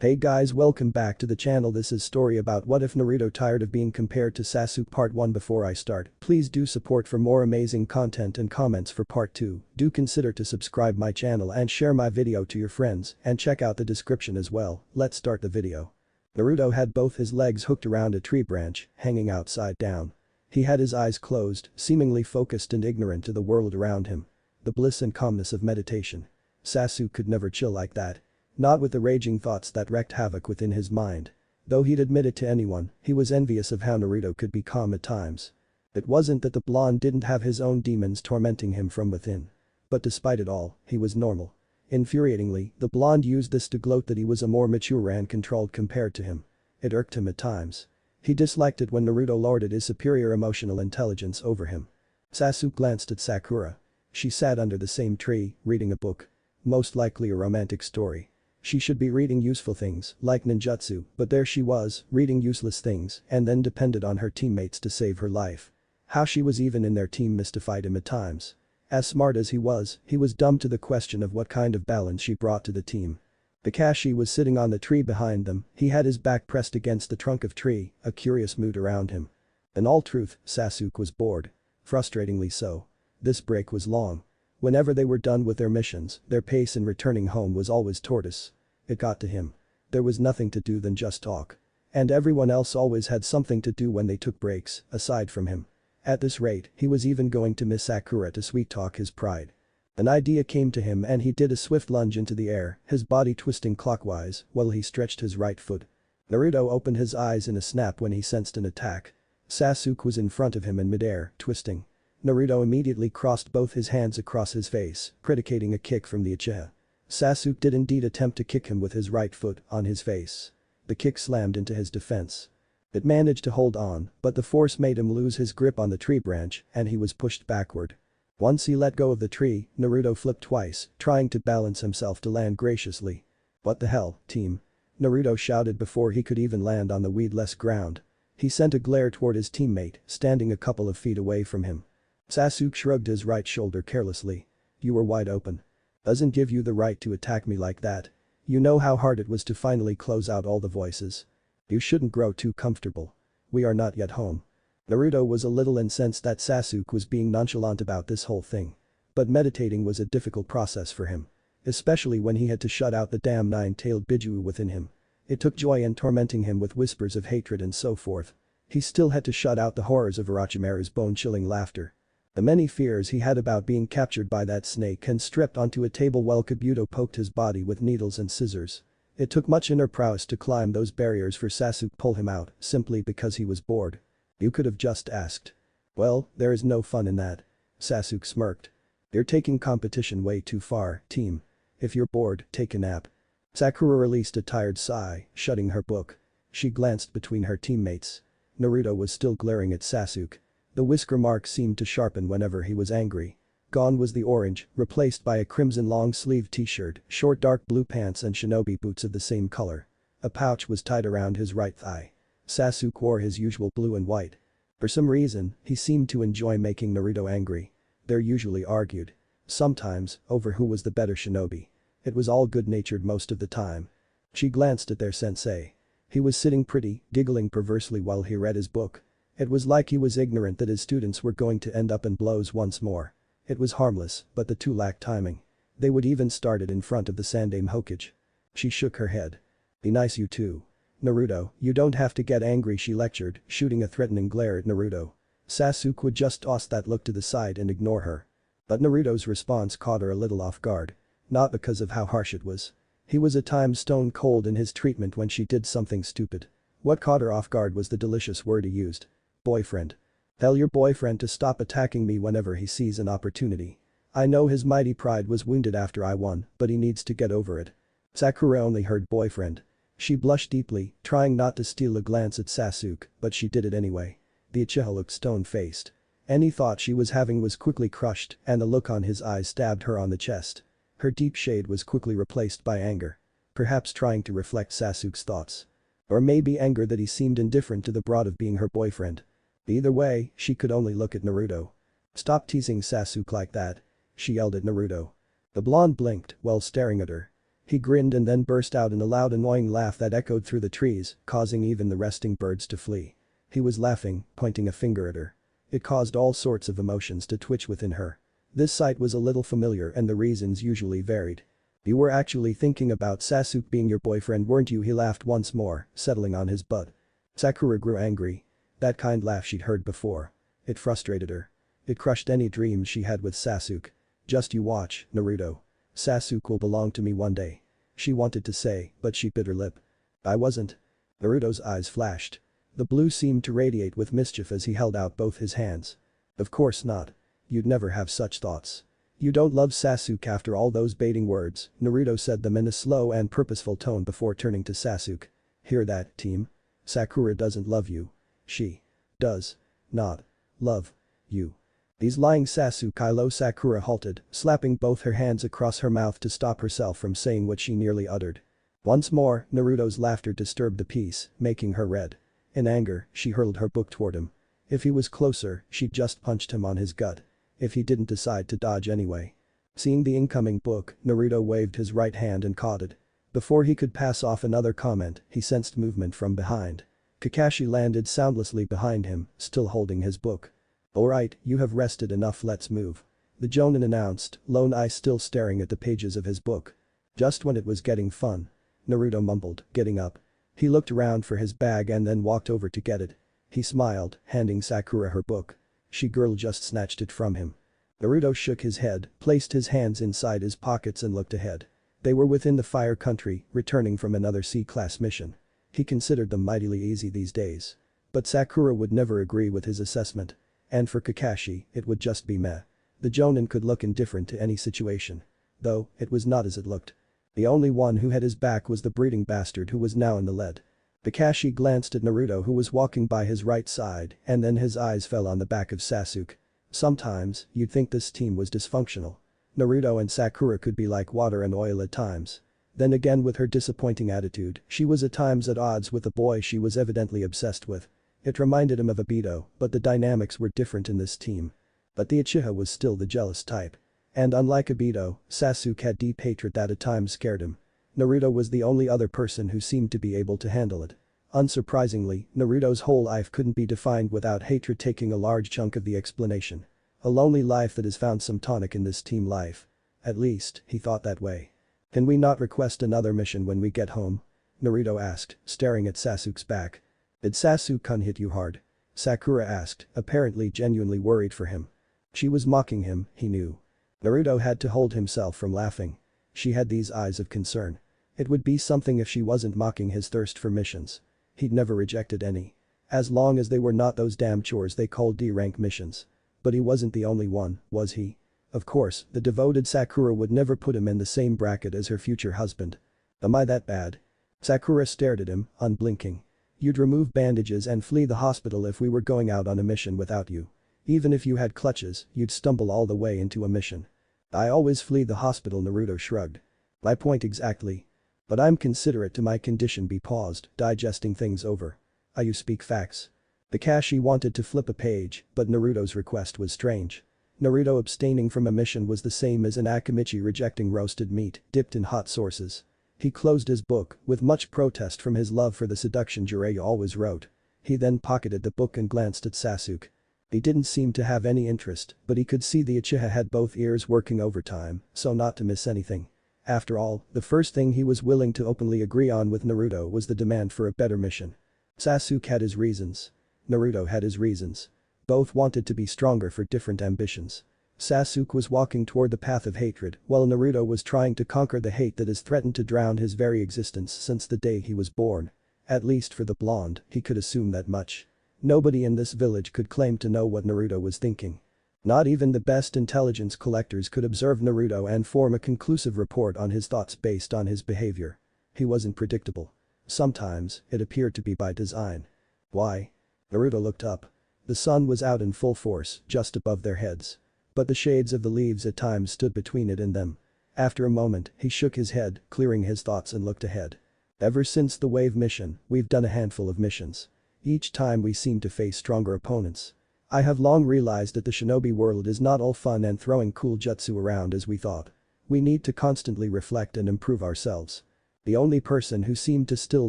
Hey guys, welcome back to the channel. This is story about what if Naruto tired of being compared to Sasuke part 1. Before I start, please do support for more amazing content and comments for part 2. Do consider to subscribe my channel and share my video to your friends and check out the description as well. Let's start the video. Naruto had both his legs hooked around a tree branch, hanging upside down. He had his eyes closed, seemingly focused and ignorant to the world around him. The bliss and calmness of meditation. Sasuke could never chill like that. Not with the raging thoughts that wreaked havoc within his mind. Though he'd admit it to anyone, he was envious of how Naruto could be calm at times. It wasn't that the blonde didn't have his own demons tormenting him from within. But despite it all, he was normal. Infuriatingly, the blonde used this to gloat that he was a more mature and controlled compared to him. It irked him at times. He disliked it when Naruto lorded his superior emotional intelligence over him. Sasuke glanced at Sakura. She sat under the same tree, reading a book. Most likely a romantic story. She should be reading useful things, like ninjutsu, but there she was, reading useless things, and then depended on her teammates to save her life. How she was even in their team mystified him at times. As smart as he was dumb to the question of what kind of balance she brought to the team. Kakashi was sitting on the tree behind them, he had his back pressed against the trunk of tree, a curious mood around him. In all truth, Sasuke was bored. Frustratingly so. This break was long. Whenever they were done with their missions, their pace in returning home was always tortoise. It got to him. There was nothing to do than just talk. And everyone else always had something to do when they took breaks, aside from him. At this rate, he was even going to miss Sakura to sweet-talk his pride. An idea came to him and he did a swift lunge into the air, his body twisting clockwise while he stretched his right foot. Naruto opened his eyes in a snap when he sensed an attack. Sasuke was in front of him in midair, twisting. Naruto immediately crossed both his hands across his face, predicating a kick from the Uchiha. Sasuke did indeed attempt to kick him with his right foot on his face. The kick slammed into his defense. It managed to hold on, but the force made him lose his grip on the tree branch and he was pushed backward. Once he let go of the tree, Naruto flipped twice, trying to balance himself to land graciously. "What the hell, team?" Naruto shouted before he could even land on the weedless ground. He sent a glare toward his teammate, standing a couple of feet away from him. Sasuke shrugged his right shoulder carelessly. "You were wide open. Doesn't give you the right to attack me like that. You know how hard it was to finally close out all the voices. You shouldn't grow too comfortable. We are not yet home." Naruto was a little incensed that Sasuke was being nonchalant about this whole thing. But meditating was a difficult process for him. Especially when he had to shut out the damn nine-tailed Biju within him. It took joy in tormenting him with whispers of hatred and so forth. He still had to shut out the horrors of Orochimaru's bone-chilling laughter. The many fears he had about being captured by that snake and stripped onto a table while Kabuto poked his body with needles and scissors. It took much inner prowess to climb those barriers for Sasuke to pull him out simply because he was bored. You could have just asked. "Well, there is no fun in that." Sasuke smirked. "You're taking competition way too far, team. If you're bored, take a nap." Sakura released a tired sigh, shutting her book. She glanced between her teammates. Naruto was still glaring at Sasuke. The whisker mark seemed to sharpen whenever he was angry. Gone was the orange, replaced by a crimson long-sleeved t-shirt, short dark blue pants and shinobi boots of the same color. A pouch was tied around his right thigh. Sasuke wore his usual blue and white. For some reason, he seemed to enjoy making Naruto angry. They usually argued. Sometimes, over who was the better shinobi. It was all good-natured most of the time. She glanced at their sensei. He was sitting pretty, giggling perversely while he read his book. It was like he was ignorant that his students were going to end up in blows once more. It was harmless, but the two lacked timing. They would even start it in front of the Sandaime Hokage. She shook her head. "Be nice you two. Naruto, you don't have to get angry," she lectured, shooting a threatening glare at Naruto. Sasuke would just toss that look to the side and ignore her. But Naruto's response caught her a little off guard. Not because of how harsh it was. He was at times stone cold in his treatment when she did something stupid. What caught her off guard was the delicious word he used. "Boyfriend. Tell your boyfriend to stop attacking me whenever he sees an opportunity. I know his mighty pride was wounded after I won, but he needs to get over it." Sakura only heard boyfriend. She blushed deeply, trying not to steal a glance at Sasuke, but she did it anyway. The Uchiha looked stone-faced. Any thought she was having was quickly crushed and the look on his eyes stabbed her on the chest. Her deep shade was quickly replaced by anger. Perhaps trying to reflect Sasuke's thoughts. Or maybe anger that he seemed indifferent to the broad of being her boyfriend. Either way, she could only look at Naruto. "Stop teasing Sasuke like that," she yelled at Naruto. The blonde blinked while staring at her. He grinned and then burst out in a loud annoying laugh that echoed through the trees, causing even the resting birds to flee. He was laughing, pointing a finger at her. It caused all sorts of emotions to twitch within her. This sight was a little familiar and the reasons usually varied. "You were actually thinking about Sasuke being your boyfriend, weren't you?" He laughed once more, settling on his butt. Sakura grew angry. That kind laugh she'd heard before. It frustrated her. It crushed any dreams she had with Sasuke. "Just you watch, Naruto. Sasuke will belong to me one day." She wanted to say, but she bit her lip. "I wasn't." Naruto's eyes flashed. The blue seemed to radiate with mischief as he held out both his hands. "Of course not. You'd never have such thoughts. You don't love Sasuke after all those baiting words." Naruto said them in a slow and purposeful tone before turning to Sasuke. "Hear that, team? Sakura doesn't love you. She does not love you." "He's lying, Sasuke." Sakura halted, slapping both her hands across her mouth to stop herself from saying what she nearly uttered. Once more, Naruto's laughter disturbed the peace, making her red. In anger, she hurled her book toward him. If he was closer, she'd just punched him on his gut. If he didn't decide to dodge anyway. Seeing the incoming book, Naruto waved his right hand and caught it. Before he could pass off another comment, he sensed movement from behind. Kakashi landed soundlessly behind him, still holding his book. "Alright, you have rested enough, let's move." The Jonin announced, lone eye still staring at the pages of his book. Just when it was getting fun. Naruto mumbled, getting up. He looked around for his bag and then walked over to get it. He smiled, handing Sakura her book. She girl just snatched it from him. Naruto shook his head, placed his hands inside his pockets and looked ahead. They were within the Fire Country, returning from another C-class mission. He considered them mightily easy these days. But Sakura would never agree with his assessment. And for Kakashi, it would just be meh. The Jonin could look indifferent to any situation. Though, it was not as it looked. The only one who had his back was the breeding bastard who was now in the lead. Kakashi glanced at Naruto, who was walking by his right side, and then his eyes fell on the back of Sasuke. Sometimes, you'd think this team was dysfunctional. Naruto and Sakura could be like water and oil at times. Then again, with her disappointing attitude, she was at times at odds with the boy she was evidently obsessed with. It reminded him of Obito, but the dynamics were different in this team. But the Uchiha was still the jealous type. And unlike Obito, Sasuke had deep hatred that at times scared him. Naruto was the only other person who seemed to be able to handle it. Unsurprisingly, Naruto's whole life couldn't be defined without hatred taking a large chunk of the explanation. A lonely life that has found some tonic in this team life. At least, he thought that way. "Can we not request another mission when we get home?" Naruto asked, staring at Sasuke's back. "Did Sasuke-kun hit you hard?" Sakura asked, apparently genuinely worried for him. She was mocking him, he knew. Naruto had to hold himself from laughing. She had these eyes of concern. It would be something if she wasn't mocking his thirst for missions. He'd never rejected any. As long as they were not those damn chores they called D-rank missions. But he wasn't the only one, was he? Of course, the devoted Sakura would never put him in the same bracket as her future husband. "Am I that bad?" Sakura stared at him, unblinking. "You'd remove bandages and flee the hospital if we were going out on a mission without you. Even if you had clutches, you'd stumble all the way into a mission." "I always flee the hospital," Naruto shrugged. "My point exactly. But I'm considerate to my condition." He paused, digesting things over. "You speak facts." Kakashi wanted to flip a page, but Naruto's request was strange. Naruto abstaining from a mission was the same as an Akimichi rejecting roasted meat dipped in hot sauces. He closed his book, with much protest from his love for the seduction Jiraiya always wrote. He then pocketed the book and glanced at Sasuke. He didn't seem to have any interest, but he could see the Uchiha had both ears working overtime, so not to miss anything. After all, the first thing he was willing to openly agree on with Naruto was the demand for a better mission. Sasuke had his reasons. Naruto had his reasons. Both wanted to be stronger for different ambitions. Sasuke was walking toward the path of hatred, while Naruto was trying to conquer the hate that has threatened to drown his very existence since the day he was born. At least for the blonde, he could assume that much. Nobody in this village could claim to know what Naruto was thinking. Not even the best intelligence collectors could observe Naruto and form a conclusive report on his thoughts based on his behavior. He wasn't predictable. Sometimes, it appeared to be by design. Why? Naruto looked up. The sun was out in full force, just above their heads. But the shades of the leaves at times stood between it and them. After a moment, he shook his head, clearing his thoughts and looked ahead. "Ever since the wave mission, we've done a handful of missions. Each time we seem to face stronger opponents. I have long realized that the shinobi world is not all fun and throwing cool jutsu around as we thought. We need to constantly reflect and improve ourselves. The only person who seemed to still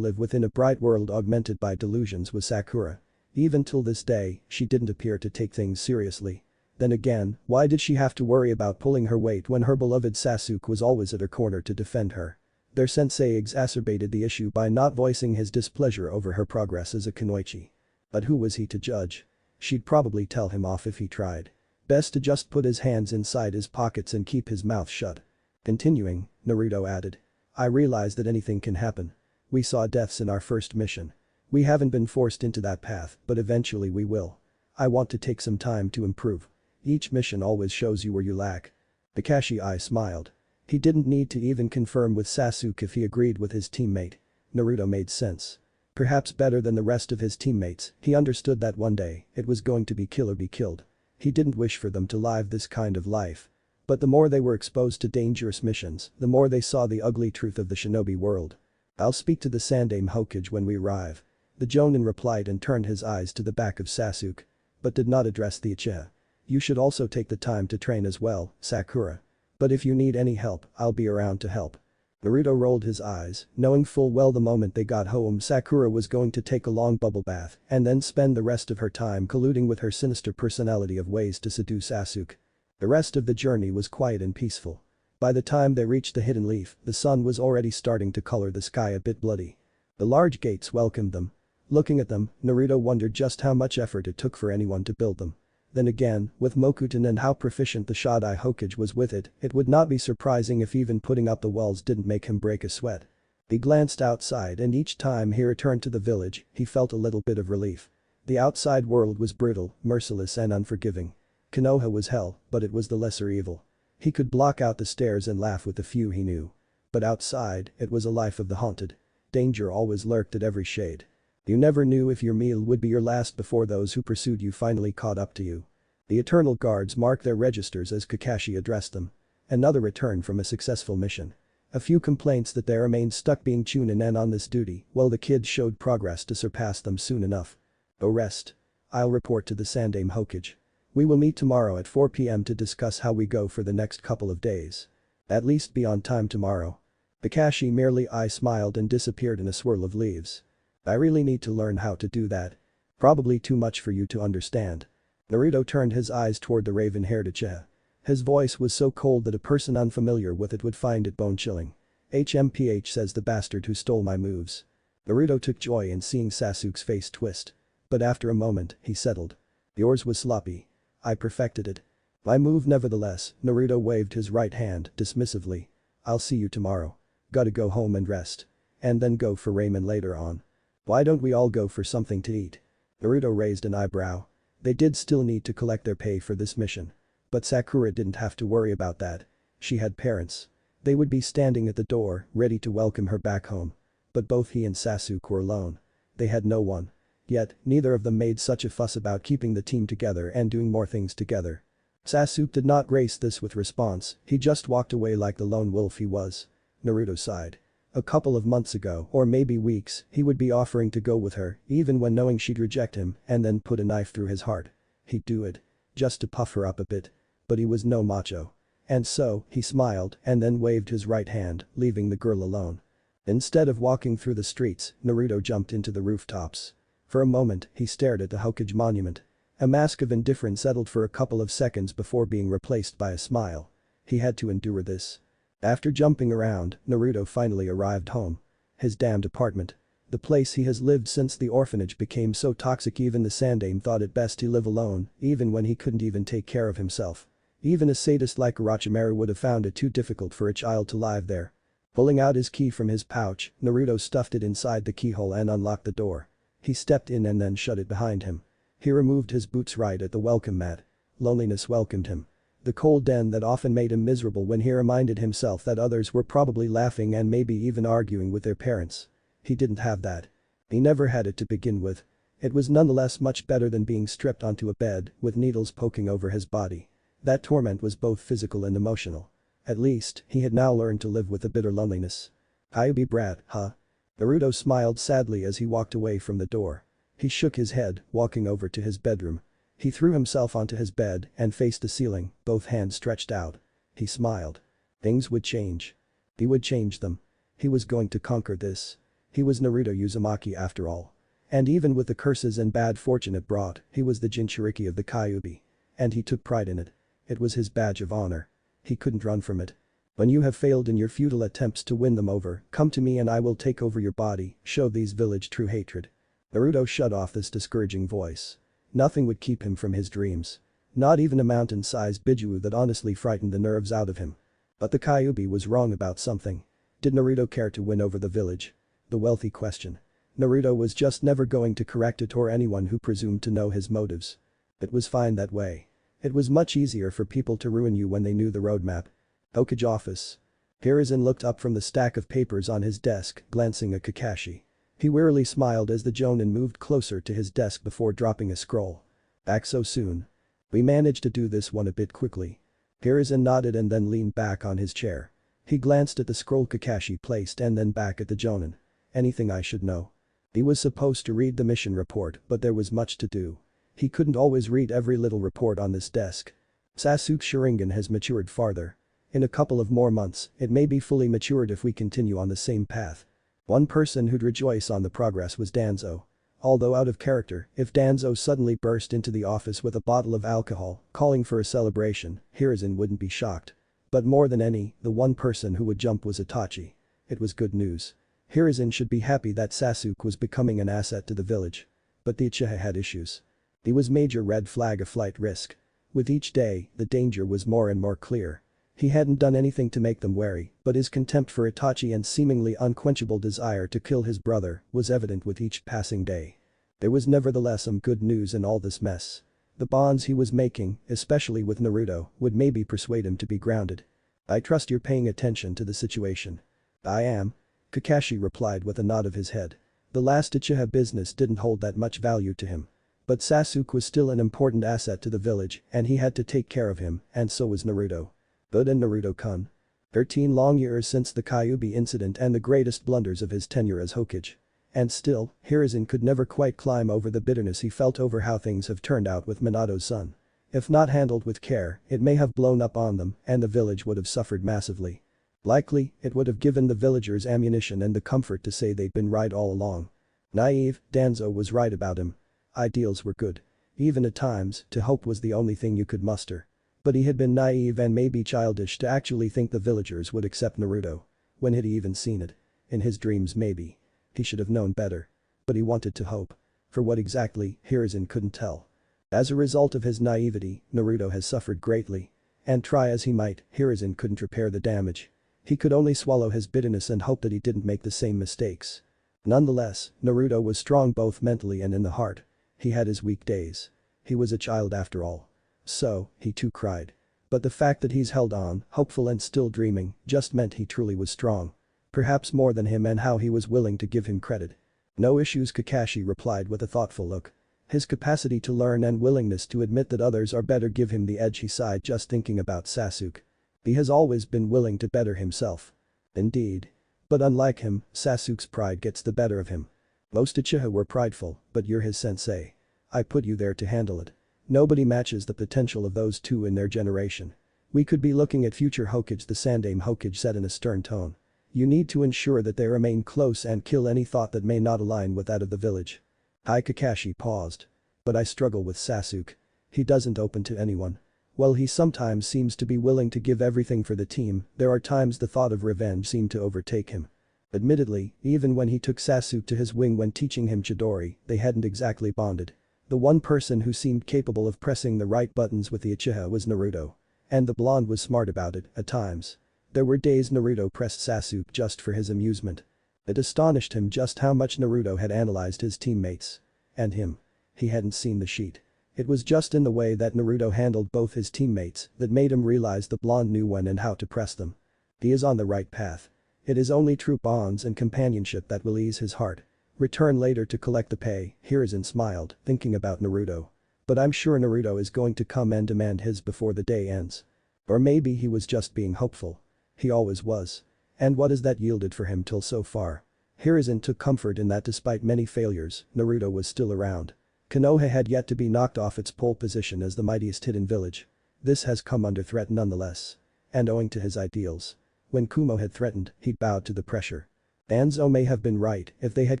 live within a bright world augmented by delusions was Sakura. Even till this day, she didn't appear to take things seriously. Then again, why did she have to worry about pulling her weight when her beloved Sasuke was always at her corner to defend her? Their sensei exacerbated the issue by not voicing his displeasure over her progress as a kunoichi. But who was he to judge? She'd probably tell him off if he tried. Best to just put his hands inside his pockets and keep his mouth shut. Continuing, Naruto added. I realize that anything can happen. We saw deaths in our first mission. We haven't been forced into that path, but eventually we will. I want to take some time to improve. Each mission always shows you where you lack. Kakashi smiled. He didn't need to even confirm with Sasuke if he agreed with his teammate. Naruto made sense. Perhaps better than the rest of his teammates, he understood that one day, it was going to be kill or be killed. He didn't wish for them to live this kind of life. But the more they were exposed to dangerous missions, the more they saw the ugly truth of the shinobi world. I'll speak to the Sandame Hokage when we arrive. The Jonin replied and turned his eyes to the back of Sasuke. But did not address the Uchiha. You should also take the time to train as well, Sakura. But if you need any help, I'll be around to help. Naruto rolled his eyes, knowing full well the moment they got home Sakura was going to take a long bubble bath and then spend the rest of her time colluding with her sinister personality of ways to seduce Sasuke. The rest of the journey was quiet and peaceful. By the time they reached the hidden leaf, the sun was already starting to color the sky a bit bloody. The large gates welcomed them. Looking at them, Naruto wondered just how much effort it took for anyone to build them. Then again, with Mokuton and how proficient the Shodai Hokage was with it, it would not be surprising if even putting up the walls didn't make him break a sweat. He glanced outside and each time he returned to the village, he felt a little bit of relief. The outside world was brutal, merciless and unforgiving. Konoha was hell, but it was the lesser evil. He could block out the stares and laugh with the few he knew. But outside, it was a life of the haunted. Danger always lurked at every shade. You never knew if your meal would be your last before those who pursued you finally caught up to you. The Eternal Guards marked their registers as Kakashi addressed them. Another return from a successful mission. A few complaints that they remained stuck being Chunin and on this duty, while the kids showed progress to surpass them soon enough. Go rest. I'll report to the Sandame Hokage. We will meet tomorrow at 4 p.m. to discuss how we go for the next couple of days. At least be on time tomorrow. Kakashi merely smiled and disappeared in a swirl of leaves. I really need to learn how to do that. Probably too much for you to understand. Naruto turned his eyes toward the raven-haired Uchiha. His voice was so cold that a person unfamiliar with it would find it bone-chilling. HMPH says the bastard who stole my moves. Naruto took joy in seeing Sasuke's face twist. But after a moment, he settled. Yours was sloppy. I perfected it. My move nevertheless, Naruto waved his right hand dismissively. I'll see you tomorrow. Gotta go home and rest. And then go for ramen later on. Why don't we all go for something to eat? Naruto raised an eyebrow. They did still need to collect their pay for this mission. But Sakura didn't have to worry about that. She had parents. They would be standing at the door, ready to welcome her back home. But both he and Sasuke were alone. They had no one. Yet, neither of them made such a fuss about keeping the team together and doing more things together. Sasuke did not grace this with response, he just walked away like the lone wolf he was. Naruto sighed. A couple of months ago, or maybe weeks, he would be offering to go with her, even when knowing she'd reject him and then put a knife through his heart. He'd do it. Just to puff her up a bit. But he was no macho. And so, he smiled and then waved his right hand, leaving the girl alone. Instead of walking through the streets, Naruto jumped into the rooftops. For a moment, he stared at the Hokage monument. A mask of indifference settled for a couple of seconds before being replaced by a smile. He had to endure this. After jumping around, Naruto finally arrived home. His damned apartment. The place he has lived since the orphanage became so toxic even the Sandame thought it best to live alone, even when he couldn't even take care of himself. Even a sadist like Orochimaru would have found it too difficult for a child to live there. Pulling out his key from his pouch, Naruto stuffed it inside the keyhole and unlocked the door. He stepped in and then shut it behind him. He removed his boots right at the welcome mat. Loneliness welcomed him. The cold den that often made him miserable when he reminded himself that others were probably laughing and maybe even arguing with their parents. He didn't have that. He never had it to begin with. It was nonetheless much better than being stripped onto a bed with needles poking over his body. That torment was both physical and emotional. At least, he had now learned to live with a bitter loneliness. Kyuubi brat, huh? Naruto smiled sadly as he walked away from the door. He shook his head, walking over to his bedroom. He threw himself onto his bed and faced the ceiling, both hands stretched out. He smiled. Things would change. He would change them. He was going to conquer this. He was Naruto Uzumaki after all. And even with the curses and bad fortune it brought, he was the Jinchuriki of the Kyuubi. And he took pride in it. It was his badge of honor. He couldn't run from it. When you have failed in your futile attempts to win them over, come to me and I will take over your body, show these village true hatred. Naruto shut off this discouraging voice. Nothing would keep him from his dreams. Not even a mountain-sized Biju that honestly frightened the nerves out of him. But the Kyuubi was wrong about something. Did Naruto care to win over the village? The wealthy question. Naruto was just never going to correct it or anyone who presumed to know his motives. It was fine that way. It was much easier for people to ruin you when they knew the roadmap. Hokage office. Hiruzen looked up from the stack of papers on his desk, glancing at Kakashi. He wearily smiled as the Jonin moved closer to his desk before dropping a scroll. Back so soon. We managed to do this one a bit quickly. Hiruzen nodded and then leaned back on his chair. He glanced at the scroll Kakashi placed and then back at the Jonin. Anything I should know? He was supposed to read the mission report, but there was much to do. He couldn't always read every little report on this desk. Sasuke's Sharingan has matured farther. In a couple of more months, it may be fully matured if we continue on the same path. One person who'd rejoice on the progress was Danzo. Although out of character, if Danzo suddenly burst into the office with a bottle of alcohol, calling for a celebration, Hiruzen wouldn't be shocked. But more than any, the one person who would jump was Itachi. It was good news. Hiruzen should be happy that Sasuke was becoming an asset to the village. But the Uchiha had issues. He was major red flag of flight risk. With each day, the danger was more and more clear. He hadn't done anything to make them wary, but his contempt for Itachi and seemingly unquenchable desire to kill his brother was evident with each passing day. There was nevertheless some good news in all this mess. The bonds he was making, especially with Naruto, would maybe persuade him to be grounded. I trust you're paying attention to the situation. I am. Kakashi replied with a nod of his head. The last Uchiha business didn't hold that much value to him. But Sasuke was still an important asset to the village and he had to take care of him, and so was Naruto. Good and Naruto-kun. 13 long years since the Kyuubi incident and the greatest blunders of his tenure as Hokage. And still, Hiruzen could never quite climb over the bitterness he felt over how things have turned out with Minato's son. If not handled with care, it may have blown up on them and the village would have suffered massively. Likely, it would have given the villagers ammunition and the comfort to say they'd been right all along. Naive, Danzo was right about him. Ideals were good. Even at times, to hope was the only thing you could muster. But he had been naive and maybe childish to actually think the villagers would accept Naruto. When had he even seen it? In his dreams maybe. He should have known better. But he wanted to hope. For what exactly, Hiruzen couldn't tell. As a result of his naivety, Naruto has suffered greatly. And try as he might, Hiruzen couldn't repair the damage. He could only swallow his bitterness and hope that he didn't make the same mistakes. Nonetheless, Naruto was strong both mentally and in the heart. He had his weak days. He was a child after all. So, he too cried. But the fact that he's held on, hopeful and still dreaming, just meant he truly was strong. Perhaps more than him and how he was willing to give him credit. No issues, Kakashi replied with a thoughtful look. His capacity to learn and willingness to admit that others are better give him the edge. He sighed just thinking about Sasuke. He has always been willing to better himself. Indeed. But unlike him, Sasuke's pride gets the better of him. Most Uchiha were prideful, but you're his sensei. I put you there to handle it. Nobody matches the potential of those two in their generation. We could be looking at future Hokage, the Sandaime Hokage said in a stern tone. You need to ensure that they remain close and kill any thought that may not align with that of the village. Kakashi paused. But I struggle with Sasuke. He doesn't open to anyone. While he sometimes seems to be willing to give everything for the team, there are times the thought of revenge seemed to overtake him. Admittedly, even when he took Sasuke to his wing when teaching him Chidori, they hadn't exactly bonded. The one person who seemed capable of pressing the right buttons with the Uchiha was Naruto. And the blonde was smart about it, at times. There were days Naruto pressed Sasuke just for his amusement. It astonished him just how much Naruto had analyzed his teammates. And him. He hadn't seen the sheet. It was just in the way that Naruto handled both his teammates that made him realize the blonde knew when and how to press them. He is on the right path. It is only true bonds and companionship that will ease his heart. Return later to collect the pay, Hiruzen smiled, thinking about Naruto. But I'm sure Naruto is going to come and demand his before the day ends. Or maybe he was just being hopeful. He always was. And what has that yielded for him till so far? Hiruzen took comfort in that despite many failures, Naruto was still around. Konoha had yet to be knocked off its pole position as the mightiest hidden village. This has come under threat nonetheless. and owing to his ideals. When Kumo had threatened, he bowed to the pressure. Anzo may have been right, if they had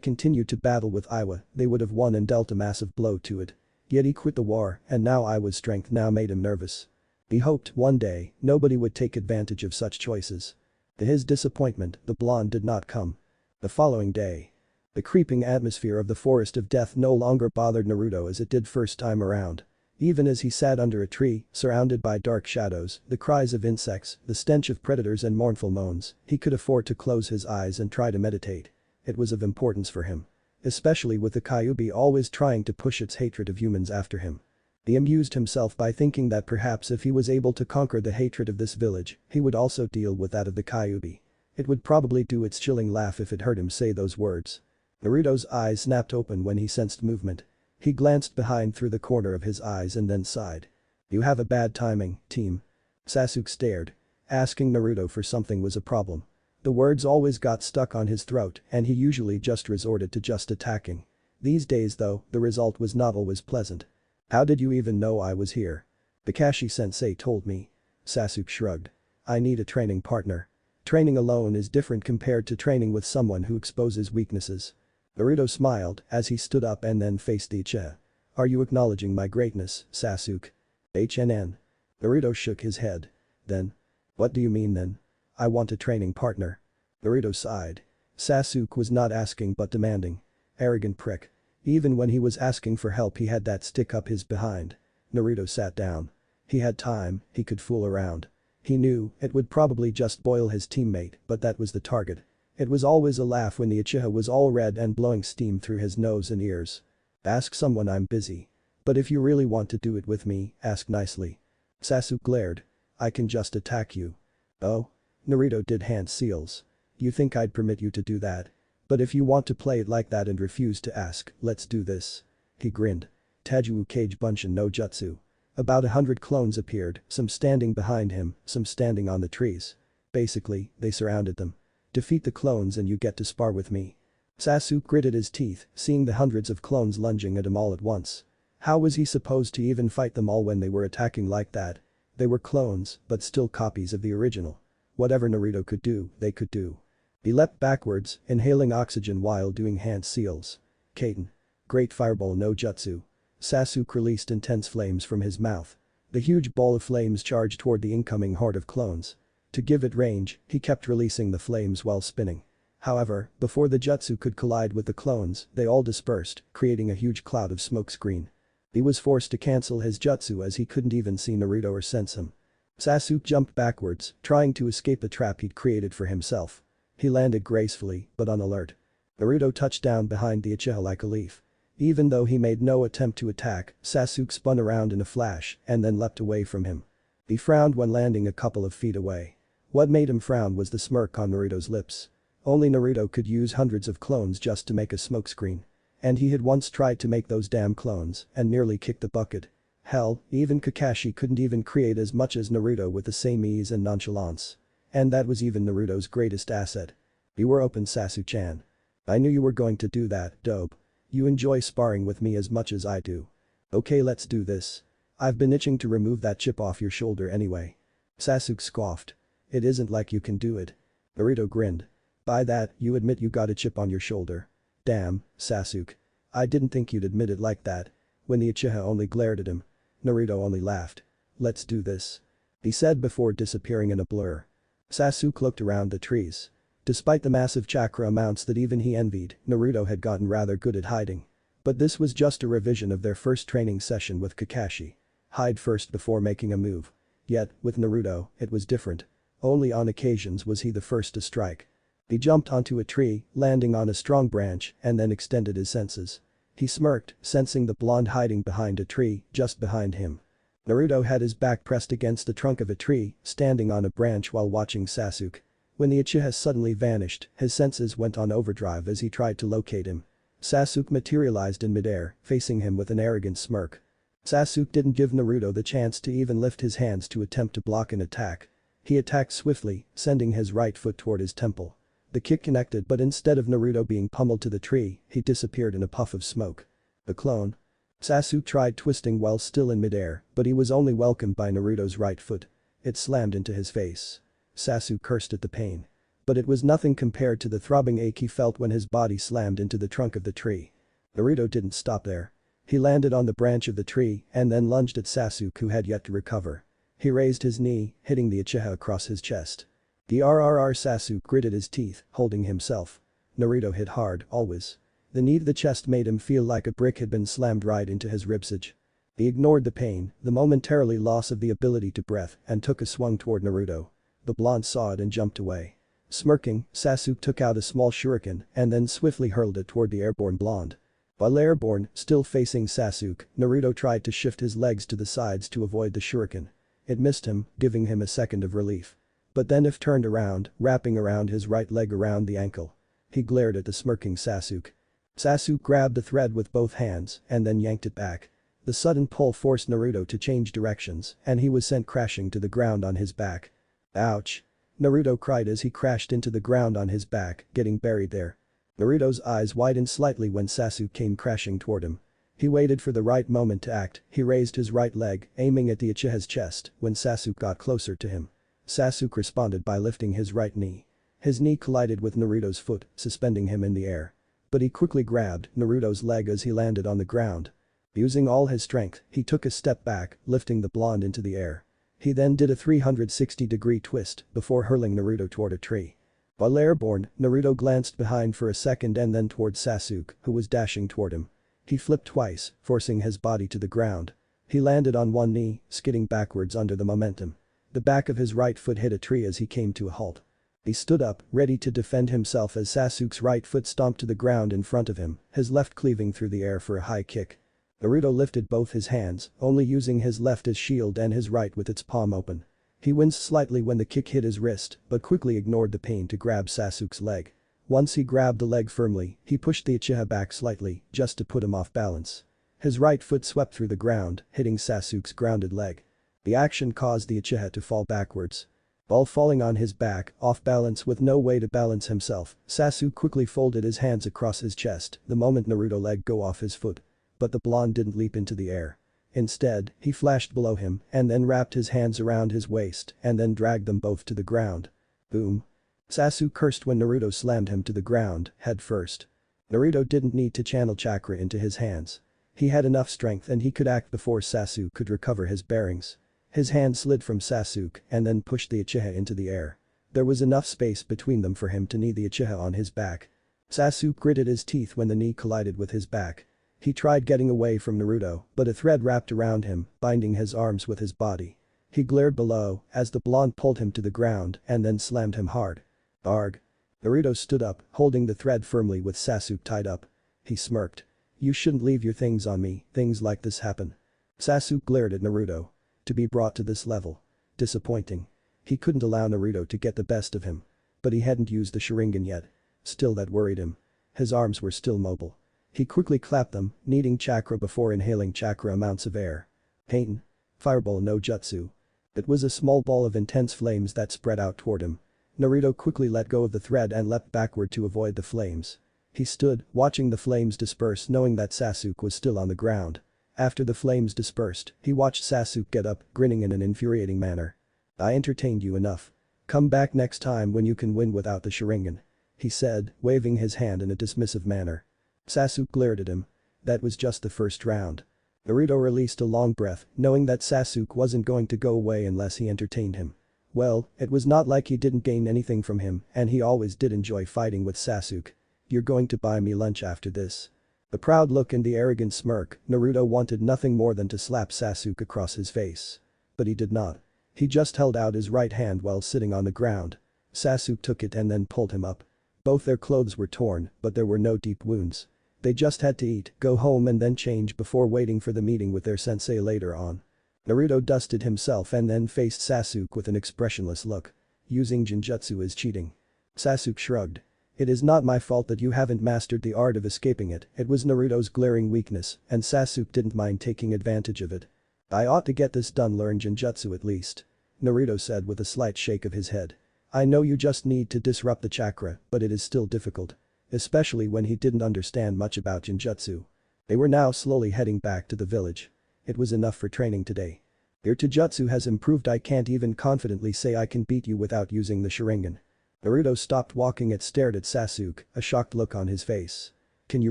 continued to battle with Iwa, they would have won and dealt a massive blow to it. Yet he quit the war, and now Iwa's strength now made him nervous. He hoped, one day, nobody would take advantage of such choices. To his disappointment, the blonde did not come. The following day. The creeping atmosphere of the Forest of Death no longer bothered Naruto as it did first time around. Even as he sat under a tree, surrounded by dark shadows, the cries of insects, the stench of predators and mournful moans, he could afford to close his eyes and try to meditate. It was of importance for him. Especially with the Kyuubi always trying to push its hatred of humans after him. He amused himself by thinking that perhaps if he was able to conquer the hatred of this village, he would also deal with that of the Kyuubi. It would probably do its chilling laugh if it heard him say those words. Naruto's eyes snapped open when he sensed movement. He glanced behind through the corner of his eyes and then sighed. "You have a bad timing, team." Sasuke stared. Asking Naruto for something was a problem. The words always got stuck on his throat and he usually just resorted to just attacking. These days though, the result was not always pleasant. "How did you even know I was here?" "Kakashi-sensei told me." Sasuke shrugged. "I need a training partner. Training alone is different compared to training with someone who exposes weaknesses." Naruto smiled as he stood up and then faced the Uchiha. "Are you acknowledging my greatness, Sasuke?" "HNN." Naruto shook his head. "Then? What do you mean then?" "I want a training partner." Naruto sighed. Sasuke was not asking but demanding. Arrogant prick. Even when he was asking for help he had that stick up his behind. Naruto sat down. He had time, he could fool around. He knew it would probably just boil his teammate, but that was the target. It was always a laugh when the Uchiha was all red and blowing steam through his nose and ears. "Ask someone, I'm busy. But if you really want to do it with me, ask nicely." Sasuke glared. "I can just attack you." "Oh?" Naruto did hand seals. "You think I'd permit you to do that? But if you want to play it like that and refuse to ask, let's do this." He grinned. "Taiju Kage Bunshin no Jutsu." About 100 clones appeared, some standing behind him, some standing on the trees. Basically, they surrounded them. "Defeat the clones and you get to spar with me." Sasuke gritted his teeth, seeing the hundreds of clones lunging at him all at once. How was he supposed to even fight them all when they were attacking like that? They were clones, but still copies of the original. Whatever Naruto could do, they could do. He leapt backwards, inhaling oxygen while doing hand seals. "Kaiten. Great Fireball no Jutsu." Sasuke released intense flames from his mouth. The huge ball of flames charged toward the incoming horde of clones. To give it range, he kept releasing the flames while spinning. However, before the jutsu could collide with the clones, they all dispersed, creating a huge cloud of smokescreen. He was forced to cancel his jutsu as he couldn't even see Naruto or sense him. Sasuke jumped backwards, trying to escape a trap he'd created for himself. He landed gracefully, but on alert. Naruto touched down behind the Uchiha like a leaf. Even though he made no attempt to attack, Sasuke spun around in a flash and then leapt away from him. He frowned when landing a couple of feet away. What made him frown was the smirk on Naruto's lips. Only Naruto could use hundreds of clones just to make a smokescreen. And he had once tried to make those damn clones and nearly kicked the bucket. Hell, even Kakashi couldn't even create as much as Naruto with the same ease and nonchalance. And that was even Naruto's greatest asset. "You were open, Sasuke-chan. I knew you were going to do that, dope. You enjoy sparring with me as much as I do. Okay, let's do this. I've been itching to remove that chip off your shoulder anyway." Sasuke scoffed. "It isn't like you can do it." Naruto grinned. "By that, you admit you got a chip on your shoulder." "Damn, Sasuke. I didn't think you'd admit it like that." When the Uchiha only glared at him. Naruto only laughed. "Let's do this," he said before disappearing in a blur. Sasuke looked around the trees. Despite the massive chakra amounts that even he envied, Naruto had gotten rather good at hiding. But this was just a revision of their first training session with Kakashi. Hide first before making a move. Yet, with Naruto, it was different. Only on occasions was he the first to strike. He jumped onto a tree, landing on a strong branch, and then extended his senses. He smirked, sensing the blonde hiding behind a tree, just behind him. Naruto had his back pressed against the trunk of a tree, standing on a branch while watching Sasuke. When the Uchiha suddenly vanished, his senses went on overdrive as he tried to locate him. Sasuke materialized in midair, facing him with an arrogant smirk. Sasuke didn't give Naruto the chance to even lift his hands to attempt to block an attack. He attacked swiftly, sending his right foot toward his temple. The kick connected but instead of Naruto being pummeled to the tree, he disappeared in a puff of smoke. The clone. Sasuke tried twisting while still in midair, but he was only welcomed by Naruto's right foot. It slammed into his face. Sasuke cursed at the pain. But it was nothing compared to the throbbing ache he felt when his body slammed into the trunk of the tree. Naruto didn't stop there. He landed on the branch of the tree and then lunged at Sasuke, who had yet to recover. He raised his knee, hitting the Uchiha across his chest. Sasuke gritted his teeth, holding himself. Naruto hit hard, always. The knee to the chest made him feel like a brick had been slammed right into his ribsage. He ignored the pain, the momentarily loss of the ability to breathe, and took a swung toward Naruto. The blonde saw it and jumped away. Smirking, Sasuke took out a small shuriken and then swiftly hurled it toward the airborne blonde. While airborne, still facing Sasuke, Naruto tried to shift his legs to the sides to avoid the shuriken. It missed him, giving him a second of relief. But then it turned around, wrapping around his right leg around the ankle. He glared at the smirking Sasuke. Sasuke grabbed the thread with both hands and then yanked it back. The sudden pull forced Naruto to change directions and he was sent crashing to the ground on his back. Ouch! Naruto cried as he crashed into the ground on his back, getting buried there. Naruto's eyes widened slightly when Sasuke came crashing toward him. He waited for the right moment to act. He raised his right leg, aiming at the Uchiha's chest when Sasuke got closer to him. Sasuke responded by lifting his right knee. His knee collided with Naruto's foot, suspending him in the air. But he quickly grabbed Naruto's leg as he landed on the ground. Using all his strength, he took a step back, lifting the blonde into the air. He then did a 360-degree twist before hurling Naruto toward a tree. While airborne, Naruto glanced behind for a second and then toward Sasuke, who was dashing toward him. He flipped twice, forcing his body to the ground. He landed on one knee, skidding backwards under the momentum. The back of his right foot hit a tree as he came to a halt. He stood up, ready to defend himself as Sasuke's right foot stomped to the ground in front of him, his left cleaving through the air for a high kick. Naruto lifted both his hands, only using his left as shield and his right with its palm open. He winced slightly when the kick hit his wrist, but quickly ignored the pain to grab Sasuke's leg. Once he grabbed the leg firmly, he pushed the Uchiha back slightly, just to put him off balance. His right foot swept through the ground, hitting Sasuke's grounded leg. The action caused the Uchiha to fall backwards. While falling on his back, off balance with no way to balance himself, Sasuke quickly folded his hands across his chest the moment Naruto let go off his foot. But the blonde didn't leap into the air. Instead, he flashed below him and then wrapped his hands around his waist and then dragged them both to the ground. Boom. Sasuke cursed when Naruto slammed him to the ground, head first. Naruto didn't need to channel chakra into his hands. He had enough strength and he could act before Sasuke could recover his bearings. His hand slid from Sasuke and then pushed the Uchiha into the air. There was enough space between them for him to knee the Uchiha on his back. Sasuke gritted his teeth when the knee collided with his back. He tried getting away from Naruto, but a thread wrapped around him, binding his arms with his body. He glared below as the blonde pulled him to the ground and then slammed him hard. Arg. Naruto stood up, holding the thread firmly with Sasuke tied up. He smirked. You shouldn't leave your things on me, things like this happen. Sasuke glared at Naruto. To be brought to this level. Disappointing. He couldn't allow Naruto to get the best of him. But he hadn't used the Sharingan yet. Still, that worried him. His arms were still mobile. He quickly clapped them, needing chakra before inhaling chakra amounts of air. Pain. Fireball no jutsu. It was a small ball of intense flames that spread out toward him. Naruto quickly let go of the thread and leapt backward to avoid the flames. He stood, watching the flames disperse, knowing that Sasuke was still on the ground. After the flames dispersed, he watched Sasuke get up, grinning in an infuriating manner. I entertained you enough. Come back next time when you can win without the Sharingan. He said, waving his hand in a dismissive manner. Sasuke glared at him. That was just the first round. Naruto released a long breath, knowing that Sasuke wasn't going to go away unless he entertained him. Well, it was not like he didn't gain anything from him, and he always did enjoy fighting with Sasuke. You're going to buy me lunch after this. The proud look and the arrogant smirk, Naruto wanted nothing more than to slap Sasuke across his face. But he did not. He just held out his right hand while sitting on the ground. Sasuke took it and then pulled him up. Both their clothes were torn, but there were no deep wounds. They just had to eat, go home and then change before waiting for the meeting with their sensei later on. Naruto dusted himself and then faced Sasuke with an expressionless look. Using Genjutsu is cheating. Sasuke shrugged. It is not my fault that you haven't mastered the art of escaping it. It was Naruto's glaring weakness, and Sasuke didn't mind taking advantage of it. I ought to get this done, learn Genjutsu at least. Naruto said with a slight shake of his head. I know you just need to disrupt the chakra, but it is still difficult. Especially when he didn't understand much about Genjutsu. They were now slowly heading back to the village. It was enough for training today. Your Taijutsu has improved. I can't even confidently say I can beat you without using the Sharingan. Naruto stopped walking and stared at Sasuke, a shocked look on his face. Can you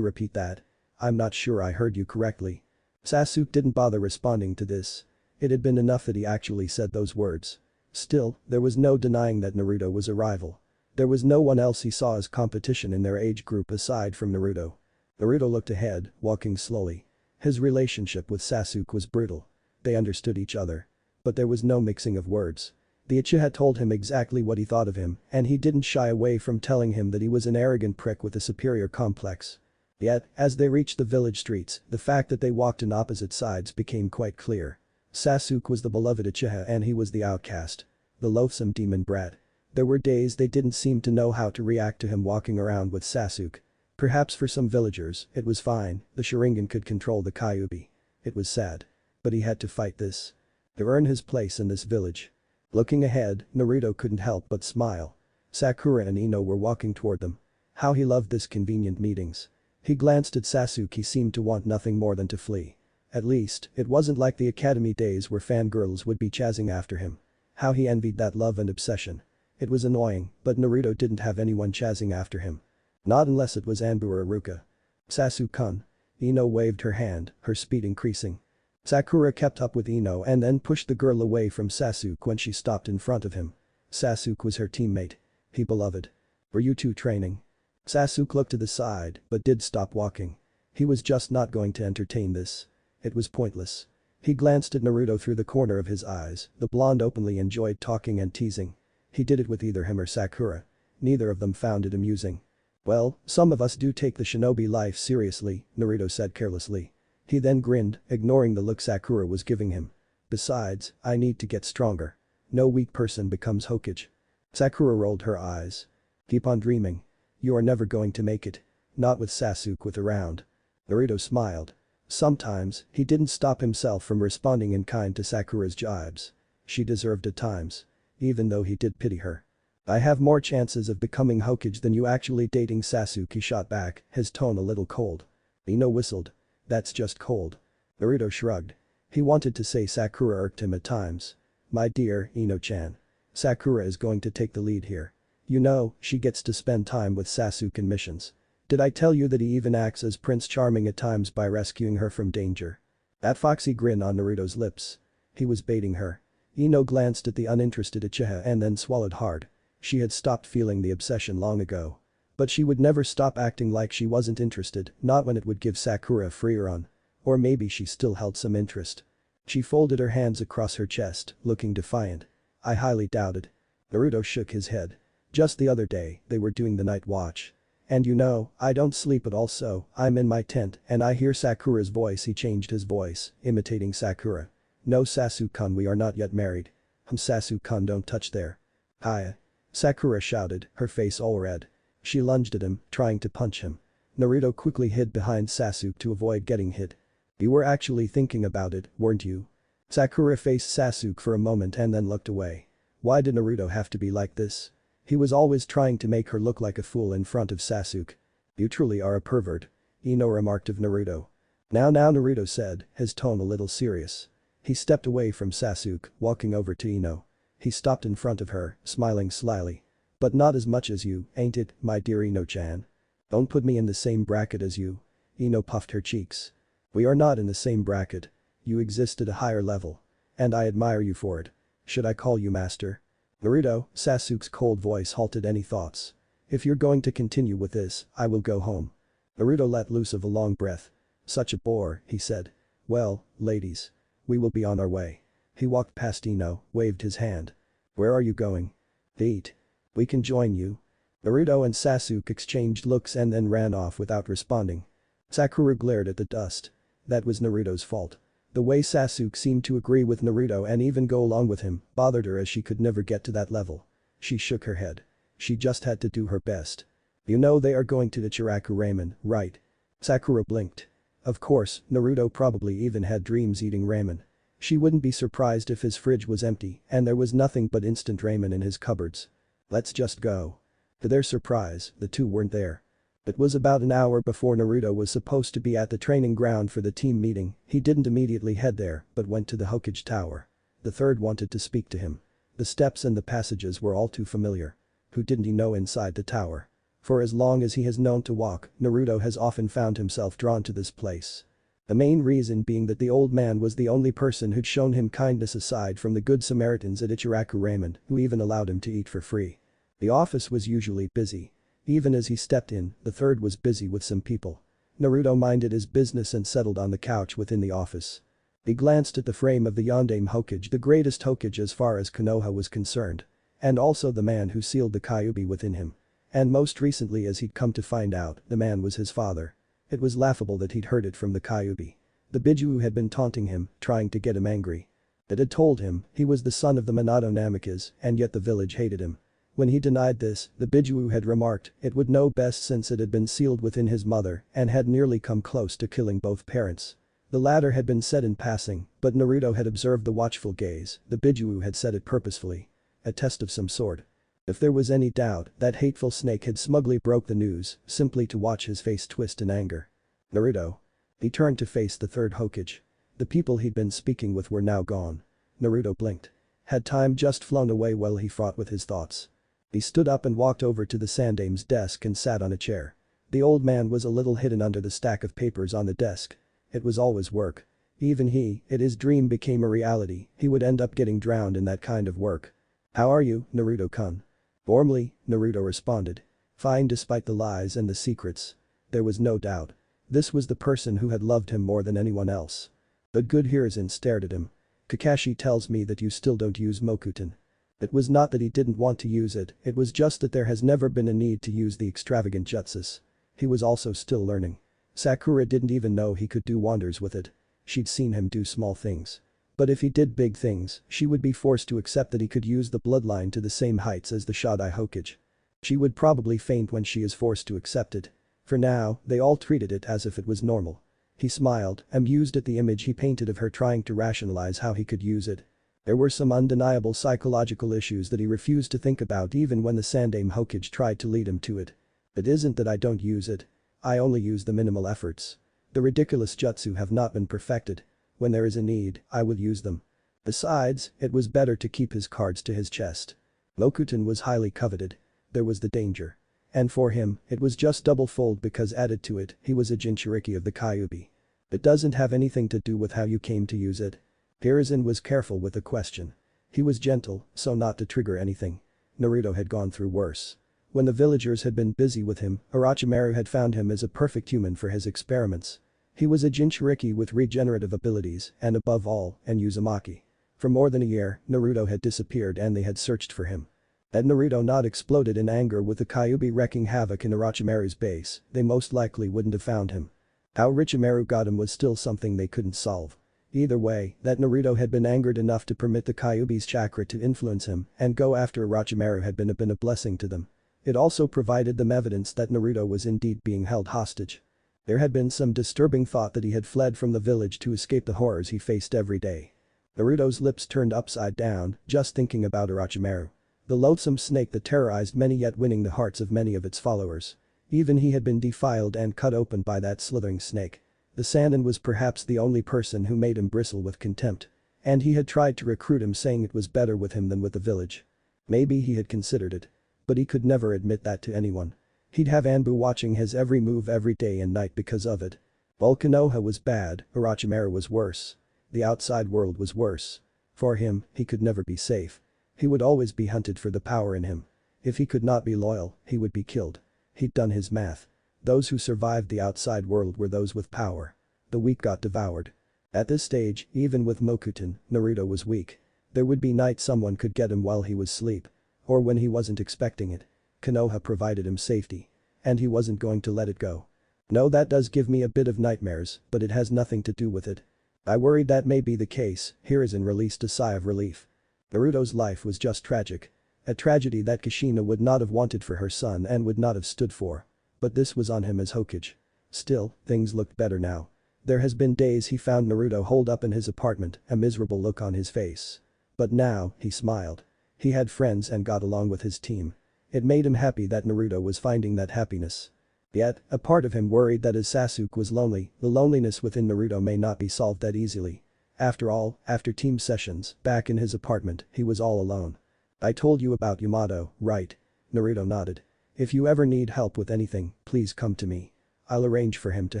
repeat that? I'm not sure I heard you correctly. Sasuke didn't bother responding to this. It had been enough that he actually said those words. Still, there was no denying that Naruto was a rival. There was no one else he saw as competition in their age group aside from Naruto. Naruto looked ahead, walking slowly. His relationship with Sasuke was brutal. They understood each other. But there was no mixing of words. The Uchiha told him exactly what he thought of him, and he didn't shy away from telling him that he was an arrogant prick with a superior complex. Yet, as they reached the village streets, the fact that they walked in opposite sides became quite clear. Sasuke was the beloved Uchiha and he was the outcast. The loathsome demon brat. There were days they didn't seem to know how to react to him walking around with Sasuke. Perhaps for some villagers, it was fine, the Sharingan could control the Kyuubi. It was sad. But he had to fight this. To earn his place in this village. Looking ahead, Naruto couldn't help but smile. Sakura and Ino were walking toward them. How he loved this convenient meetings. He glanced at Sasuke. He seemed to want nothing more than to flee. At least, it wasn't like the academy days where fangirls would be chasing after him. How he envied that love and obsession. It was annoying, but Naruto didn't have anyone chasing after him. Not unless it was Anbu or Iruka. Sasuke-kun. Ino waved her hand, her speed increasing. Sakura kept up with Ino and then pushed the girl away from Sasuke when she stopped in front of him. Sasuke was her teammate. He beloved. Were you two training? Sasuke looked to the side but did stop walking. He was just not going to entertain this. It was pointless. He glanced at Naruto through the corner of his eyes. The blonde openly enjoyed talking and teasing. He did it with either him or Sakura. Neither of them found it amusing. Well, some of us do take the shinobi life seriously, Naruto said carelessly. He then grinned, ignoring the look Sakura was giving him. Besides, I need to get stronger. No weak person becomes Hokage. Sakura rolled her eyes. Keep on dreaming. You are never going to make it. Not with Sasuke around. Naruto smiled. Sometimes, he didn't stop himself from responding in kind to Sakura's jibes. She deserved at times. Even though he did pity her. I have more chances of becoming Hokage than you actually dating Sasuke, he shot back, his tone a little cold. Ino whistled. That's just cold. Naruto shrugged. He wanted to say Sakura irked him at times. My dear, Ino-chan. Sakura is going to take the lead here. You know, she gets to spend time with Sasuke in missions. Did I tell you that he even acts as Prince Charming at times by rescuing her from danger? That foxy grin on Naruto's lips. He was baiting her. Ino glanced at the uninterested Uchiha and then swallowed hard. She had stopped feeling the obsession long ago. But she would never stop acting like she wasn't interested, not when it would give Sakura a free run. Or maybe she still held some interest. She folded her hands across her chest, looking defiant. I highly doubt it. Naruto shook his head. Just the other day, they were doing the night watch. And you know, I don't sleep at all, so I'm in my tent and I hear Sakura's voice. He changed his voice, imitating Sakura. No, Sasuke-kun, we are not yet married. Sasuke-kun, don't touch there. Hiya. Sakura shouted, her face all red. She lunged at him, trying to punch him. Naruto quickly hid behind Sasuke to avoid getting hit. You were actually thinking about it, weren't you? Sakura faced Sasuke for a moment and then looked away. Why did Naruto have to be like this? He was always trying to make her look like a fool in front of Sasuke. You truly are a pervert. Ino remarked of Naruto. Now Naruto said, his tone a little serious. He stepped away from Sasuke, walking over to Ino. He stopped in front of her, smiling slyly. But not as much as you, ain't it, my dear Ino-chan? Don't put me in the same bracket as you. Ino puffed her cheeks. We are not in the same bracket. You exist at a higher level. And I admire you for it. Should I call you master? Naruto, Sasuke's cold voice halted any thoughts. If you're going to continue with this, I will go home. Naruto let loose of a long breath. Such a bore, he said. Well, ladies. We will be on our way. He walked past Ino, waved his hand. Where are you going? Eat. We can join you. Naruto and Sasuke exchanged looks and then ran off without responding. Sakura glared at the dust. That was Naruto's fault. The way Sasuke seemed to agree with Naruto and even go along with him bothered her as she could never get to that level. She shook her head. She just had to do her best. You know they are going to the Ichiraku ramen, right? Sakura blinked. Of course, Naruto probably even had dreams eating ramen. She wouldn't be surprised if his fridge was empty and there was nothing but instant ramen in his cupboards. Let's just go. To their surprise, the two weren't there. It was about an hour before Naruto was supposed to be at the training ground for the team meeting. He didn't immediately head there but went to the Hokage Tower. The third wanted to speak to him. The steps and the passages were all too familiar. Who didn't he know inside the tower? For as long as he has known to walk, Naruto has often found himself drawn to this place. The main reason being that the old man was the only person who'd shown him kindness aside from the good Samaritans at Ichiraku Ramen, who even allowed him to eat for free. The office was usually busy. Even as he stepped in, the third was busy with some people. Naruto minded his business and settled on the couch within the office. He glanced at the frame of the Yondaime Hokage, the greatest Hokage as far as Konoha was concerned. And also the man who sealed the Kyuubi within him. And most recently, as he'd come to find out, the man was his father. It was laughable that he'd heard it from the Kyuubi. The Bijuu had been taunting him, trying to get him angry. It had told him he was the son of the Minato Namikaze, and yet the village hated him. When he denied this, the Bijuu had remarked it would know best since it had been sealed within his mother and had nearly come close to killing both parents. The latter had been said in passing, but Naruto had observed the watchful gaze. The Bijuu had said it purposefully. A test of some sort. If there was any doubt, that hateful snake had smugly broke the news, simply to watch his face twist in anger. Naruto. He turned to face the third Hokage. The people he'd been speaking with were now gone. Naruto blinked. Had time just flown away while he fought with his thoughts? He stood up and walked over to the Sandaime's desk and sat on a chair. The old man was a little hidden under the stack of papers on the desk. It was always work. Even his dream became a reality, he would end up getting drowned in that kind of work. How are you, Naruto-kun? Warmly, Naruto responded. Fine despite the lies and the secrets. There was no doubt. This was the person who had loved him more than anyone else. The good Hiruzen stared at him. Kakashi tells me that you still don't use Mokuton. It was not that he didn't want to use it, it was just that there has never been a need to use the extravagant jutsus. He was also still learning. Sakura didn't even know he could do wonders with it. She'd seen him do small things. But if he did big things, she would be forced to accept that he could use the bloodline to the same heights as the Shodai Hokage. She would probably faint when she is forced to accept it. For now, they all treated it as if it was normal. He smiled, amused at the image he painted of her trying to rationalize how he could use it. There were some undeniable psychological issues that he refused to think about even when the Sandaime Hokage tried to lead him to it. It isn't that I don't use it. I only use the minimal efforts. The ridiculous jutsu have not been perfected. When there is a need, I will use them. Besides, it was better to keep his cards to his chest. Mokuton was highly coveted. There was the danger. And for him, it was just double-fold because added to it, he was a Jinchuriki of the Kyuubi. It doesn't have anything to do with how you came to use it. Hiruzen was careful with the question. He was gentle, so not to trigger anything. Naruto had gone through worse. When the villagers had been busy with him, Orochimaru had found him as a perfect human for his experiments. He was a Jinchuriki with regenerative abilities and above all, an Uzumaki. For more than a year, Naruto had disappeared and they had searched for him. Had Naruto not exploded in anger with the Kyuubi wreaking havoc in Orochimaru's base, they most likely wouldn't have found him. How Orochimaru got him was still something they couldn't solve. Either way, that Naruto had been angered enough to permit the Kyuubi's chakra to influence him and go after Orochimaru had been a blessing to them. It also provided them evidence that Naruto was indeed being held hostage. There had been some disturbing thought that he had fled from the village to escape the horrors he faced every day. Naruto's lips turned upside down, just thinking about Orochimaru. The loathsome snake that terrorized many yet winning the hearts of many of its followers. Even he had been defiled and cut open by that slithering snake. The Sannin was perhaps the only person who made him bristle with contempt. And he had tried to recruit him saying it was better with him than with the village. Maybe he had considered it. But he could never admit that to anyone. He'd have Anbu watching his every move every day and night because of it. While Konoha was bad, Orochimaru was worse. The outside world was worse. For him, he could never be safe. He would always be hunted for the power in him. If he could not be loyal, he would be killed. He'd done his math. Those who survived the outside world were those with power. The weak got devoured. At this stage, even with Mokuton, Naruto was weak. There would be nights someone could get him while he was asleep. Or when he wasn't expecting it. Konoha provided him safety. And he wasn't going to let it go. No, that does give me a bit of nightmares, but it has nothing to do with it. I worried that may be the case. Hiruzen released a sigh of relief. Naruto's life was just tragic. A tragedy that Kushina would not have wanted for her son and would not have stood for. But this was on him as Hokage. Still, things looked better now. There has been days he found Naruto holed up in his apartment, a miserable look on his face. But now, he smiled. He had friends and got along with his team. It made him happy that Naruto was finding that happiness. Yet, a part of him worried that as Sasuke was lonely, the loneliness within Naruto may not be solved that easily. After all, after team sessions, back in his apartment, he was all alone. I told you about Yamato, right? Naruto nodded. If you ever need help with anything, please come to me. I'll arrange for him to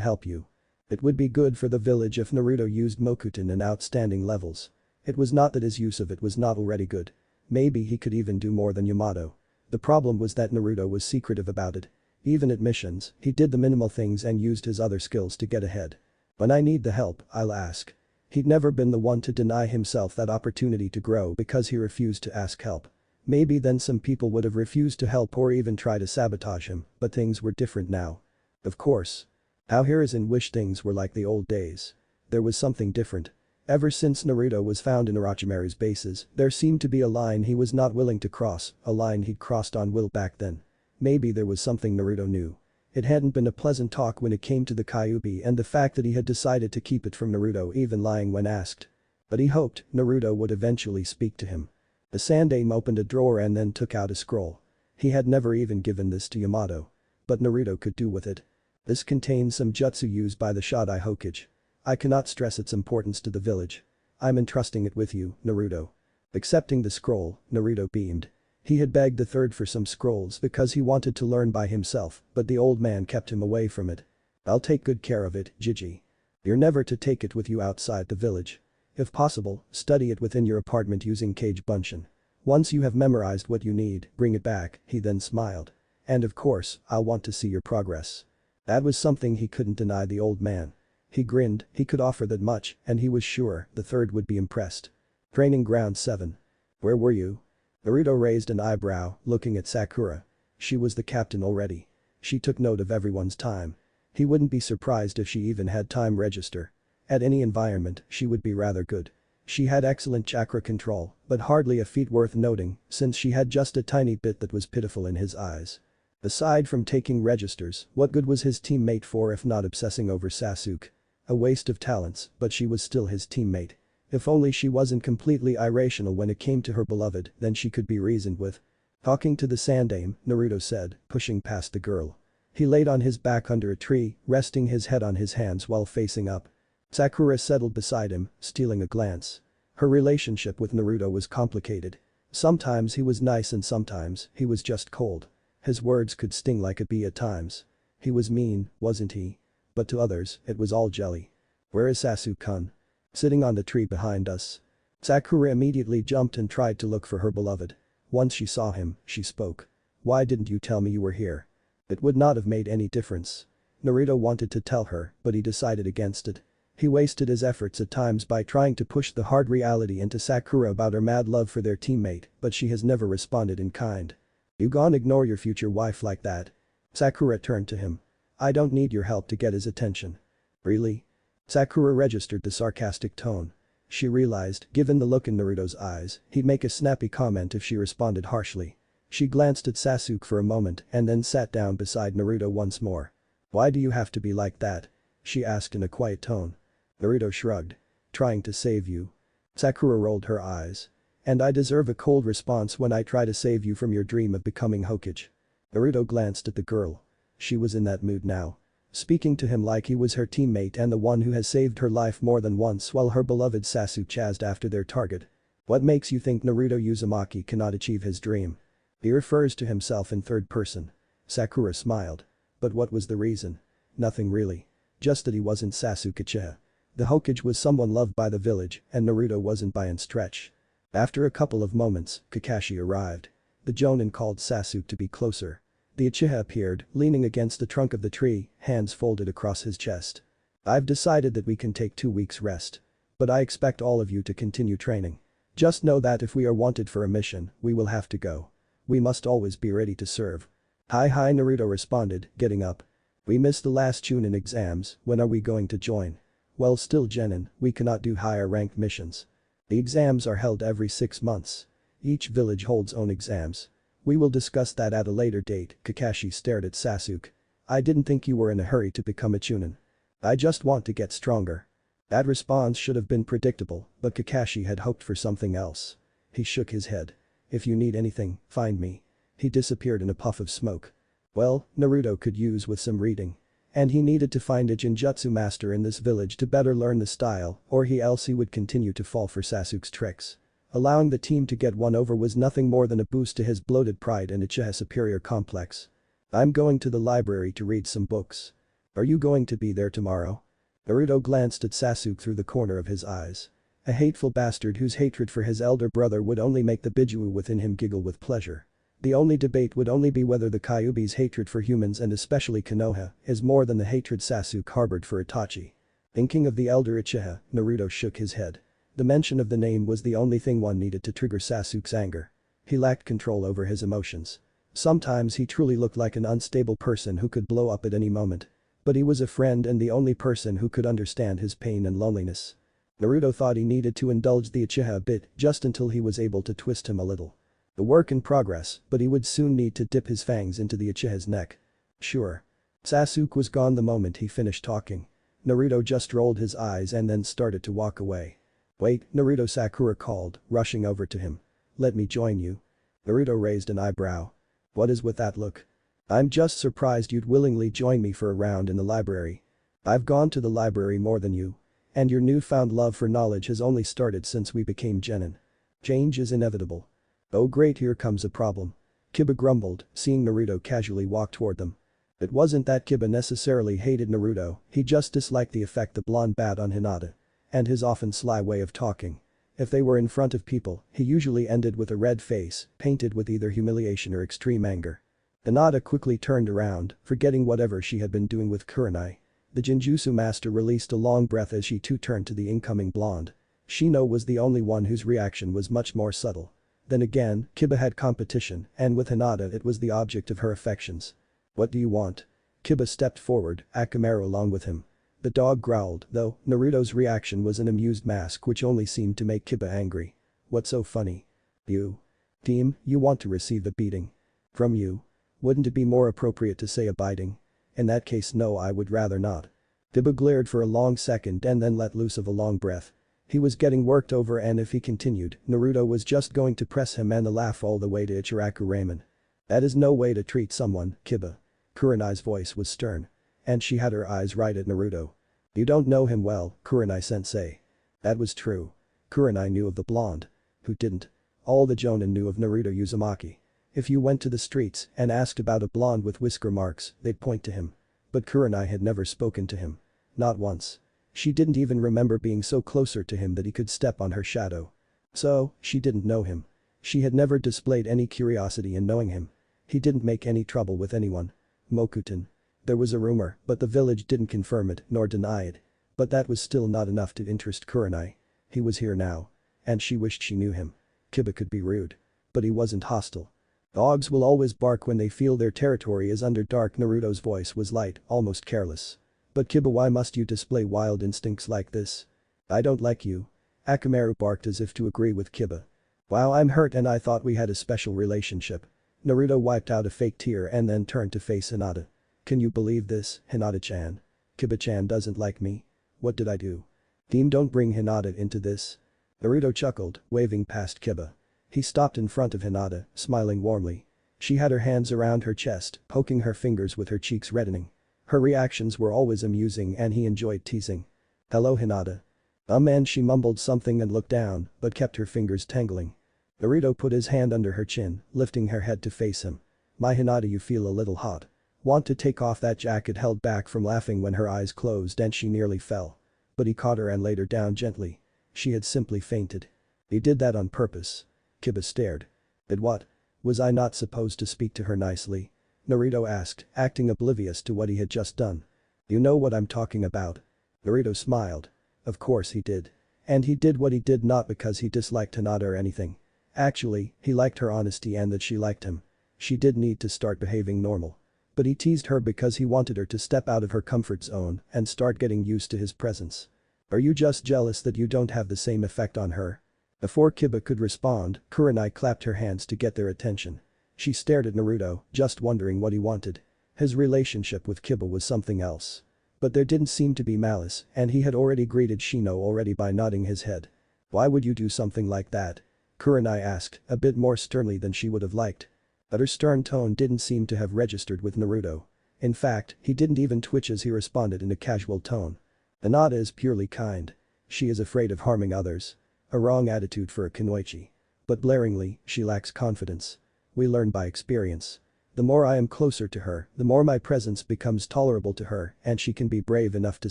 help you. It would be good for the village if Naruto used Mokuton in outstanding levels. It was not that his use of it was not already good. Maybe he could even do more than Yamato. The problem was that Naruto was secretive about it. Even at missions, he did the minimal things and used his other skills to get ahead. When I need the help, I'll ask. He'd never been the one to deny himself that opportunity to grow because he refused to ask help. Maybe then some people would have refused to help or even try to sabotage him, but things were different now. Of course. How Hiruzen wished things were like the old days. There was something different. Ever since Naruto was found in Orochimaru's bases, there seemed to be a line he was not willing to cross, a line he'd crossed on will back then. Maybe there was something Naruto knew. It hadn't been a pleasant talk when it came to the Kyuubi and the fact that he had decided to keep it from Naruto, even lying when asked. But he hoped Naruto would eventually speak to him. The Sandaime opened a drawer and then took out a scroll. He had never even given this to Yamato. But Naruto could do with it. This contains some jutsu used by the Shodai Hokage. I cannot stress its importance to the village. I'm entrusting it with you, Naruto. Accepting the scroll, Naruto beamed. He had begged the third for some scrolls because he wanted to learn by himself, but the old man kept him away from it. I'll take good care of it, Jiji. You're never to take it with you outside the village. If possible, study it within your apartment using Kage Bunshin. Once you have memorized what you need, bring it back, he then smiled. And of course, I'll want to see your progress. That was something he couldn't deny the old man. He grinned, he could offer that much, and he was sure the third would be impressed. Training Ground 7. Where were you? Naruto raised an eyebrow, looking at Sakura. She was the captain already. She took note of everyone's time. He wouldn't be surprised if she even had time register. At any environment, she would be rather good. She had excellent chakra control, but hardly a feat worth noting since she had just a tiny bit that was pitiful in his eyes. Aside from taking registers, what good was his teammate for if not obsessing over Sasuke? A waste of talents, but she was still his teammate. If only she wasn't completely irrational when it came to her beloved, then she could be reasoned with. Talking to the Sandaime, Naruto said, pushing past the girl. He laid on his back under a tree, resting his head on his hands while facing up. Sakura settled beside him, stealing a glance. Her relationship with Naruto was complicated. Sometimes he was nice and sometimes he was just cold. His words could sting like a bee at times. He was mean, wasn't he? But to others, it was all jelly. Where is Sasuke-kun? Sitting on the tree behind us. Sakura immediately jumped and tried to look for her beloved. Once she saw him, she spoke. Why didn't you tell me you were here? It would not have made any difference. Naruto wanted to tell her, but he decided against it. He wasted his efforts at times by trying to push the hard reality into Sakura about her mad love for their teammate, but she has never responded in kind. You gon' ignore your future wife like that? Sakura turned to him. I don't need your help to get his attention. Really? Sakura registered the sarcastic tone. She realized, given the look in Naruto's eyes, he'd make a snappy comment if she responded harshly. She glanced at Sasuke for a moment and then sat down beside Naruto once more. Why do you have to be like that? She asked in a quiet tone. Naruto shrugged. Trying to save you. Sakura rolled her eyes. And I deserve a cold response when I try to save you from your dream of becoming Hokage. Naruto glanced at the girl. She was in that mood now. Speaking to him like he was her teammate and the one who has saved her life more than once while her beloved Sasuke chased after their target. What makes you think Naruto Uzumaki cannot achieve his dream? He refers to himself in third person. Sakura smiled. But what was the reason? Nothing really. Just that he wasn't Sasuke Uchiha. The Hokage was someone loved by the village and Naruto wasn't by any stretch. After a couple of moments, Kakashi arrived. The Jonin called Sasuke to be closer. The Uchiha appeared, leaning against the trunk of the tree, hands folded across his chest. I've decided that we can take 2 weeks rest. But I expect all of you to continue training. Just know that if we are wanted for a mission, we will have to go. We must always be ready to serve. Hi, Naruto responded, getting up. We missed the last Chunin exams, when are we going to join? Well, still Genin, we cannot do higher ranked missions. The exams are held every 6 months. Each village holds own exams. We will discuss that at a later date. Kakashi stared at Sasuke. I didn't think you were in a hurry to become a Chunin. I just want to get stronger. That response should have been predictable, but Kakashi had hoped for something else. He shook his head. If you need anything, find me. He disappeared in a puff of smoke. Well, Naruto could use with some reading. And he needed to find a Genjutsu master in this village to better learn the style, or else he would continue to fall for Sasuke's tricks. Allowing the team to get one over was nothing more than a boost to his bloated pride and Uchiha superior complex. I'm going to the library to read some books. Are you going to be there tomorrow? Naruto glanced at Sasuke through the corner of his eyes. A hateful bastard whose hatred for his elder brother would only make the Biju within him giggle with pleasure. The only debate would only be whether the Kyuubi's hatred for humans and especially Konoha is more than the hatred Sasuke harbored for Itachi. Thinking of the elder Uchiha, Naruto shook his head. The mention of the name was the only thing one needed to trigger Sasuke's anger. He lacked control over his emotions. Sometimes he truly looked like an unstable person who could blow up at any moment. But he was a friend and the only person who could understand his pain and loneliness. Naruto thought he needed to indulge the Uchiha a bit just until he was able to twist him a little. The work in progress, but he would soon need to dip his fangs into the Uchiha's neck. Sure. Sasuke was gone the moment he finished talking. Naruto just rolled his eyes and then started to walk away. Wait, Naruto, Sakura called, rushing over to him. Let me join you. Naruto raised an eyebrow. What is with that look? I'm just surprised you'd willingly join me for a round in the library. I've gone to the library more than you. And your newfound love for knowledge has only started since we became genin. Change is inevitable. Oh great, here comes a problem. Kiba grumbled, seeing Naruto casually walk toward them. It wasn't that Kiba necessarily hated Naruto, he just disliked the effect the blonde had on Hinata. And his often sly way of talking. If they were in front of people, he usually ended with a red face, painted with either humiliation or extreme anger. Hinata quickly turned around, forgetting whatever she had been doing with Kurenai. The Genjutsu master released a long breath as she too turned to the incoming blonde. Shino was the only one whose reaction was much more subtle. Then again, Kiba had competition, and with Hinata it was the object of her affections. What do you want? Kiba stepped forward, Akamaru along with him. The dog growled, though Naruto's reaction was an amused mask which only seemed to make Kiba angry. What's so funny? You. Team, you want to receive a beating. From you. Wouldn't it be more appropriate to say a biting? In that case no, I would rather not. Kiba glared for a long second and then let loose of a long breath. He was getting worked over and if he continued, Naruto was just going to press him and laugh all the way to Ichiraku Ramen. That is no way to treat someone, Kiba. Kurenai's voice was stern. And she had her eyes right at Naruto. You don't know him well, Kurenai-sensei. That was true. Kurenai knew of the blonde. Who didn't? All the jonin knew of Naruto Uzumaki. If you went to the streets and asked about a blonde with whisker marks, they'd point to him. But Kurenai had never spoken to him. Not once. She didn't even remember being so closer to him that he could step on her shadow. So, she didn't know him. She had never displayed any curiosity in knowing him. He didn't make any trouble with anyone. Mokuton. There was a rumor, but the village didn't confirm it nor deny it. But that was still not enough to interest Kurenai. He was here now. And she wished she knew him. Kiba could be rude. But he wasn't hostile. Dogs will always bark when they feel their territory is under dark. Naruto's voice was light, almost careless. But Kiba, why must you display wild instincts like this? I don't like you. Akamaru barked as if to agree with Kiba. Wow, I'm hurt and I thought we had a special relationship. Naruto wiped out a fake tear and then turned to face Hinata. Can you believe this, Hinata-chan? Kiba-chan doesn't like me. What did I do? Team, don't bring Hinata into this. Naruto chuckled, waving past Kiba. He stopped in front of Hinata, smiling warmly. She had her hands around her chest, poking her fingers with her cheeks reddening. Her reactions were always amusing and he enjoyed teasing. Hello, Hinata. And she mumbled something and looked down, but kept her fingers tangling. Naruto put his hand under her chin, lifting her head to face him. My Hinata, you feel a little hot. Want to take off that jacket? Held back from laughing when her eyes closed and she nearly fell. But he caught her and laid her down gently. She had simply fainted. He did that on purpose. Kiba stared. But what? Was I not supposed to speak to her nicely? Naruto asked, acting oblivious to what he had just done. You know what I'm talking about. Naruto smiled. Of course he did. And he did what he did not because he disliked Hinata or anything. Actually, he liked her honesty and that she liked him. She did need to start behaving normal. But he teased her because he wanted her to step out of her comfort zone and start getting used to his presence. Are you just jealous that you don't have the same effect on her? Before Kiba could respond, Kurenai clapped her hands to get their attention. She stared at Naruto, just wondering what he wanted. His relationship with Kiba was something else. But there didn't seem to be malice, and he had already greeted Shino already by nodding his head. Why would you do something like that? Kurenai asked, a bit more sternly than she would have liked. But her stern tone didn't seem to have registered with Naruto. In fact, he didn't even twitch as he responded in a casual tone. Hinata is purely kind. She is afraid of harming others. A wrong attitude for a kunoichi. But blaringly, she lacks confidence. We learn by experience. The more I am closer to her, the more my presence becomes tolerable to her and she can be brave enough to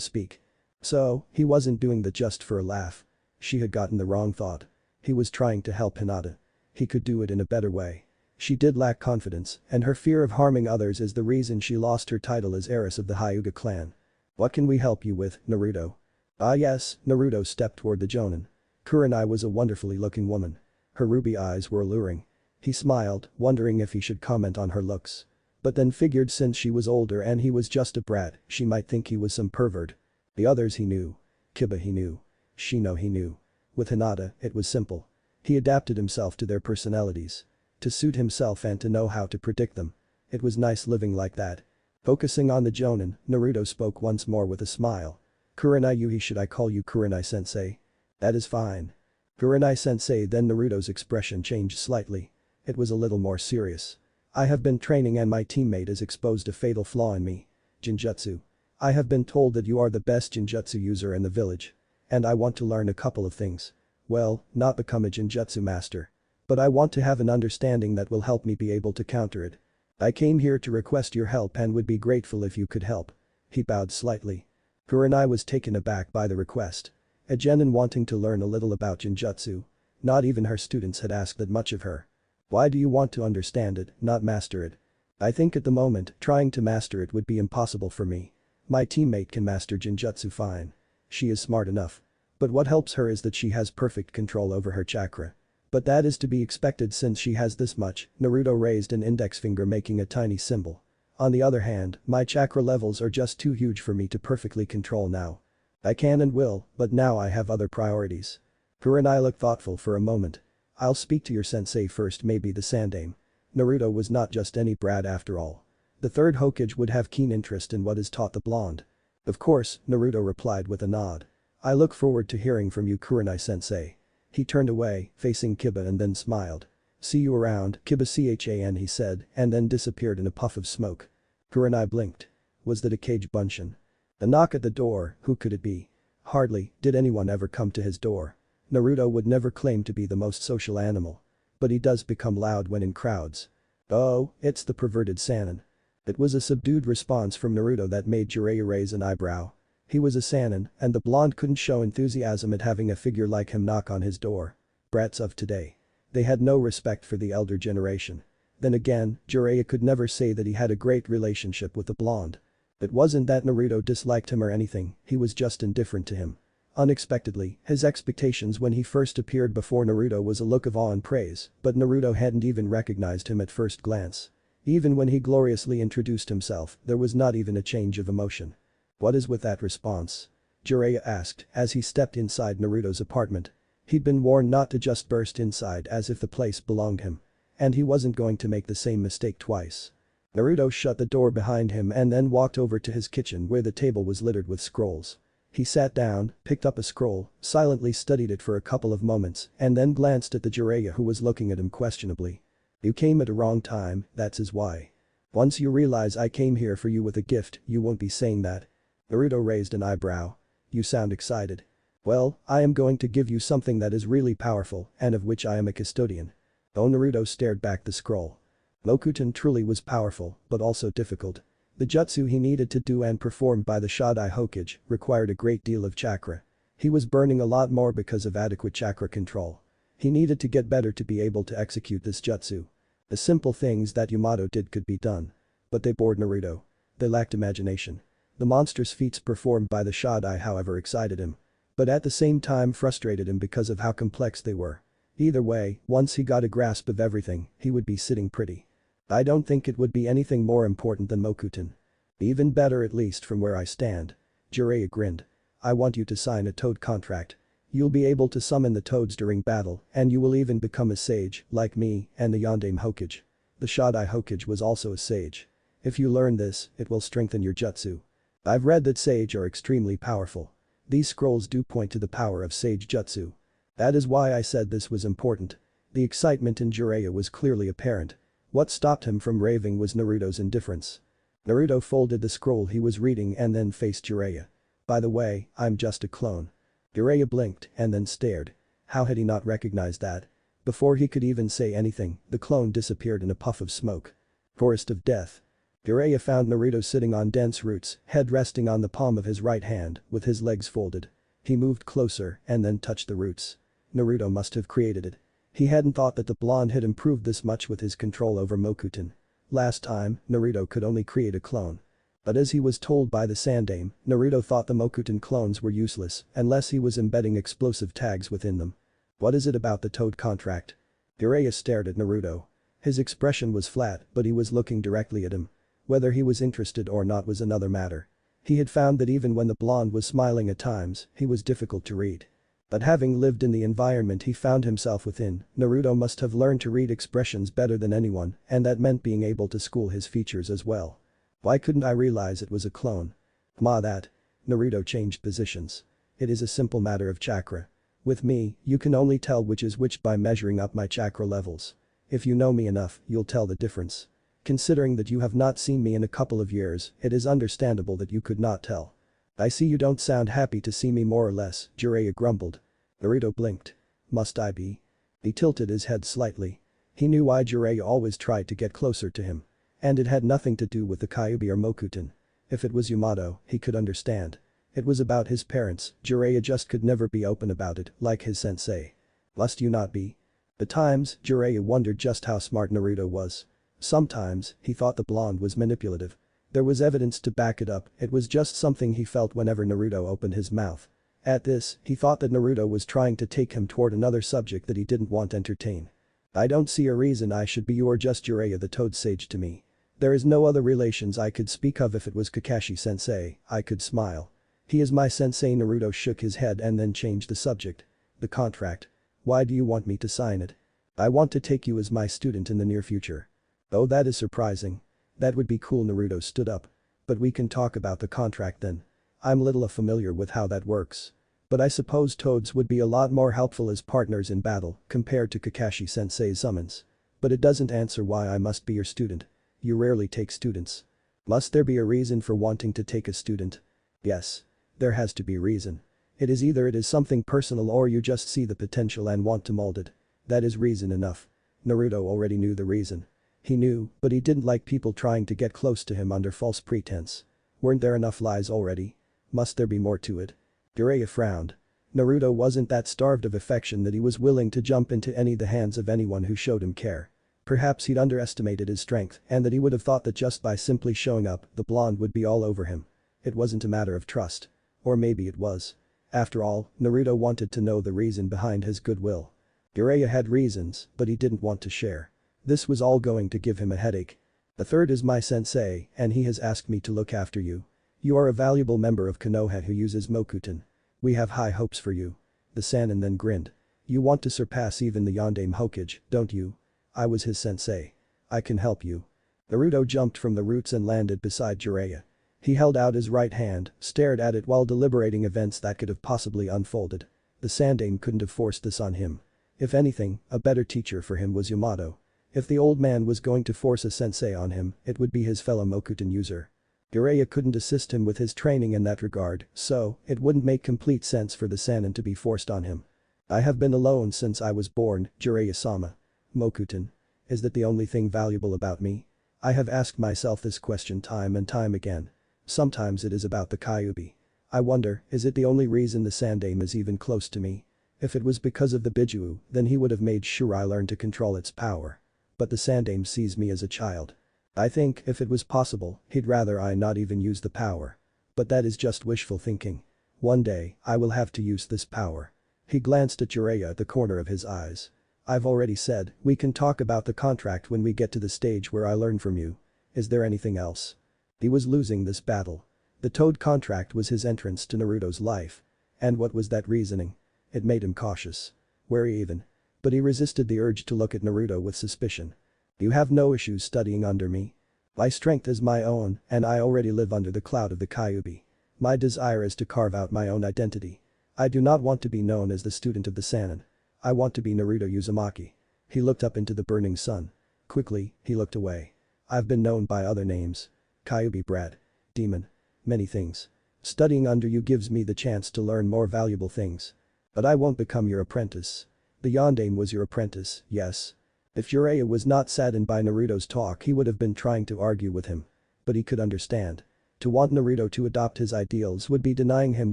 speak. So, he wasn't doing that just for a laugh. She had gotten the wrong thought. He was trying to help Hinata. He could do it in a better way. She did lack confidence, and her fear of harming others is the reason she lost her title as heiress of the Hyuga clan. What can we help you with, Naruto? Ah yes, Naruto stepped toward the Jonin. Kurenai was a wonderfully looking woman. Her ruby eyes were alluring. He smiled, wondering if he should comment on her looks. But then figured since she was older and he was just a brat, she might think he was some pervert. The others he knew. Kiba he knew. Shino he knew. With Hinata, it was simple. He adapted himself to their personalities. To suit himself and to know how to predict them. It was nice living like that. Focusing on the Jonin, Naruto spoke once more with a smile. Kurenai Yuhi, should I call you Kurenai-sensei? That is fine. Kurenai-sensei. Then Naruto's expression changed slightly. It was a little more serious. I have been training and my teammate has exposed a fatal flaw in me. Genjutsu. I have been told that you are the best Genjutsu user in the village. And I want to learn a couple of things. Well, not become a Genjutsu master. But I want to have an understanding that will help me be able to counter it. I came here to request your help and would be grateful if you could help. He bowed slightly. Kurenai was taken aback by the request. A genin wanting to learn a little about Genjutsu. Not even her students had asked that much of her. Why do you want to understand it, not master it? I think at the moment, trying to master it would be impossible for me. My teammate can master Genjutsu fine. She is smart enough. But what helps her is that she has perfect control over her chakra. But that is to be expected since she has this much. Naruto raised an index finger making a tiny symbol. On the other hand, my chakra levels are just too huge for me to perfectly control now. I can and will, but now I have other priorities. Kurenai looked thoughtful for a moment. I'll speak to your sensei first, maybe the Sandaime. Naruto was not just any brat after all. The third Hokage would have keen interest in what is taught the blonde. Of course, Naruto replied with a nod. I look forward to hearing from you, Kurenai-sensei. He turned away, facing Kiba, and then smiled. See you around, Kiba-chan, he said, and then disappeared in a puff of smoke. Kurenai blinked. Was that a Kage Bunshin? A knock at the door, who could it be? Hardly did anyone ever come to his door. Naruto would never claim to be the most social animal. But he does become loud when in crowds. Oh, it's the perverted Sannin. It was a subdued response from Naruto that made Jiraiya raise an eyebrow. He was a Sannin, and the blonde couldn't show enthusiasm at having a figure like him knock on his door. Brats of today. They had no respect for the elder generation. Then again, Jiraiya could never say that he had a great relationship with the blonde. It wasn't that Naruto disliked him or anything, he was just indifferent to him. Unexpectedly, his expectations when he first appeared before Naruto was a look of awe and praise, but Naruto hadn't even recognized him at first glance. Even when he gloriously introduced himself, there was not even a change of emotion. What is with that response? Jiraiya asked as he stepped inside Naruto's apartment. He'd been warned not to just burst inside as if the place belonged him. And he wasn't going to make the same mistake twice. Naruto shut the door behind him and then walked over to his kitchen where the table was littered with scrolls. He sat down, picked up a scroll, silently studied it for a couple of moments, and then glanced at the Jiraiya who was looking at him questionably. You came at a wrong time, that's his why. Once you realize I came here for you with a gift, you won't be saying that. Naruto raised an eyebrow. You sound excited. Well, I am going to give you something that is really powerful and of which I am a custodian. Oh, Naruto stared back the scroll. Mokuton truly was powerful, but also difficult. The jutsu he needed to do and performed by the Shodai Hokage required a great deal of chakra. He was burning a lot more because of adequate chakra control. He needed to get better to be able to execute this jutsu. The simple things that Yamato did could be done. But they bored Naruto. They lacked imagination. The monstrous feats performed by the Shodai however excited him. But at the same time frustrated him because of how complex they were. Either way, once he got a grasp of everything, he would be sitting pretty. I don't think it would be anything more important than Mokuton. Even better, at least from where I stand. Jiraiya grinned. I want you to sign a toad contract. You'll be able to summon the toads during battle and you will even become a sage, like me and the Yondaime Hokage. The Shodai Hokage was also a sage. If you learn this, it will strengthen your jutsu. I've read that sage are extremely powerful. These scrolls do point to the power of sage jutsu. That is why I said this was important. The excitement in Jiraiya was clearly apparent. What stopped him from raving was Naruto's indifference. Naruto folded the scroll he was reading and then faced Jiraiya. By the way, I'm just a clone. Jiraiya blinked and then stared. How had he not recognized that? Before he could even say anything, the clone disappeared in a puff of smoke. Forest of Death. Jiraiya found Naruto sitting on dense roots, head resting on the palm of his right hand, with his legs folded. He moved closer and then touched the roots. Naruto must have created it. He hadn't thought that the blonde had improved this much with his control over Mokuton. Last time, Naruto could only create a clone. But as he was told by the Sandaime, Naruto thought the Mokuton clones were useless unless he was embedding explosive tags within them. What is it about the Toad contract? Jiraiya stared at Naruto. His expression was flat, but he was looking directly at him. Whether he was interested or not was another matter. He had found that even when the blonde was smiling at times, he was difficult to read. But having lived in the environment he found himself within, Naruto must have learned to read expressions better than anyone, and that meant being able to school his features as well. Why couldn't I realize it was a clone? That. Naruto changed positions. It is a simple matter of chakra. With me, you can only tell which is which by measuring up my chakra levels. If you know me enough, you'll tell the difference. Considering that you have not seen me in a couple of years, it is understandable that you could not tell. I see you don't sound happy to see me more or less, Jiraiya grumbled. Naruto blinked. Must I be? He tilted his head slightly. He knew why Jiraiya always tried to get closer to him. And it had nothing to do with the Kyuubi or Mokuton. If it was Yamato, he could understand. It was about his parents, Jiraiya just could never be open about it, like his sensei. Must you not be? At times, Jiraiya wondered just how smart Naruto was. Sometimes, he thought the blonde was manipulative. There was evidence to back it up, it was just something he felt whenever Naruto opened his mouth. At this, he thought that Naruto was trying to take him toward another subject that he didn't want to entertain. I don't see a reason I should be you or just Jiraiya the Toad Sage to me. There is no other relations I could speak of. If it was Kakashi-sensei, I could smile. He is my sensei. Naruto shook his head and then changed the subject. The contract. Why do you want me to sign it? I want to take you as my student in the near future. Oh, that is surprising. That would be cool. Naruto stood up. But we can talk about the contract then. I'm little familiar with how that works. But I suppose toads would be a lot more helpful as partners in battle compared to Kakashi-sensei's summons. But it doesn't answer why I must be your student. You rarely take students. Must there be a reason for wanting to take a student? Yes. There has to be a reason. It is something personal or you just see the potential and want to mold it. That is reason enough. Naruto already knew the reason. He knew, but he didn't like people trying to get close to him under false pretense. Weren't there enough lies already? Must there be more to it? Jiraiya frowned. Naruto wasn't that starved of affection that he was willing to jump into the hands of anyone who showed him care. Perhaps he'd underestimated his strength and that he would have thought that just by simply showing up, the blonde would be all over him. It wasn't a matter of trust. Or maybe it was. After all, Naruto wanted to know the reason behind his goodwill. Jiraiya had reasons, but he didn't want to share. This was all going to give him a headache. The third is my sensei, and he has asked me to look after you. You are a valuable member of Konoha who uses Mokuton. We have high hopes for you. The Sannin then grinned. You want to surpass even the Yondaime Hokage, don't you? I was his sensei. I can help you. Naruto jumped from the roots and landed beside Jiraiya. He held out his right hand, stared at it while deliberating events that could have possibly unfolded. The Sandaime couldn't have forced this on him. If anything, a better teacher for him was Yamato. If the old man was going to force a sensei on him, it would be his fellow Mokuton user. Jiraiya couldn't assist him with his training in that regard, so it wouldn't make complete sense for the Sannin to be forced on him. I have been alone since I was born, Jiraiya-sama. Mokuton. Is that the only thing valuable about me? I have asked myself this question time and time again. Sometimes it is about the Kyuubi. I wonder, is it the only reason the Sandaime is even close to me? If it was because of the Bijuu, then he would have made sure I learned to control its power. But the Sandaime sees me as a child. I think if it was possible, he'd rather I not even use the power. But that is just wishful thinking. One day, I will have to use this power. He glanced at Jiraiya at the corner of his eyes. I've already said, we can talk about the contract when we get to the stage where I learn from you. Is there anything else? He was losing this battle. The Toad contract was his entrance to Naruto's life. And what was that reasoning? It made him cautious. Wary even. But he resisted the urge to look at Naruto with suspicion. You have no issues studying under me. My strength is my own, and I already live under the cloud of the Kyuubi. My desire is to carve out my own identity. I do not want to be known as the student of the Sannin. I want to be Naruto Uzumaki. He looked up into the burning sun. Quickly, he looked away. I've been known by other names. Kyuubi brat. Demon. Many things. Studying under you gives me the chance to learn more valuable things. But I won't become your apprentice. The Yondaime was your apprentice, yes. If Jiraiya was not saddened by Naruto's talk he would have been trying to argue with him. But he could understand. To want Naruto to adopt his ideals would be denying him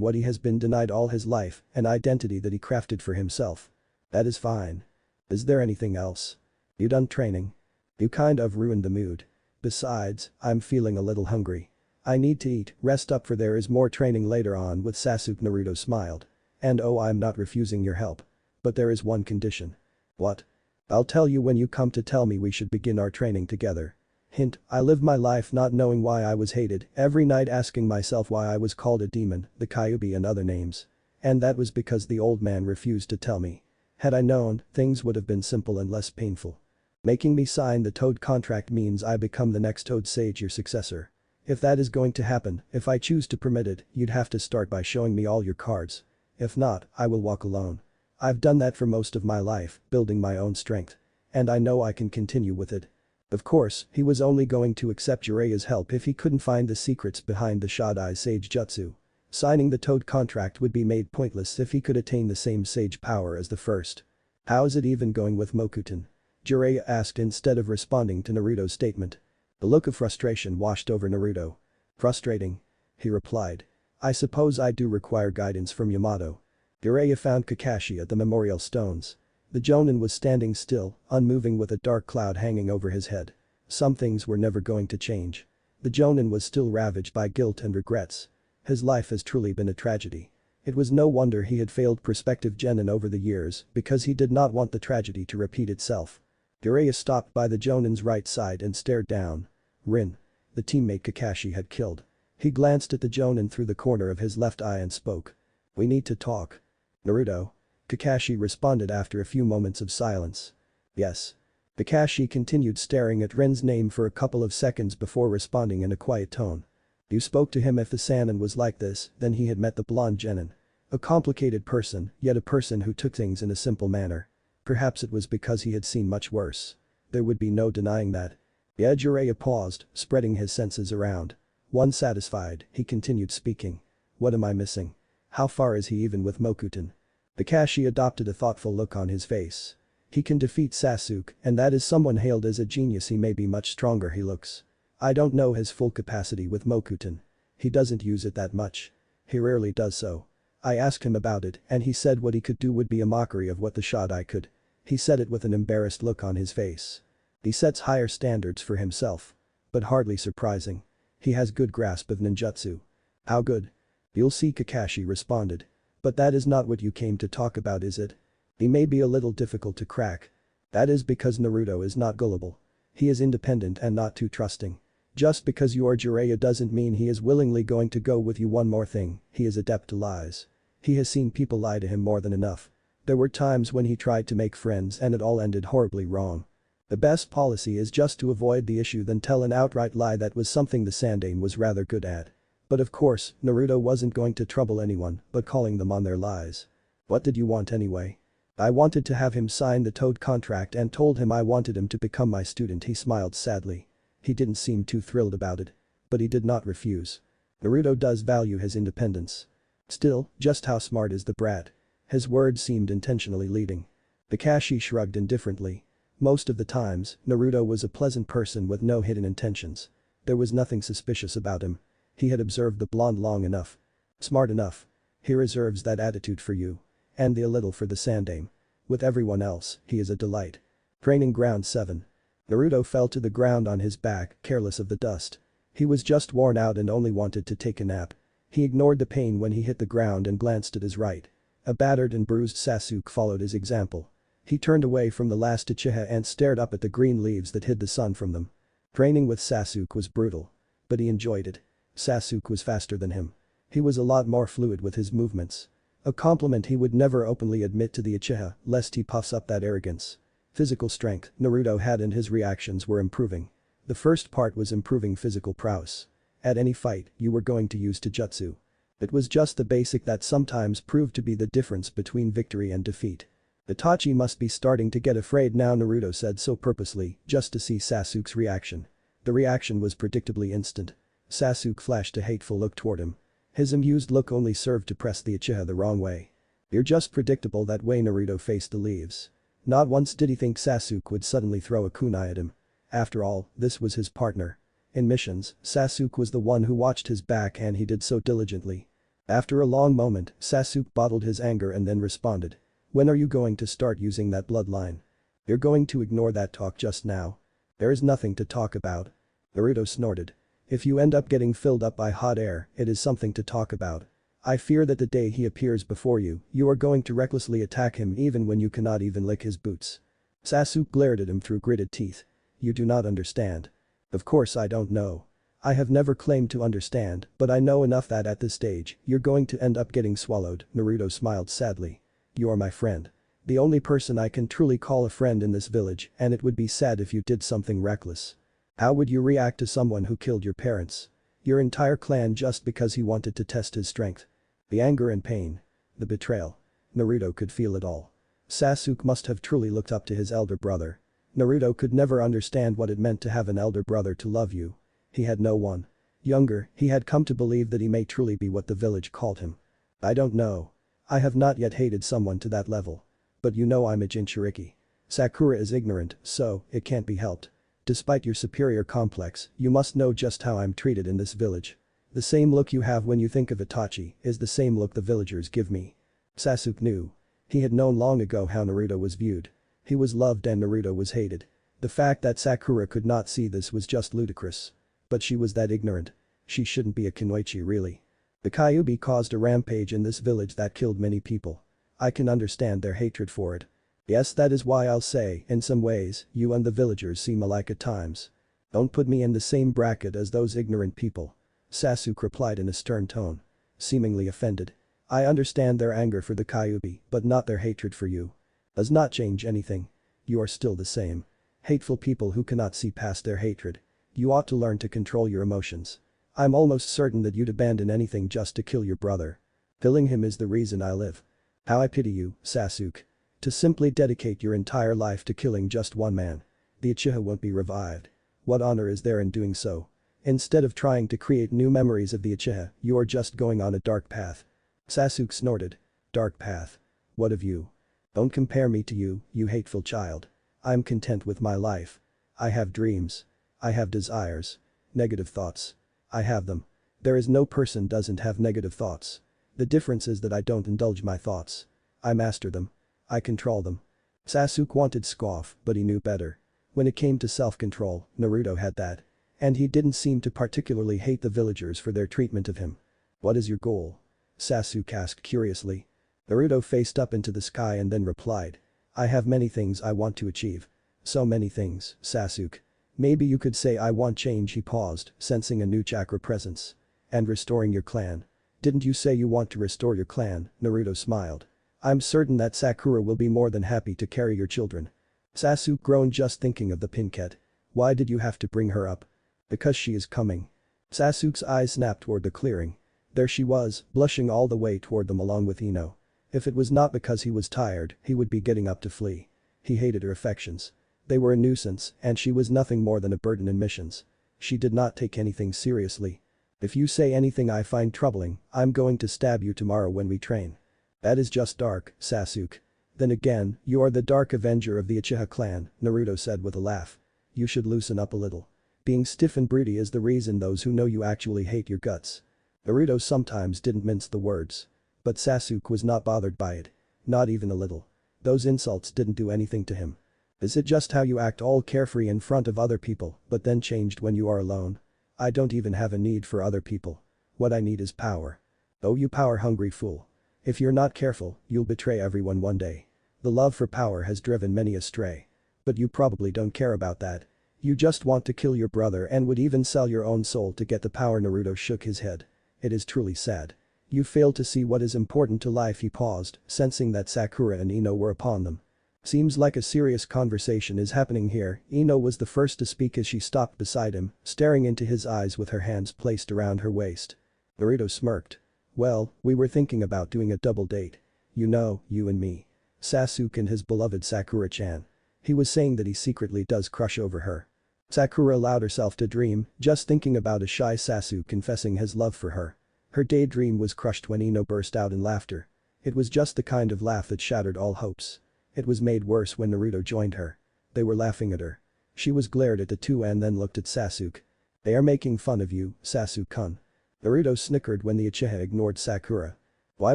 what he has been denied all his life, an identity that he crafted for himself. That is fine. Is there anything else? You done training? You kind of ruined the mood. Besides, I'm feeling a little hungry. I need to eat, rest up for there is more training later on with Sasuke. Naruto smiled. And oh, I'm not refusing your help. But there is one condition. What? I'll tell you when you come to tell me we should begin our training together. Hint, I lived my life not knowing why I was hated, every night asking myself why I was called a demon, the Kyuubi and other names. And that was because the old man refused to tell me. Had I known, things would have been simple and less painful. Making me sign the Toad contract means I become the next Toad Sage, your successor. If that is going to happen, if I choose to permit it, you'd have to start by showing me all your cards. If not, I will walk alone. I've done that for most of my life, building my own strength. And I know I can continue with it. Of course, he was only going to accept Jiraiya's help if he couldn't find the secrets behind the Shodai Sage Jutsu. Signing the Toad contract would be made pointless if he could attain the same sage power as the first. How's it even going with Mokuton? Jiraiya asked instead of responding to Naruto's statement. A look of frustration washed over Naruto. Frustrating? He replied. I suppose I do require guidance from Yamato. Jiraiya found Kakashi at the memorial stones. The Jonin was standing still, unmoving with a dark cloud hanging over his head. Some things were never going to change. The Jonin was still ravaged by guilt and regrets. His life has truly been a tragedy. It was no wonder he had failed prospective genin over the years because he did not want the tragedy to repeat itself. Jiraiya stopped by the Jonin's right side and stared down. Rin. The teammate Kakashi had killed. He glanced at the Jonin through the corner of his left eye and spoke. We need to talk. Naruto. Kakashi responded after a few moments of silence. Yes. Kakashi continued staring at Rin's name for a couple of seconds before responding in a quiet tone. You spoke to him. If the Sannin was like this, then he had met the blonde genin. A complicated person, yet a person who took things in a simple manner. Perhaps it was because he had seen much worse. There would be no denying that. Yeah, Jiraiya paused, spreading his senses around. Once satisfied, he continued speaking. What am I missing? How far is he even with Mokuton? Kakashi adopted a thoughtful look on his face. He can defeat Sasuke, and that is someone hailed as a genius. He may be much stronger he looks. I don't know his full capacity with Mokuton. He doesn't use it that much. He rarely does so. I asked him about it and he said what he could do would be a mockery of what the Shodai could. He said it with an embarrassed look on his face. He sets higher standards for himself. But hardly surprising. He has good grasp of ninjutsu. How good? You'll see, Kakashi responded. But that is not what you came to talk about, is it? He may be a little difficult to crack. That is because Naruto is not gullible. He is independent and not too trusting. Just because you are Jiraiya doesn't mean he is willingly going to go with you. One more thing, he is adept to lies. He has seen people lie to him more than enough. There were times when he tried to make friends and it all ended horribly wrong. The best policy is just to avoid the issue than tell an outright lie. That was something the Sandaime was rather good at. But of course, Naruto wasn't going to trouble anyone but calling them on their lies. What did you want anyway? I wanted to have him sign the Toad contract and told him I wanted him to become my student. He smiled sadly. He didn't seem too thrilled about it. But he did not refuse. Naruto does value his independence. Still, just how smart is the brat? His words seemed intentionally leading. Kakashi shrugged indifferently. Most of the times, Naruto was a pleasant person with no hidden intentions. There was nothing suspicious about him. He had observed the blonde long enough. Smart enough. He reserves that attitude for you. And a little for the Sandaime. With everyone else, he is a delight. Training Ground 7. Naruto fell to the ground on his back, careless of the dust. He was just worn out and only wanted to take a nap. He ignored the pain when he hit the ground and glanced at his right. A battered and bruised Sasuke followed his example. He turned away from the last Uchiha and stared up at the green leaves that hid the sun from them. Training with Sasuke was brutal. But he enjoyed it. Sasuke was faster than him. He was a lot more fluid with his movements. A compliment he would never openly admit to the Uchiha, lest he puffs up that arrogance. Physical strength Naruto had and his reactions were improving. The first part was improving physical prowess. At any fight, you were going to use Taijutsu. It was just the basic that sometimes proved to be the difference between victory and defeat. Itachi must be starting to get afraid now, Naruto said so purposely, just to see Sasuke's reaction. The reaction was predictably instant. Sasuke flashed a hateful look toward him. His amused look only served to press the Uchiha the wrong way. You're just predictable that way. Naruto faced the leaves. Not once did he think Sasuke would suddenly throw a kunai at him. After all, this was his partner. In missions, Sasuke was the one who watched his back and he did so diligently. After a long moment, Sasuke bottled his anger and then responded. When are you going to start using that bloodline? You're going to ignore that talk just now. There is nothing to talk about. Naruto snorted. If you end up getting filled up by hot air, it is something to talk about. I fear that the day he appears before you, you are going to recklessly attack him even when you cannot even lick his boots. Sasuke glared at him through gritted teeth. You do not understand. Of course I don't know. I have never claimed to understand, but I know enough that at this stage, you're going to end up getting swallowed. Naruto smiled sadly. You are my friend. The only person I can truly call a friend in this village, and it would be sad if you did something reckless. How would you react to someone who killed your parents? Your entire clan just because he wanted to test his strength? The anger and pain. The betrayal. Naruto could feel it all. Sasuke must have truly looked up to his elder brother. Naruto could never understand what it meant to have an elder brother to love you. He had no one. Younger, he had come to believe that he may truly be what the village called him. I don't know. I have not yet hated someone to that level. But you know I'm a Jinchuriki. Sakura is ignorant, so it can't be helped. Despite your superior complex, you must know just how I'm treated in this village. The same look you have when you think of Itachi is the same look the villagers give me. Sasuke knew. He had known long ago how Naruto was viewed. He was loved and Naruto was hated. The fact that Sakura could not see this was just ludicrous. But she was that ignorant. She shouldn't be a Kunoichi really. The Kyuubi caused a rampage in this village that killed many people. I can understand their hatred for it. Yes, that is why I'll say, in some ways, you and the villagers seem alike at times. Don't put me in the same bracket as those ignorant people. Sasuke replied in a stern tone. Seemingly offended. I understand their anger for the Kyuubi, but not their hatred for you. Does not change anything. You are still the same. Hateful people who cannot see past their hatred. You ought to learn to control your emotions. I'm almost certain that you'd abandon anything just to kill your brother. Killing him is the reason I live. How I pity you, Sasuke. To simply dedicate your entire life to killing just one man. The Uchiha won't be revived. What honor is there in doing so? Instead of trying to create new memories of the Uchiha, you are just going on a dark path. Sasuke snorted. Dark path. What of you? Don't compare me to you, you hateful child. I'm content with my life. I have dreams. I have desires. Negative thoughts. I have them. There is no person doesn't have negative thoughts. The difference is that I don't indulge my thoughts. I master them. I control them. Sasuke wanted scoff, but he knew better. When it came to self-control, Naruto had that. And he didn't seem to particularly hate the villagers for their treatment of him. What is your goal? Sasuke asked curiously. Naruto faced up into the sky and then replied. I have many things I want to achieve. So many things, Sasuke. Maybe you could say I want change. He paused, sensing a new chakra presence. And restoring your clan. Didn't you say you want to restore your clan? Naruto smiled. I'm certain that Sakura will be more than happy to carry your children. Sasuke groaned just thinking of the Pinket. Why did you have to bring her up? Because she is coming. Sasuke's eyes snapped toward the clearing. There she was, blushing all the way toward them along with Ino. If it was not because he was tired, he would be getting up to flee. He hated her affections. They were a nuisance, and she was nothing more than a burden in missions. She did not take anything seriously. If you say anything I find troubling, I'm going to stab you tomorrow when we train. That is just dark, Sasuke. Then again, you are the dark avenger of the Uchiha clan, Naruto said with a laugh. You should loosen up a little. Being stiff and broody is the reason those who know you actually hate your guts. Naruto sometimes didn't mince the words. But Sasuke was not bothered by it. Not even a little. Those insults didn't do anything to him. Is it just how you act all carefree in front of other people, but then changed when you are alone? I don't even have a need for other people. What I need is power. Oh, you power-hungry fool. If you're not careful, you'll betray everyone one day. The love for power has driven many astray. But you probably don't care about that. You just want to kill your brother and would even sell your own soul to get the power. Naruto shook his head. It is truly sad. You fail to see what is important to life. He paused, sensing that Sakura and Ino were upon them. Seems like a serious conversation is happening here. Ino was the first to speak as she stopped beside him, staring into his eyes with her hands placed around her waist. Naruto smirked. Well, we were thinking about doing a double date. You know, you and me. Sasuke and his beloved Sakura-chan. He was saying that he secretly does crush over her. Sakura allowed herself to dream, just thinking about a shy Sasuke confessing his love for her. Her daydream was crushed when Ino burst out in laughter. It was just the kind of laugh that shattered all hopes. It was made worse when Naruto joined her. They were laughing at her. She was glared at the two and then looked at Sasuke. "They are making fun of you, Sasuke-kun." Naruto snickered when the Uchiha ignored Sakura. "Why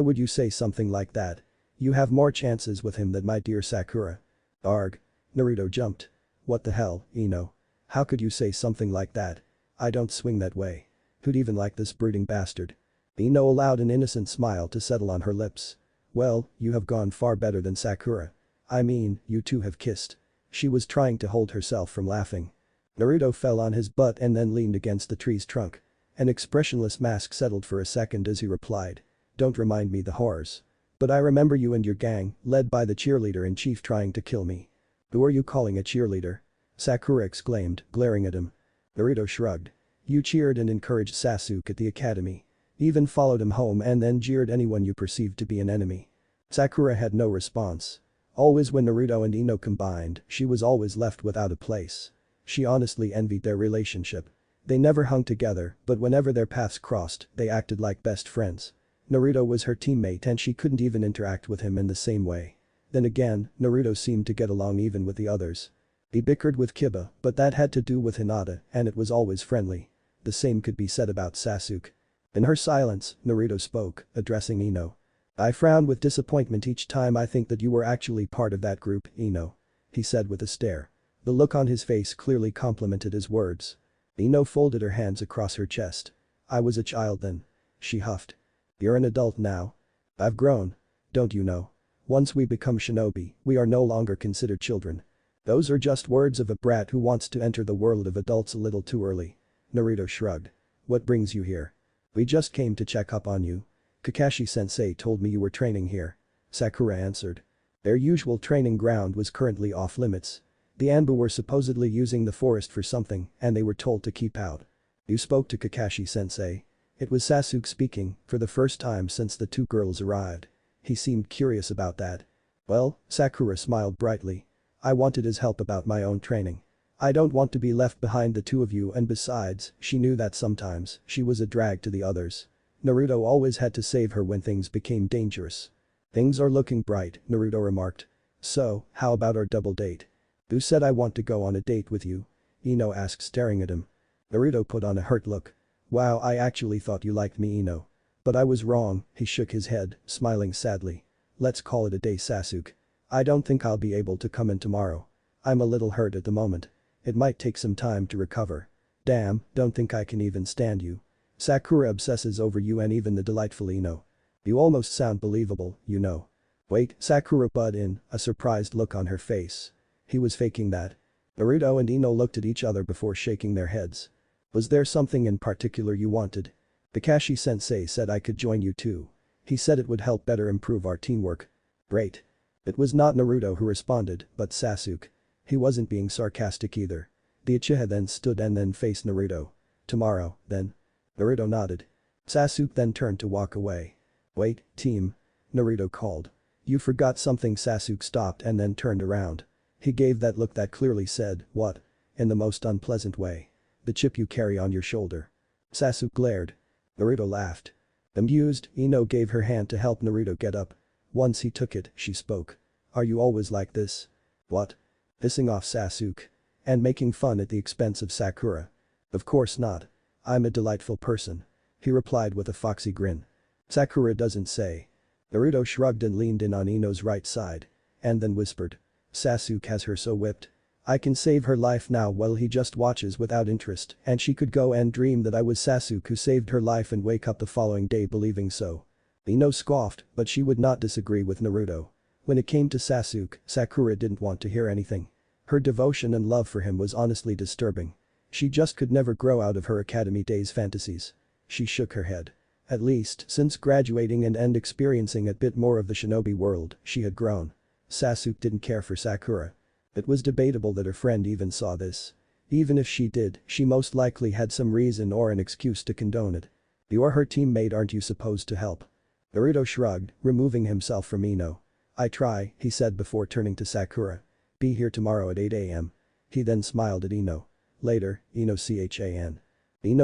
would you say something like that? You have more chances with him than my dear Sakura." "Arg." Naruto jumped. "What the hell, Ino? How could you say something like that? I don't swing that way. Who'd even like this brooding bastard?" Ino allowed an innocent smile to settle on her lips. "Well, you have gone far better than Sakura. I mean, you two have kissed." She was trying to hold herself from laughing. Naruto fell on his butt and then leaned against the tree's trunk. An expressionless mask settled for a second as he replied. "Don't remind me the horrors. But I remember you and your gang, led by the cheerleader-in-chief trying to kill me." "Who are you calling a cheerleader?" Sakura exclaimed, glaring at him. Naruto shrugged. "You cheered and encouraged Sasuke at the academy. Even followed him home and then jeered anyone you perceived to be an enemy." Sakura had no response. Always when Naruto and Ino combined, she was always left without a place. She honestly envied their relationship. They never hung together, but whenever their paths crossed, they acted like best friends. Naruto was her teammate and she couldn't even interact with him in the same way. Then again, Naruto seemed to get along even with the others. He bickered with Kiba, but that had to do with Hinata and it was always friendly. The same could be said about Sasuke. In her silence, Naruto spoke, addressing Ino. "I frown with disappointment each time I think that you were actually part of that group, Ino," he said with a stare. The look on his face clearly complimented his words. Ino folded her hands across her chest. "I was a child then," she huffed. "You're an adult now." "I've grown. Don't you know? Once we become shinobi, we are no longer considered children." "Those are just words of a brat who wants to enter the world of adults a little too early." Naruto shrugged. "What brings you here?" "We just came to check up on you. Kakashi-sensei told me you were training here." Sakura answered. Their usual training ground was currently off limits. The Anbu were supposedly using the forest for something and they were told to keep out. "You spoke to Kakashi-sensei?" It was Sasuke speaking, for the first time since the two girls arrived. He seemed curious about that. "Well," Sakura smiled brightly. "I wanted his help about my own training. I don't want to be left behind the two of you and besides, she knew that sometimes she was a drag to the others. Naruto always had to save her when things became dangerous." "Things are looking bright," Naruto remarked. "So, how about our double date?" "Who said I want to go on a date with you?" Ino asked staring at him. Naruto put on a hurt look. "Wow, I actually thought you liked me, Ino. But I was wrong," he shook his head, smiling sadly. "Let's call it a day, Sasuke. I don't think I'll be able to come in tomorrow. I'm a little hurt at the moment. It might take some time to recover." "Damn, don't think I can even stand you. Sakura obsesses over you and even the delightful Ino. You almost sound believable, you know." "Wait," Sakura butted in, a surprised look on her face. He was faking that. Naruto and Ino looked at each other before shaking their heads. "Was there something in particular you wanted?" "Kakashi-sensei said I could join you too. He said it would help better improve our teamwork." "Great." It was not Naruto who responded, but Sasuke. He wasn't being sarcastic either. The Uchiha then stood and then faced Naruto. "Tomorrow, then?" Naruto nodded. Sasuke then turned to walk away. "Wait, team." Naruto called. "You forgot something." Sasuke stopped and then turned around. He gave that look that clearly said, "What?" in the most unpleasant way. "The chip you carry on your shoulder." Sasuke glared. Naruto laughed. Amused, Ino gave her hand to help Naruto get up. Once he took it, she spoke. "Are you always like this?" "What?" Pissing off Sasuke. "And making fun at the expense of Sakura?" "Of course not. I'm a delightful person," he replied with a foxy grin. "Sakura doesn't say." Naruto shrugged and leaned in on Ino's right side. And then whispered. "Sasuke has her so whipped. I can save her life now while he just watches without interest and she could go and dream that I was Sasuke who saved her life and wake up the following day believing so." Ino scoffed, but she would not disagree with Naruto. When it came to Sasuke, Sakura didn't want to hear anything. Her devotion and love for him was honestly disturbing. She just could never grow out of her academy days fantasies. She shook her head. At least, since graduating and experiencing a bit more of the shinobi world, she had grown. Sasuke didn't care for Sakura. It was debatable that her friend even saw this. Even if she did, she most likely had some reason or an excuse to condone it. "You're her teammate, aren't you supposed to help?" Naruto shrugged, removing himself from Ino. "I try," he said before turning to Sakura. "Be here tomorrow at 8 AM. He then smiled at Ino. Later, Ino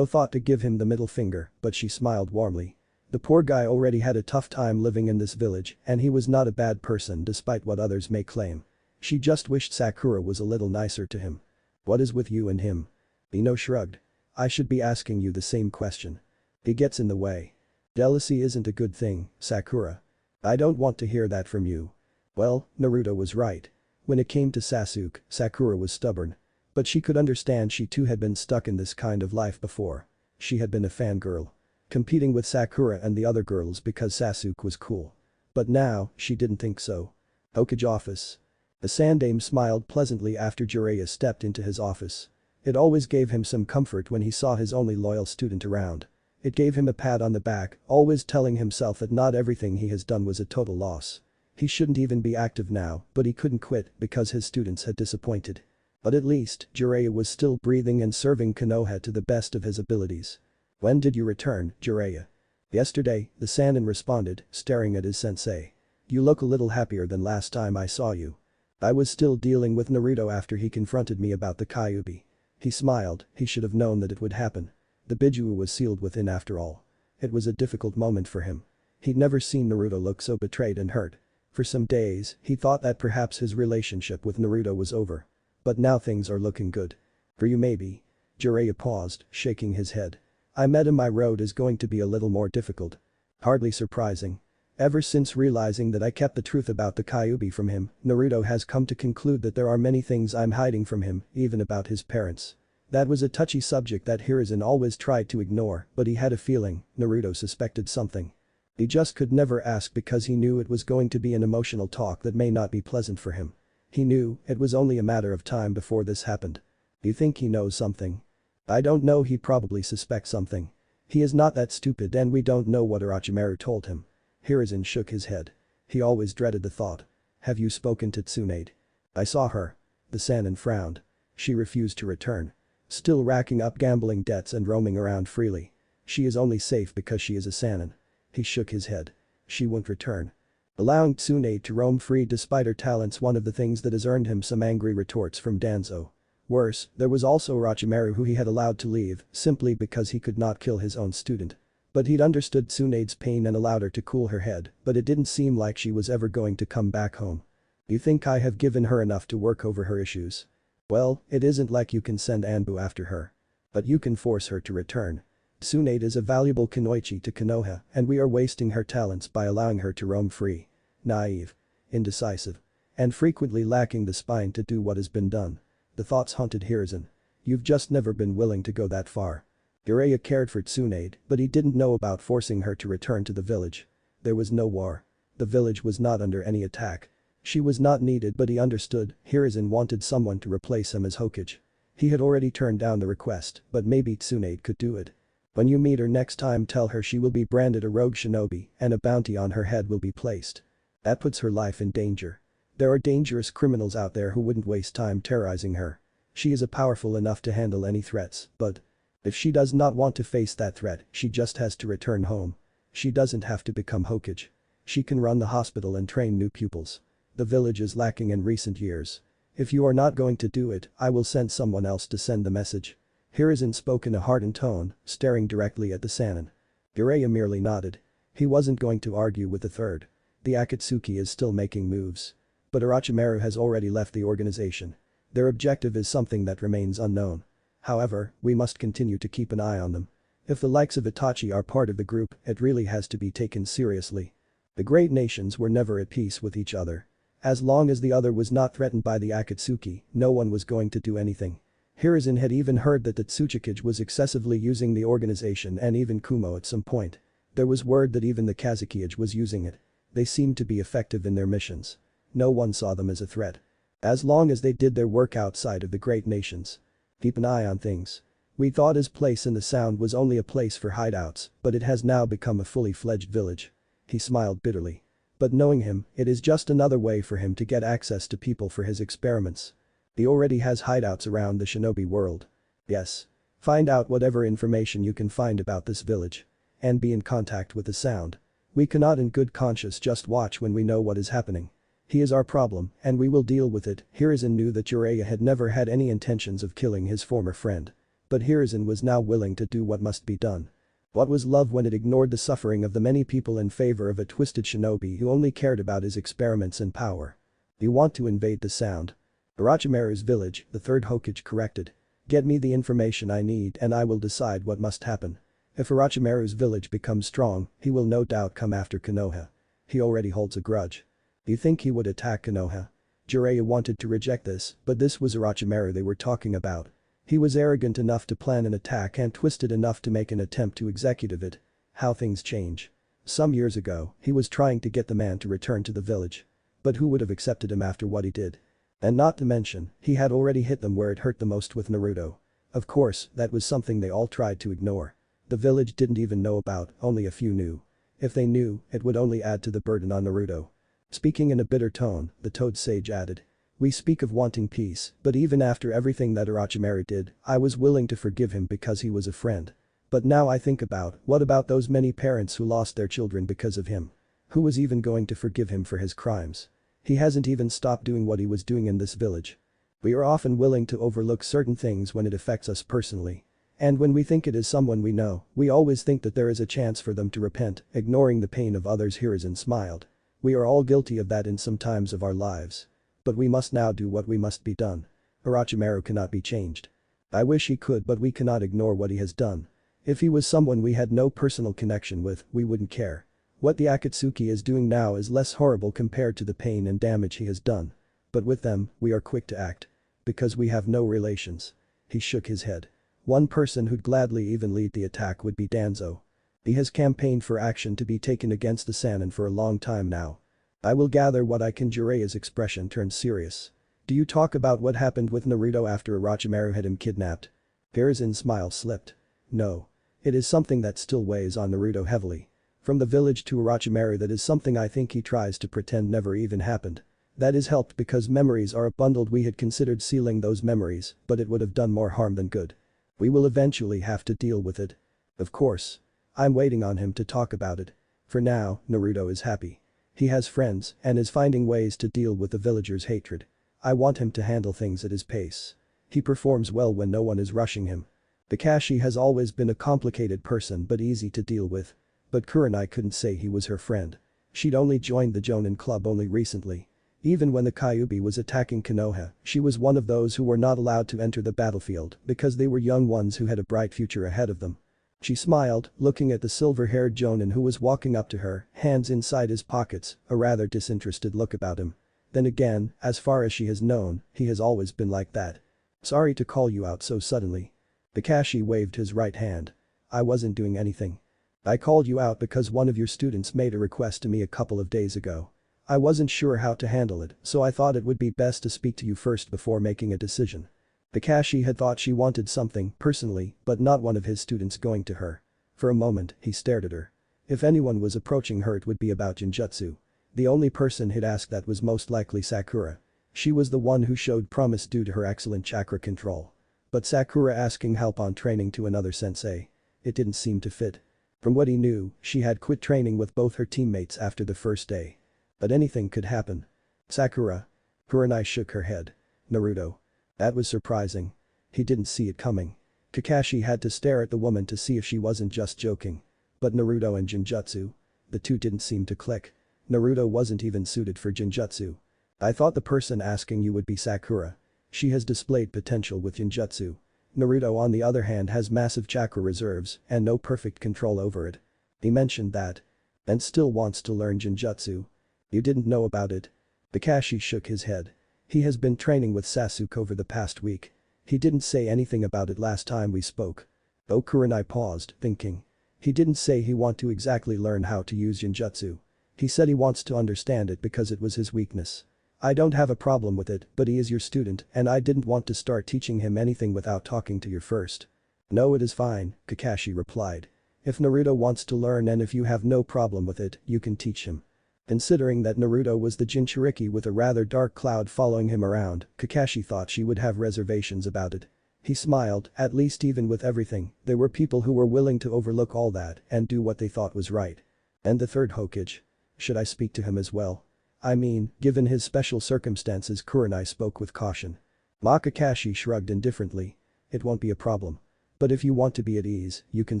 thought to give him the middle finger, but she smiled warmly. The poor guy already had a tough time living in this village and he was not a bad person despite what others may claim. She just wished Sakura was a little nicer to him. What is with you and him? Ino shrugged. I should be asking you the same question. He gets in the way. Jealousy isn't a good thing, Sakura. I don't want to hear that from you. Well, Naruto was right. When it came to Sasuke, Sakura was stubborn. But she could understand she too had been stuck in this kind of life before. She had been a fangirl. Competing with Sakura and the other girls because Sasuke was cool. But now, she didn't think so. Hokage office. The Sandaime smiled pleasantly after Jiraiya stepped into his office. It always gave him some comfort when he saw his only loyal student around. It gave him a pat on the back, always telling himself that not everything he has done was a total loss. He shouldn't even be active now, but he couldn't quit because his students had disappointed. But at least, Jiraiya was still breathing and serving Konoha to the best of his abilities. When did you return, Jiraiya? Yesterday, the Sannin responded, staring at his sensei. You look a little happier than last time I saw you. I was still dealing with Naruto after he confronted me about the Kyuubi. He smiled, he should have known that it would happen. The Bijuu was sealed within after all. It was a difficult moment for him. He'd never seen Naruto look so betrayed and hurt. For some days, he thought that perhaps his relationship with Naruto was over. But now things are looking good. For you maybe. Jiraiya paused, shaking his head. I met him. My road is going to be a little more difficult. Hardly surprising. Ever since realizing that I kept the truth about the Kyuubi from him, Naruto has come to conclude that there are many things I'm hiding from him, even about his parents. That was a touchy subject that Hiruzen always tried to ignore, but he had a feeling Naruto suspected something. He just could never ask because he knew it was going to be an emotional talk that may not be pleasant for him. He knew it was only a matter of time before this happened. You think he knows something? I don't know, he probably suspects something. He is not that stupid and we don't know what Orochimaru told him. Hiruzen shook his head. He always dreaded the thought. Have you spoken to Tsunade? I saw her. The Sannin frowned. She refused to return. Still racking up gambling debts and roaming around freely. She is only safe because she is a Sannin. He shook his head. She won't return. Allowing Tsunade to roam free despite her talents, one of the things that has earned him some angry retorts from Danzo. Worse, there was also Orochimaru, who he had allowed to leave simply because he could not kill his own student. But he'd understood Tsunade's pain and allowed her to cool her head, but it didn't seem like she was ever going to come back home. You think I have given her enough to work over her issues? Well, it isn't like you can send Anbu after her. But you can force her to return. Tsunade is a valuable kunoichi to Konoha and we are wasting her talents by allowing her to roam free. Naive. Indecisive. And frequently lacking the spine to do what has been done. The thoughts haunted Hiruzen. You've just never been willing to go that far. Jiraiya cared for Tsunade, but he didn't know about forcing her to return to the village. There was no war. The village was not under any attack. She was not needed, but he understood Hiruzen wanted someone to replace him as Hokage. He had already turned down the request, but maybe Tsunade could do it. When you meet her next time, tell her she will be branded a rogue shinobi and a bounty on her head will be placed. That puts her life in danger. There are dangerous criminals out there who wouldn't waste time terrorizing her. She is powerful enough to handle any threats, but if she does not want to face that threat, she just has to return home. She doesn't have to become Hokage. She can run the hospital and train new pupils. The village is lacking in recent years. If you are not going to do it, I will send someone else to send the message. Hiruzen spoke in a hardened tone, staring directly at the Sannin. Jiraiya merely nodded. He wasn't going to argue with the third. The Akatsuki is still making moves. But Orochimaru has already left the organization. Their objective is something that remains unknown. However, we must continue to keep an eye on them. If the likes of Itachi are part of the group, it really has to be taken seriously. The great nations were never at peace with each other. As long as the other was not threatened by the Akatsuki, no one was going to do anything. Hiruzen had even heard that the Tsuchikage was excessively using the organization and even Kumo at some point. There was word that even the Kazukiage was using it. They seemed to be effective in their missions. No one saw them as a threat. As long as they did their work outside of the great nations. Keep an eye on things. We thought his place in the Sound was only a place for hideouts, but it has now become a fully fledged village. He smiled bitterly. But knowing him, it is just another way for him to get access to people for his experiments. He already has hideouts around the shinobi world. Yes. Find out whatever information you can find about this village. And be in contact with the Sound. We cannot in good conscience just watch when we know what is happening. He is our problem, and we will deal with it. Hiruzen knew that Jiraiya had never had any intentions of killing his former friend. But Hiruzen was now willing to do what must be done. What was love when it ignored the suffering of the many people in favor of a twisted shinobi who only cared about his experiments and power? You want to invade the sound. Orochimaru's village, the third Hokage corrected. Get me the information I need and I will decide what must happen. If Orochimaru's village becomes strong, he will no doubt come after Konoha. He already holds a grudge. You think he would attack Konoha? Jiraiya wanted to reject this, but this was Orochimaru they were talking about. He was arrogant enough to plan an attack and twisted enough to make an attempt to execute it. How things change. Some years ago, he was trying to get the man to return to the village. But who would have accepted him after what he did? And not to mention, he had already hit them where it hurt the most with Naruto. Of course, that was something they all tried to ignore. The village didn't even know about, only a few knew. If they knew, it would only add to the burden on Naruto. Speaking in a bitter tone, the Toad Sage added. We speak of wanting peace, but even after everything that Orochimaru did, I was willing to forgive him because he was a friend. But now I think about, what about those many parents who lost their children because of him? Who was even going to forgive him for his crimes? He hasn't even stopped doing what he was doing in this village. We are often willing to overlook certain things when it affects us personally. And when we think it is someone we know, we always think that there is a chance for them to repent, ignoring the pain of others. Hiruzen smiled. We are all guilty of that in some times of our lives. But we must now do what we must be done. Orochimaru cannot be changed. I wish he could, but we cannot ignore what he has done. If he was someone we had no personal connection with, we wouldn't care. What the Akatsuki is doing now is less horrible compared to the pain and damage he has done. But with them, we are quick to act. Because we have no relations. He shook his head. One person who'd gladly even lead the attack would be Danzo. He has campaigned for action to be taken against the Sannin for a long time now. I will gather what I can. Jiraiya's expression turned serious. Do you talk about what happened with Naruto after Orochimaru had him kidnapped? Hiruzen's smile slipped. No. It is something that still weighs on Naruto heavily. From the village to Orochimaru, that is something I think he tries to pretend never even happened. That is helped because memories are bundled. We had considered sealing those memories, but it would have done more harm than good. We will eventually have to deal with it. Of course. I'm waiting on him to talk about it. For now, Naruto is happy. He has friends and is finding ways to deal with the villagers' hatred. I want him to handle things at his pace. He performs well when no one is rushing him. Kakashi has always been a complicated person but easy to deal with. But Kurenai couldn't say he was her friend. She'd only joined the Jonin club only recently. Even when the Kyuubi was attacking Konoha, she was one of those who were not allowed to enter the battlefield because they were young ones who had a bright future ahead of them. She smiled, looking at the silver-haired Jonin who was walking up to her, hands inside his pockets, a rather disinterested look about him. Then again, as far as she has known, he has always been like that. Sorry to call you out so suddenly. Kakashi waved his right hand. I wasn't doing anything. I called you out because one of your students made a request to me a couple of days ago. I wasn't sure how to handle it, so I thought it would be best to speak to you first before making a decision. Kakashi had thought she wanted something personally, but not one of his students going to her. For a moment, he stared at her. If anyone was approaching her, it would be about Genjutsu. The only person he'd ask that was most likely Sakura. She was the one who showed promise due to her excellent chakra control. But Sakura asking help on training to another sensei. It didn't seem to fit. From what he knew, she had quit training with both her teammates after the first day. But anything could happen. Sakura. Kurenai shook her head. Naruto. That was surprising. He didn't see it coming. Kakashi had to stare at the woman to see if she wasn't just joking. But Naruto and Genjutsu? The two didn't seem to click. Naruto wasn't even suited for Genjutsu. I thought the person asking you would be Sakura. She has displayed potential with Genjutsu. Naruto on the other hand has massive chakra reserves and no perfect control over it. He mentioned that. And still wants to learn Genjutsu. You didn't know about it? Kakashi shook his head. He has been training with Sasuke over the past week. He didn't say anything about it last time we spoke. Oh, Kurenai paused, thinking. He didn't say he want to exactly learn how to use Genjutsu. He said he wants to understand it because it was his weakness. I don't have a problem with it, but he is your student and I didn't want to start teaching him anything without talking to you first. No, it is fine, Kakashi replied. If Naruto wants to learn and if you have no problem with it, you can teach him. Considering that Naruto was the Jinchuriki with a rather dark cloud following him around, Kakashi thought she would have reservations about it. He smiled, at least even with everything, there were people who were willing to overlook all that and do what they thought was right. And the third Hokage. Should I speak to him as well? I mean, given his special circumstances. Kurenai spoke with caution. Kakashi shrugged indifferently. It won't be a problem. But if you want to be at ease, you can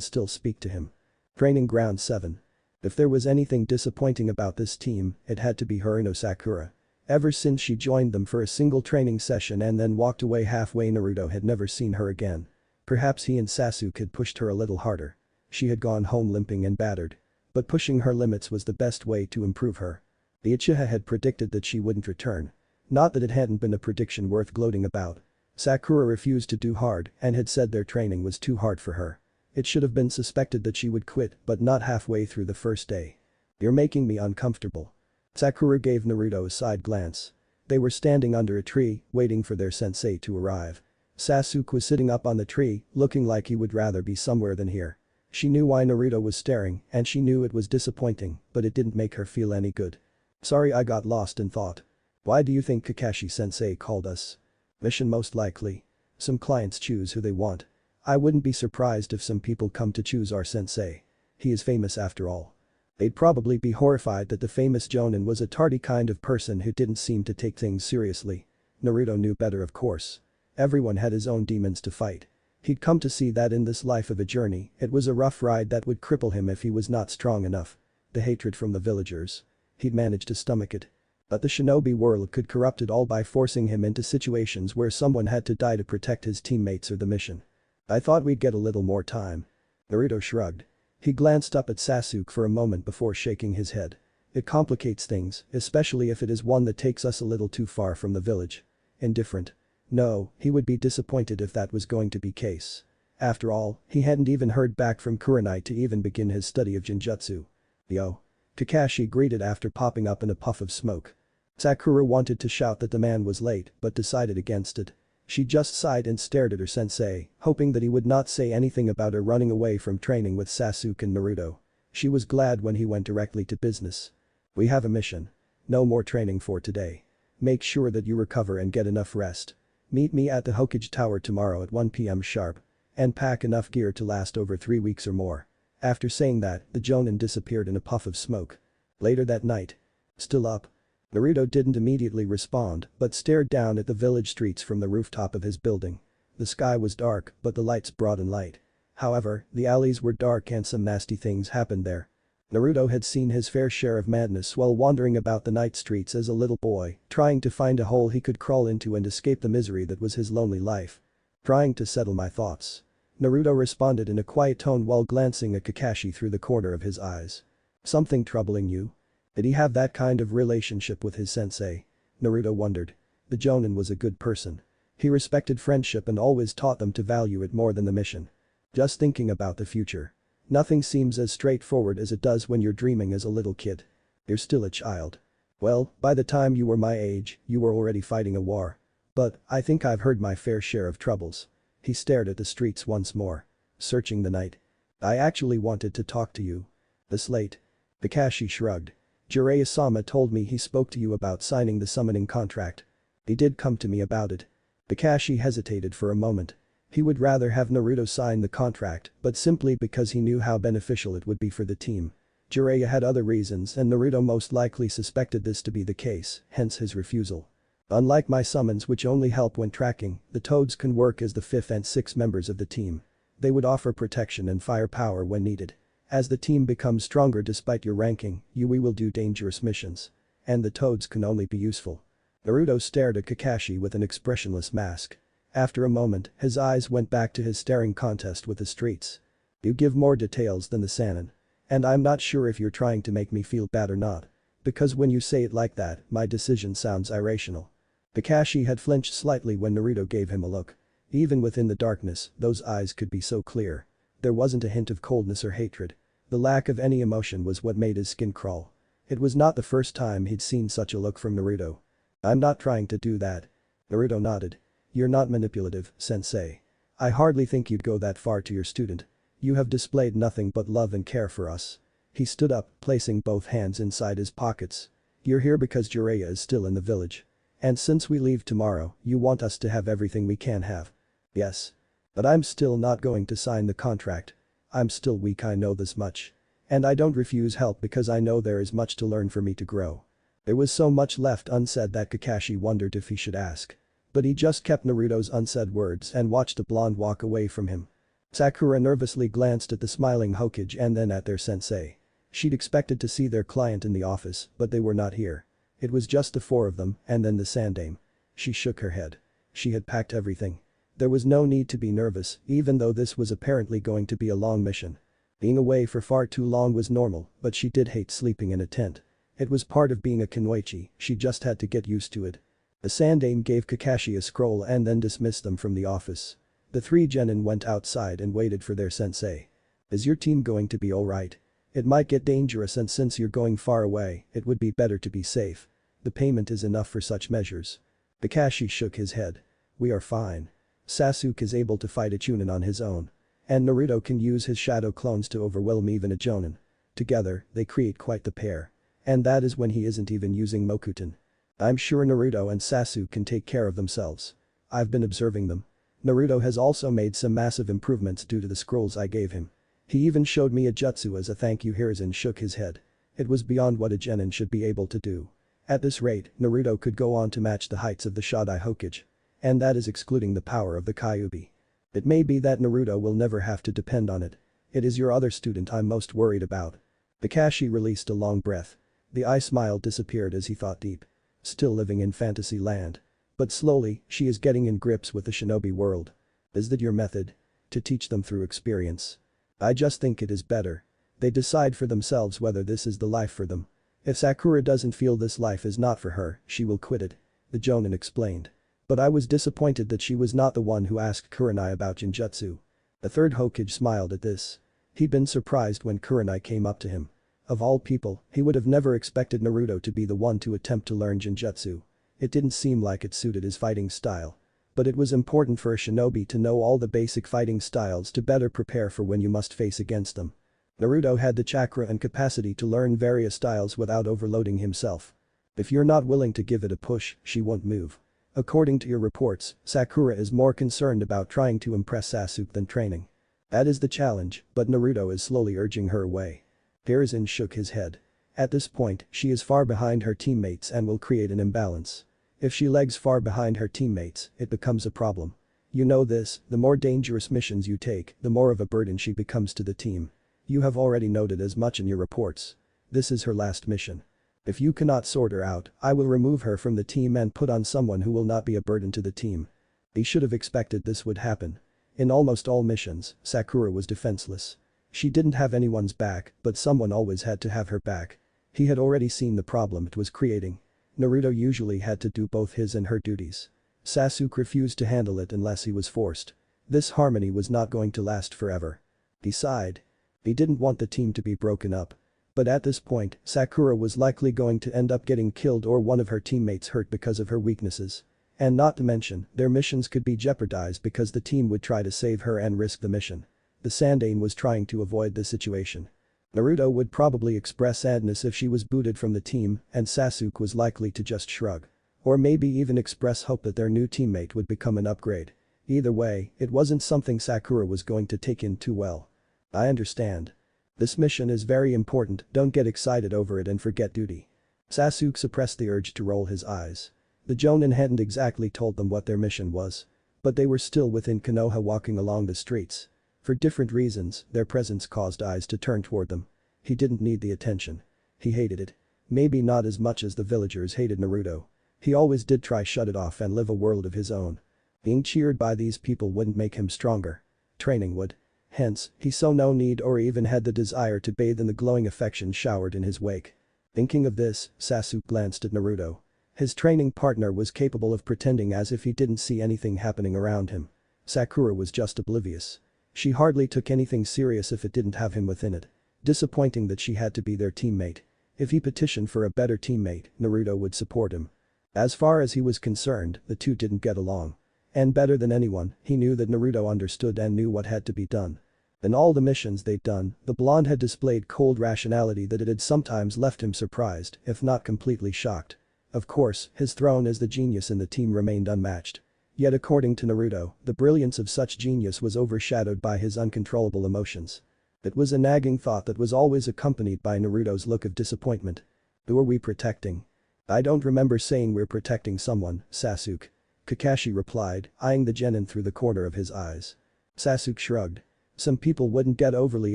still speak to him. Training Ground 7. If there was anything disappointing about this team, it had to be her Sakura. Ever since she joined them for a single training session and then walked away halfway, Naruto had never seen her again. Perhaps he and Sasuke had pushed her a little harder. She had gone home limping and battered. But pushing her limits was the best way to improve her. The Uchiha had predicted that she wouldn't return. Not that it hadn't been a prediction worth gloating about. Sakura refused to do hard and had said their training was too hard for her. It should have been suspected that she would quit, but not halfway through the first day. You're making me uncomfortable. Sakura gave Naruto a side glance. They were standing under a tree, waiting for their sensei to arrive. Sasuke was sitting up on the tree, looking like he would rather be somewhere than here. She knew why Naruto was staring, and she knew it was disappointing, but it didn't make her feel any good. Sorry, I got lost in thought. Why do you think Kakashi-sensei called us? Mission most likely. Some clients choose who they want. I wouldn't be surprised if some people come to choose our sensei. He is famous after all. They'd probably be horrified that the famous Jonin was a tardy kind of person who didn't seem to take things seriously. Naruto knew better, of course. Everyone had his own demons to fight. He'd come to see that in this life of a journey, it was a rough ride that would cripple him if he was not strong enough. The hatred from the villagers. He'd managed to stomach it. But the shinobi world could corrupt it all by forcing him into situations where someone had to die to protect his teammates or the mission. I thought we'd get a little more time. Naruto shrugged. He glanced up at Sasuke for a moment before shaking his head. It complicates things, especially if it is one that takes us a little too far from the village. Indifferent. No, he would be disappointed if that was going to be case. After all, he hadn't even heard back from Kurenai to even begin his study of Genjutsu. Yo. Kakashi greeted after popping up in a puff of smoke. Sakura wanted to shout that the man was late but decided against it. She just sighed and stared at her sensei, hoping that he would not say anything about her running away from training with Sasuke and Naruto. She was glad when he went directly to business. We have a mission. No more training for today. Make sure that you recover and get enough rest. Meet me at the Hokage Tower tomorrow at 1 p.m. sharp. And pack enough gear to last over 3 weeks or more. After saying that, the Jonin disappeared in a puff of smoke. Later that night. Still up? Naruto didn't immediately respond but stared down at the village streets from the rooftop of his building. The sky was dark but the lights brought in light. However, the alleys were dark and some nasty things happened there. Naruto had seen his fair share of madness while wandering about the night streets as a little boy, trying to find a hole he could crawl into and escape the misery that was his lonely life. Trying to settle my thoughts. Naruto responded in a quiet tone while glancing at Kakashi through the corner of his eyes. Something troubling you? Did he have that kind of relationship with his sensei? Naruto wondered. The Jonin was a good person. He respected friendship and always taught them to value it more than the mission. Just thinking about the future. Nothing seems as straightforward as it does when you're dreaming as a little kid. You're still a child. Well, by the time you were my age, you were already fighting a war. But, I think I've heard my fair share of troubles. He stared at the streets once more. Searching the night. I actually wanted to talk to you. This late? Kakashi shrugged. Jiraiya-sama told me he spoke to you about signing the summoning contract. He did come to me about it. Kakashi hesitated for a moment. He would rather have Naruto sign the contract, but simply because he knew how beneficial it would be for the team. Jiraiya had other reasons and Naruto most likely suspected this to be the case, hence his refusal. Unlike my summons which only help when tracking, the Toads can work as the 5th and 6th members of the team. They would offer protection and firepower when needed. As the team becomes stronger despite your ranking, we will do dangerous missions. And the Toads can only be useful. Naruto stared at Kakashi with an expressionless mask. After a moment, his eyes went back to his staring contest with the streets. You give more details than the Sannin. And I'm not sure if you're trying to make me feel bad or not. Because when you say it like that, my decision sounds irrational. Kakashi had flinched slightly when Naruto gave him a look. Even within the darkness, those eyes could be so clear. There wasn't a hint of coldness or hatred. The lack of any emotion was what made his skin crawl. It was not the first time he'd seen such a look from Naruto. I'm not trying to do that. Naruto nodded. You're not manipulative, sensei. I hardly think you'd go that far to your student. You have displayed nothing but love and care for us. He stood up, placing both hands inside his pockets. You're here because Jiraiya is still in the village. And since we leave tomorrow, you want us to have everything we can have. Yes. But I'm still not going to sign the contract. I'm still weak, I know this much. And I don't refuse help because I know there is much to learn for me to grow. There was so much left unsaid that Kakashi wondered if he should ask. But he just kept Naruto's unsaid words and watched the blonde walk away from him. Sakura nervously glanced at the smiling Hokage and then at their sensei. She'd expected to see their client in the office, but they were not here. It was just the four of them and then the Sandame. She shook her head. She had packed everything. There was no need to be nervous, even though this was apparently going to be a long mission. Being away for far too long was normal, but she did hate sleeping in a tent. It was part of being a kunoichi, she just had to get used to it. The Sandame gave Kakashi a scroll and then dismissed them from the office. The three genin went outside and waited for their sensei. Is your team going to be alright? It might get dangerous and since you're going far away, it would be better to be safe. The payment is enough for such measures. Kakashi shook his head. We are fine. Sasuke is able to fight a Chunin on his own. And Naruto can use his shadow clones to overwhelm even a Jonin. Together, they create quite the pair. And that is when he isn't even using Mokuton. I'm sure Naruto and Sasuke can take care of themselves. I've been observing them. Naruto has also made some massive improvements due to the scrolls I gave him. He even showed me a jutsu as a thank you. Hiruzen shook his head. It was beyond what a genin should be able to do. At this rate, Naruto could go on to match the heights of the Shodai Hokage. And that is excluding the power of the Kyuubi. It may be that Naruto will never have to depend on it. It is your other student I'm most worried about. Kakashi released a long breath. The eye smile disappeared as he thought deep. Still living in fantasy land. But slowly, she is getting in grips with the shinobi world. Is that your method? To teach them through experience? I just think it is better. They decide for themselves whether this is the life for them. If Sakura doesn't feel this life is not for her, she will quit it. The Jonin explained. But I was disappointed that she was not the one who asked Kurenai about Genjutsu. The third Hokage smiled at this. He'd been surprised when Kurenai came up to him. Of all people, he would have never expected Naruto to be the one to attempt to learn Genjutsu. It didn't seem like it suited his fighting style. But it was important for a shinobi to know all the basic fighting styles to better prepare for when you must face against them. Naruto had the chakra and capacity to learn various styles without overloading himself. If you're not willing to give it a push, she won't move. According to your reports, Sakura is more concerned about trying to impress Sasuke than training. That is the challenge, but Naruto is slowly urging her away. Hiruzen shook his head. At this point, she is far behind her teammates and will create an imbalance. If she lags far behind her teammates, it becomes a problem. You know this, the more dangerous missions you take, the more of a burden she becomes to the team. You have already noted as much in your reports. This is her last mission. If you cannot sort her out, I will remove her from the team and put on someone who will not be a burden to the team. He should have expected this would happen. In almost all missions, Sakura was defenseless. She didn't have anyone's back, but someone always had to have her back. He had already seen the problem it was creating. Naruto usually had to do both his and her duties. Sasuke refused to handle it unless he was forced. This harmony was not going to last forever. He sighed. He didn't want the team to be broken up. But at this point, Sakura was likely going to end up getting killed or one of her teammates hurt because of her weaknesses. And not to mention, their missions could be jeopardized because the team would try to save her and risk the mission. The Sandane was trying to avoid this situation. Naruto would probably express sadness if she was booted from the team and Sasuke was likely to just shrug. Or maybe even express hope that their new teammate would become an upgrade. Either way, it wasn't something Sakura was going to take in too well. I understand. This mission is very important, don't get excited over it and forget duty. Sasuke suppressed the urge to roll his eyes. The Jonin hadn't exactly told them what their mission was. But they were still within Konoha walking along the streets. For different reasons, their presence caused eyes to turn toward them. He didn't need the attention. He hated it. Maybe not as much as the villagers hated Naruto. He always did try shut it off and live a world of his own. Being cheered by these people wouldn't make him stronger. Training would. Hence, he saw no need or even had the desire to bathe in the glowing affection showered in his wake. Thinking of this, Sasuke glanced at Naruto. His training partner was capable of pretending as if he didn't see anything happening around him. Sakura was just oblivious. She hardly took anything serious if it didn't have him within it. Disappointing that she had to be their teammate. If he petitioned for a better teammate, Naruto would support him. As far as he was concerned, the two didn't get along. And better than anyone, he knew that Naruto understood and knew what had to be done. In all the missions they'd done, the blonde had displayed cold rationality that it had sometimes left him surprised, if not completely shocked. Of course, his throne as the genius in the team remained unmatched. Yet according to Naruto, the brilliance of such genius was overshadowed by his uncontrollable emotions. It was a nagging thought that was always accompanied by Naruto's look of disappointment. Who are we protecting? I don't remember saying we're protecting someone, Sasuke. Kakashi replied, eyeing the genin through the corner of his eyes. Sasuke shrugged. Some people wouldn't get overly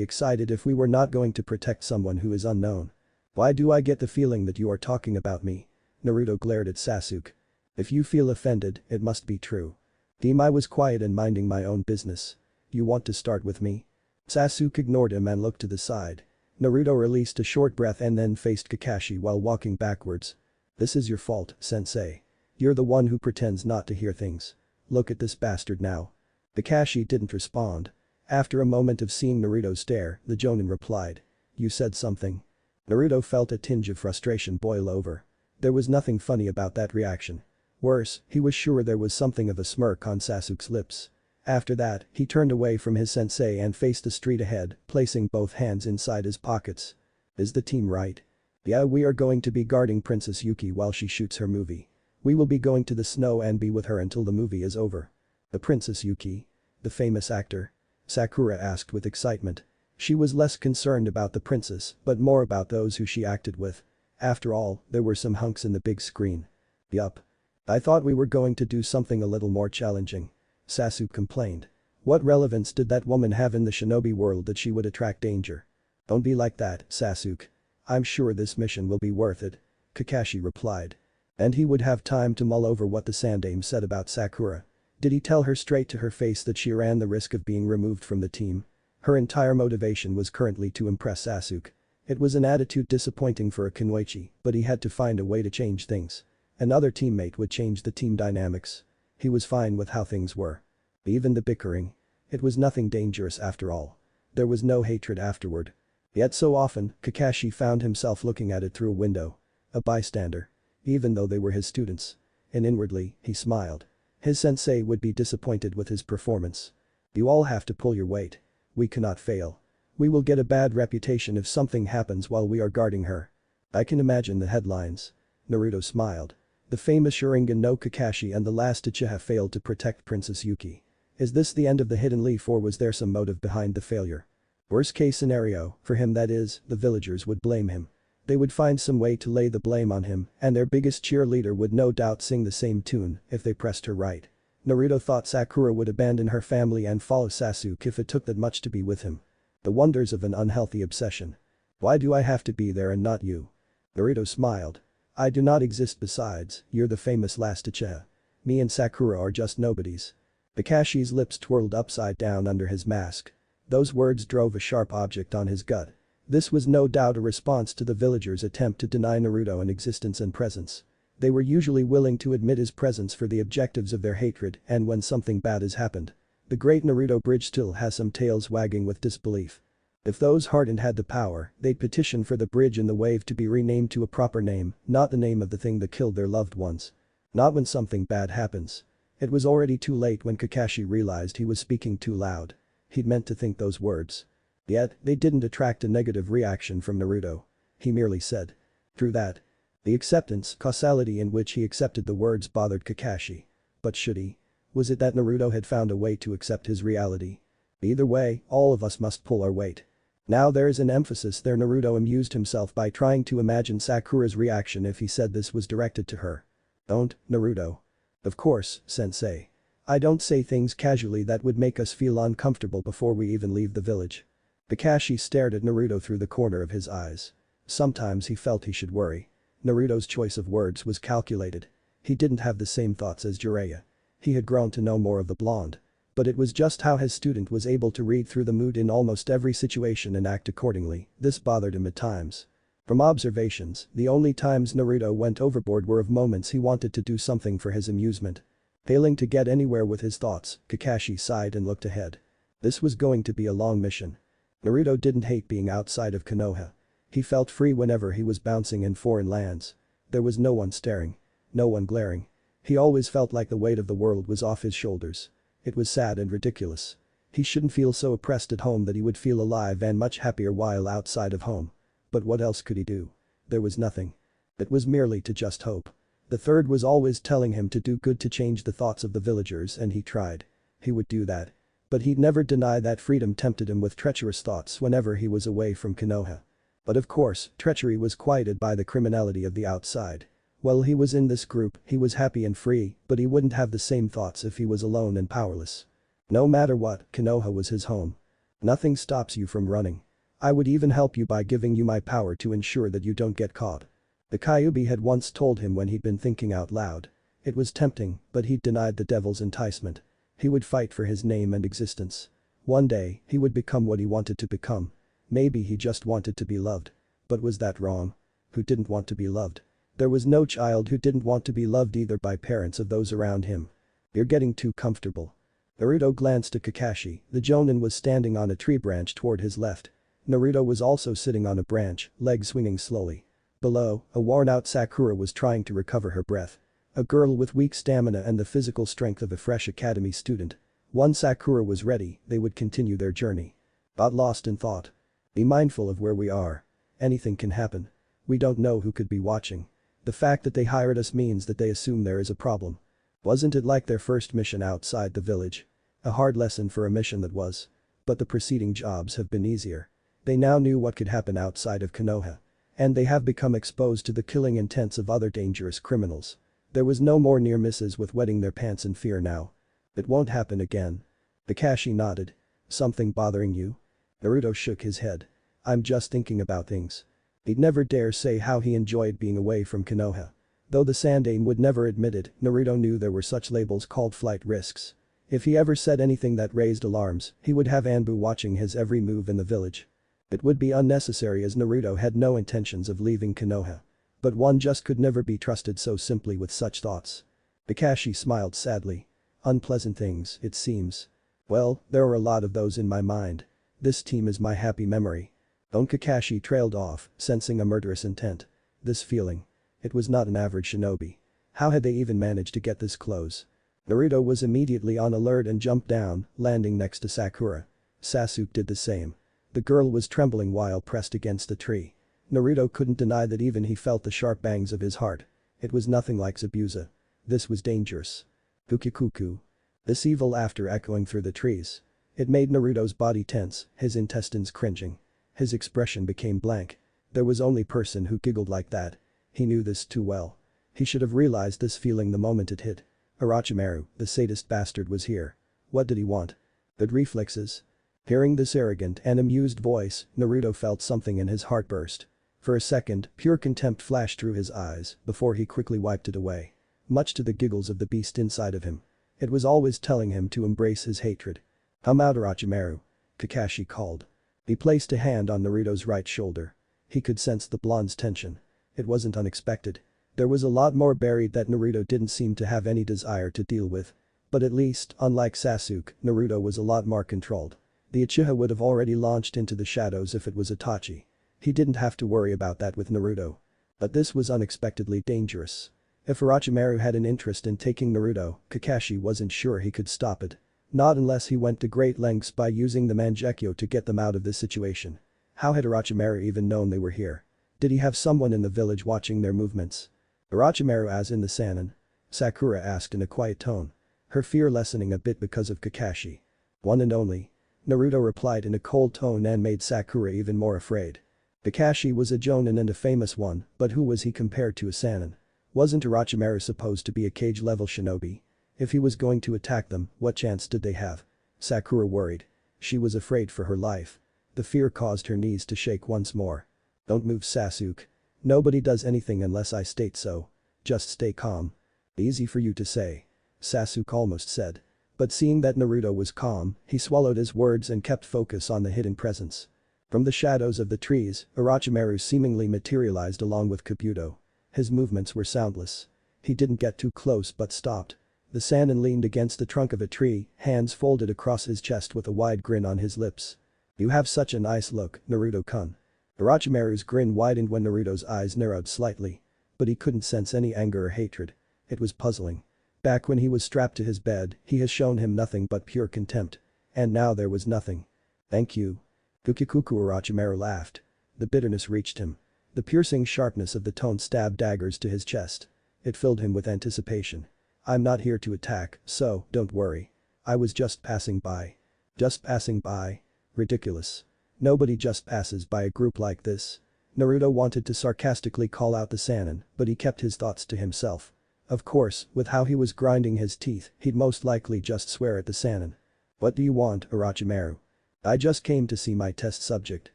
excited if we were not going to protect someone who is unknown. Why do I get the feeling that you are talking about me? Naruto glared at Sasuke. If you feel offended, it must be true. I was quiet and minding my own business. You want to start with me? Sasuke ignored him and looked to the side. Naruto released a short breath and then faced Kakashi while walking backwards. This is your fault, sensei. You're the one who pretends not to hear things. Look at this bastard now. Kakashi didn't respond. After a moment of seeing Naruto stare, the Jonin replied. You said something. Naruto felt a tinge of frustration boil over. There was nothing funny about that reaction. Worse, he was sure there was something of a smirk on Sasuke's lips. After that, he turned away from his sensei and faced the street ahead, placing both hands inside his pockets. Is the team right? Yeah, we are going to be guarding Princess Yuki while she shoots her movie. We will be going to the snow and be with her until the movie is over. The Princess Yuki? The famous actor? Sakura asked with excitement. She was less concerned about the princess, but more about those who she acted with. After all, there were some hunks in the big screen. Yup. I thought we were going to do something a little more challenging. Sasuke complained. What relevance did that woman have in the shinobi world that she would attract danger? Don't be like that, Sasuke. I'm sure this mission will be worth it. Kakashi replied. And he would have time to mull over what the Sandaime said about Sakura. Did he tell her straight to her face that she ran the risk of being removed from the team? Her entire motivation was currently to impress Sasuke. It was an attitude disappointing for a Kunoichi, but he had to find a way to change things. Another teammate would change the team dynamics. He was fine with how things were. Even the bickering. It was nothing dangerous after all. There was no hatred afterward. Yet so often, Kakashi found himself looking at it through a window. A bystander. Even though they were his students. And inwardly, he smiled. His sensei would be disappointed with his performance. You all have to pull your weight. We cannot fail. We will get a bad reputation if something happens while we are guarding her. I can imagine the headlines. Naruto smiled. The famous Sharingan no Kakashi and the last Uchiha failed to protect Princess Yuki. Is this the end of the hidden leaf or was there some motive behind the failure? Worst case scenario, for him that is, the villagers would blame him. They would find some way to lay the blame on him and their biggest cheerleader would no doubt sing the same tune if they pressed her right. Naruto thought Sakura would abandon her family and follow Sasuke if it took that much to be with him. The wonders of an unhealthy obsession. Why do I have to be there and not you? Naruto smiled. I do not exist besides, you're the famous last Uchiha. Me and Sakura are just nobodies. Kakashi's lips twirled upside down under his mask. Those words drove a sharp object on his gut. This was no doubt a response to the villagers' attempt to deny Naruto an existence and presence. They were usually willing to admit his presence for the objectives of their hatred and when something bad has happened. The great Naruto bridge still has some tails wagging with disbelief. If those hardened had the power, they'd petition for the bridge and the wave to be renamed to a proper name, not the name of the thing that killed their loved ones. Not when something bad happens. It was already too late when Kakashi realized he was speaking too loud. He'd meant to think those words. Yet, they didn't attract a negative reaction from Naruto. He merely said. Through that. The acceptance, causality in which he accepted the words bothered Kakashi. But should he? Was it that Naruto had found a way to accept his reality? Either way, all of us must pull our weight. Now there is an emphasis there. Naruto amused himself by trying to imagine Sakura's reaction if he said this was directed to her. Don't, Naruto. Of course, sensei. I don't say things casually that would make us feel uncomfortable before we even leave the village. Kakashi stared at Naruto through the corner of his eyes. Sometimes he felt he should worry. Naruto's choice of words was calculated. He didn't have the same thoughts as Jiraiya. He had grown to know more of the blonde. But it was just how his student was able to read through the mood in almost every situation and act accordingly. This bothered him at times. From observations, the only times Naruto went overboard were of moments he wanted to do something for his amusement. Failing to get anywhere with his thoughts, Kakashi sighed and looked ahead. This was going to be a long mission. Naruto didn't hate being outside of Konoha. He felt free whenever he was bouncing in foreign lands. There was no one staring. No one glaring. He always felt like the weight of the world was off his shoulders. It was sad and ridiculous. He shouldn't feel so oppressed at home that he would feel alive and much happier while outside of home. But what else could he do? There was nothing. It was merely to just hope. The third was always telling him to do good to change the thoughts of the villagers and he tried. He would do that. But he'd never deny that freedom tempted him with treacherous thoughts whenever he was away from Konoha. But of course, treachery was quieted by the criminality of the outside. While he was in this group, he was happy and free, but he wouldn't have the same thoughts if he was alone and powerless. No matter what, Konoha was his home. Nothing stops you from running. I would even help you by giving you my power to ensure that you don't get caught. The Kyuubi had once told him when he'd been thinking out loud. It was tempting, but he'd denied the devil's enticement. He would fight for his name and existence. One day, he would become what he wanted to become. Maybe he just wanted to be loved. But was that wrong? Who didn't want to be loved? There was no child who didn't want to be loved either by parents or those around him. You're getting too comfortable. Naruto glanced at Kakashi. The Jonin was standing on a tree branch toward his left. Naruto was also sitting on a branch, legs swinging slowly. Below, a worn-out Sakura was trying to recover her breath. A girl with weak stamina and the physical strength of a fresh academy student. Once Sakura was ready, they would continue their journey. Got lost in thought. Be mindful of where we are. Anything can happen. We don't know who could be watching. The fact that they hired us means that they assume there is a problem. Wasn't it like their first mission outside the village? A hard lesson for a mission that was. But the preceding jobs have been easier. They now knew what could happen outside of Konoha. And they have become exposed to the killing intents of other dangerous criminals. There was no more near misses with wetting their pants in fear now. It won't happen again. Kakashi nodded. Something bothering you? Naruto shook his head. I'm just thinking about things. He'd never dare say how he enjoyed being away from Konoha. Though the Sandaime would never admit it, Naruto knew there were such labels called flight risks. If he ever said anything that raised alarms, he would have Anbu watching his every move in the village. It would be unnecessary as Naruto had no intentions of leaving Konoha. But one just could never be trusted so simply with such thoughts. Kakashi smiled sadly. Unpleasant things, it seems. Well, there are a lot of those in my mind. This team is my happy memory. Kakashi trailed off, sensing a murderous intent. This feeling. It was not an average shinobi. How had they even managed to get this close? Naruto was immediately on alert and jumped down, landing next to Sakura. Sasuke did the same. The girl was trembling while pressed against the tree. Naruto couldn't deny that even he felt the sharp bangs of his heart. It was nothing like Zabuza. This was dangerous. Kukikuku. This evil laughter echoing through the trees. It made Naruto's body tense, his intestines cringing. His expression became blank. There was only person who giggled like that. He knew this too well. He should have realized this feeling the moment it hit. Orochimaru, the sadist bastard, was here. What did he want? Good reflexes? Hearing this arrogant and amused voice, Naruto felt something in his heart burst. For a second, pure contempt flashed through his eyes before he quickly wiped it away. Much to the giggles of the beast inside of him. It was always telling him to embrace his hatred. Come out, Orochimaru. Kakashi called. He placed a hand on Naruto's right shoulder. He could sense the blonde's tension. It wasn't unexpected. There was a lot more buried that Naruto didn't seem to have any desire to deal with. But at least, unlike Sasuke, Naruto was a lot more controlled. The Uchiha would have already launched into the shadows if it was Itachi. He didn't have to worry about that with Naruto. But this was unexpectedly dangerous. If Orochimaru had an interest in taking Naruto, Kakashi wasn't sure he could stop it. Not unless he went to great lengths by using the Mangekyo to get them out of this situation. How had Orochimaru even known they were here? Did he have someone in the village watching their movements? Orochimaru as in the Sannin? Sakura asked in a quiet tone. Her fear lessening a bit because of Kakashi. One and only. Naruto replied in a cold tone and made Sakura even more afraid. Kakashi was a Jonin and a famous one, but who was he compared to a Sannin? Wasn't Orochimaru supposed to be a cage-level shinobi? If he was going to attack them, what chance did they have? Sakura worried. She was afraid for her life. The fear caused her knees to shake once more. Don't move, Sasuke. Nobody does anything unless I state so. Just stay calm. Easy for you to say. Sasuke almost said. But seeing that Naruto was calm, he swallowed his words and kept focus on the hidden presence. From the shadows of the trees, Orochimaru seemingly materialized along with Kabuto. His movements were soundless. He didn't get too close but stopped. The Sannin leaned against the trunk of a tree, hands folded across his chest with a wide grin on his lips. You have such a nice look, Naruto-kun. Orochimaru's grin widened when Naruto's eyes narrowed slightly. But he couldn't sense any anger or hatred. It was puzzling. Back when he was strapped to his bed, he has shown him nothing but pure contempt. And now there was nothing. Thank you. Kukikuku, Orochimaru laughed. The bitterness reached him. The piercing sharpness of the tone stabbed daggers to his chest. It filled him with anticipation. I'm not here to attack, so don't worry. I was just passing by. Just passing by? Ridiculous. Nobody just passes by a group like this. Naruto wanted to sarcastically call out the Sannin, but he kept his thoughts to himself. Of course, with how he was grinding his teeth, he'd most likely just swear at the Sannin. What do you want, Orochimaru? I just came to see my test subject.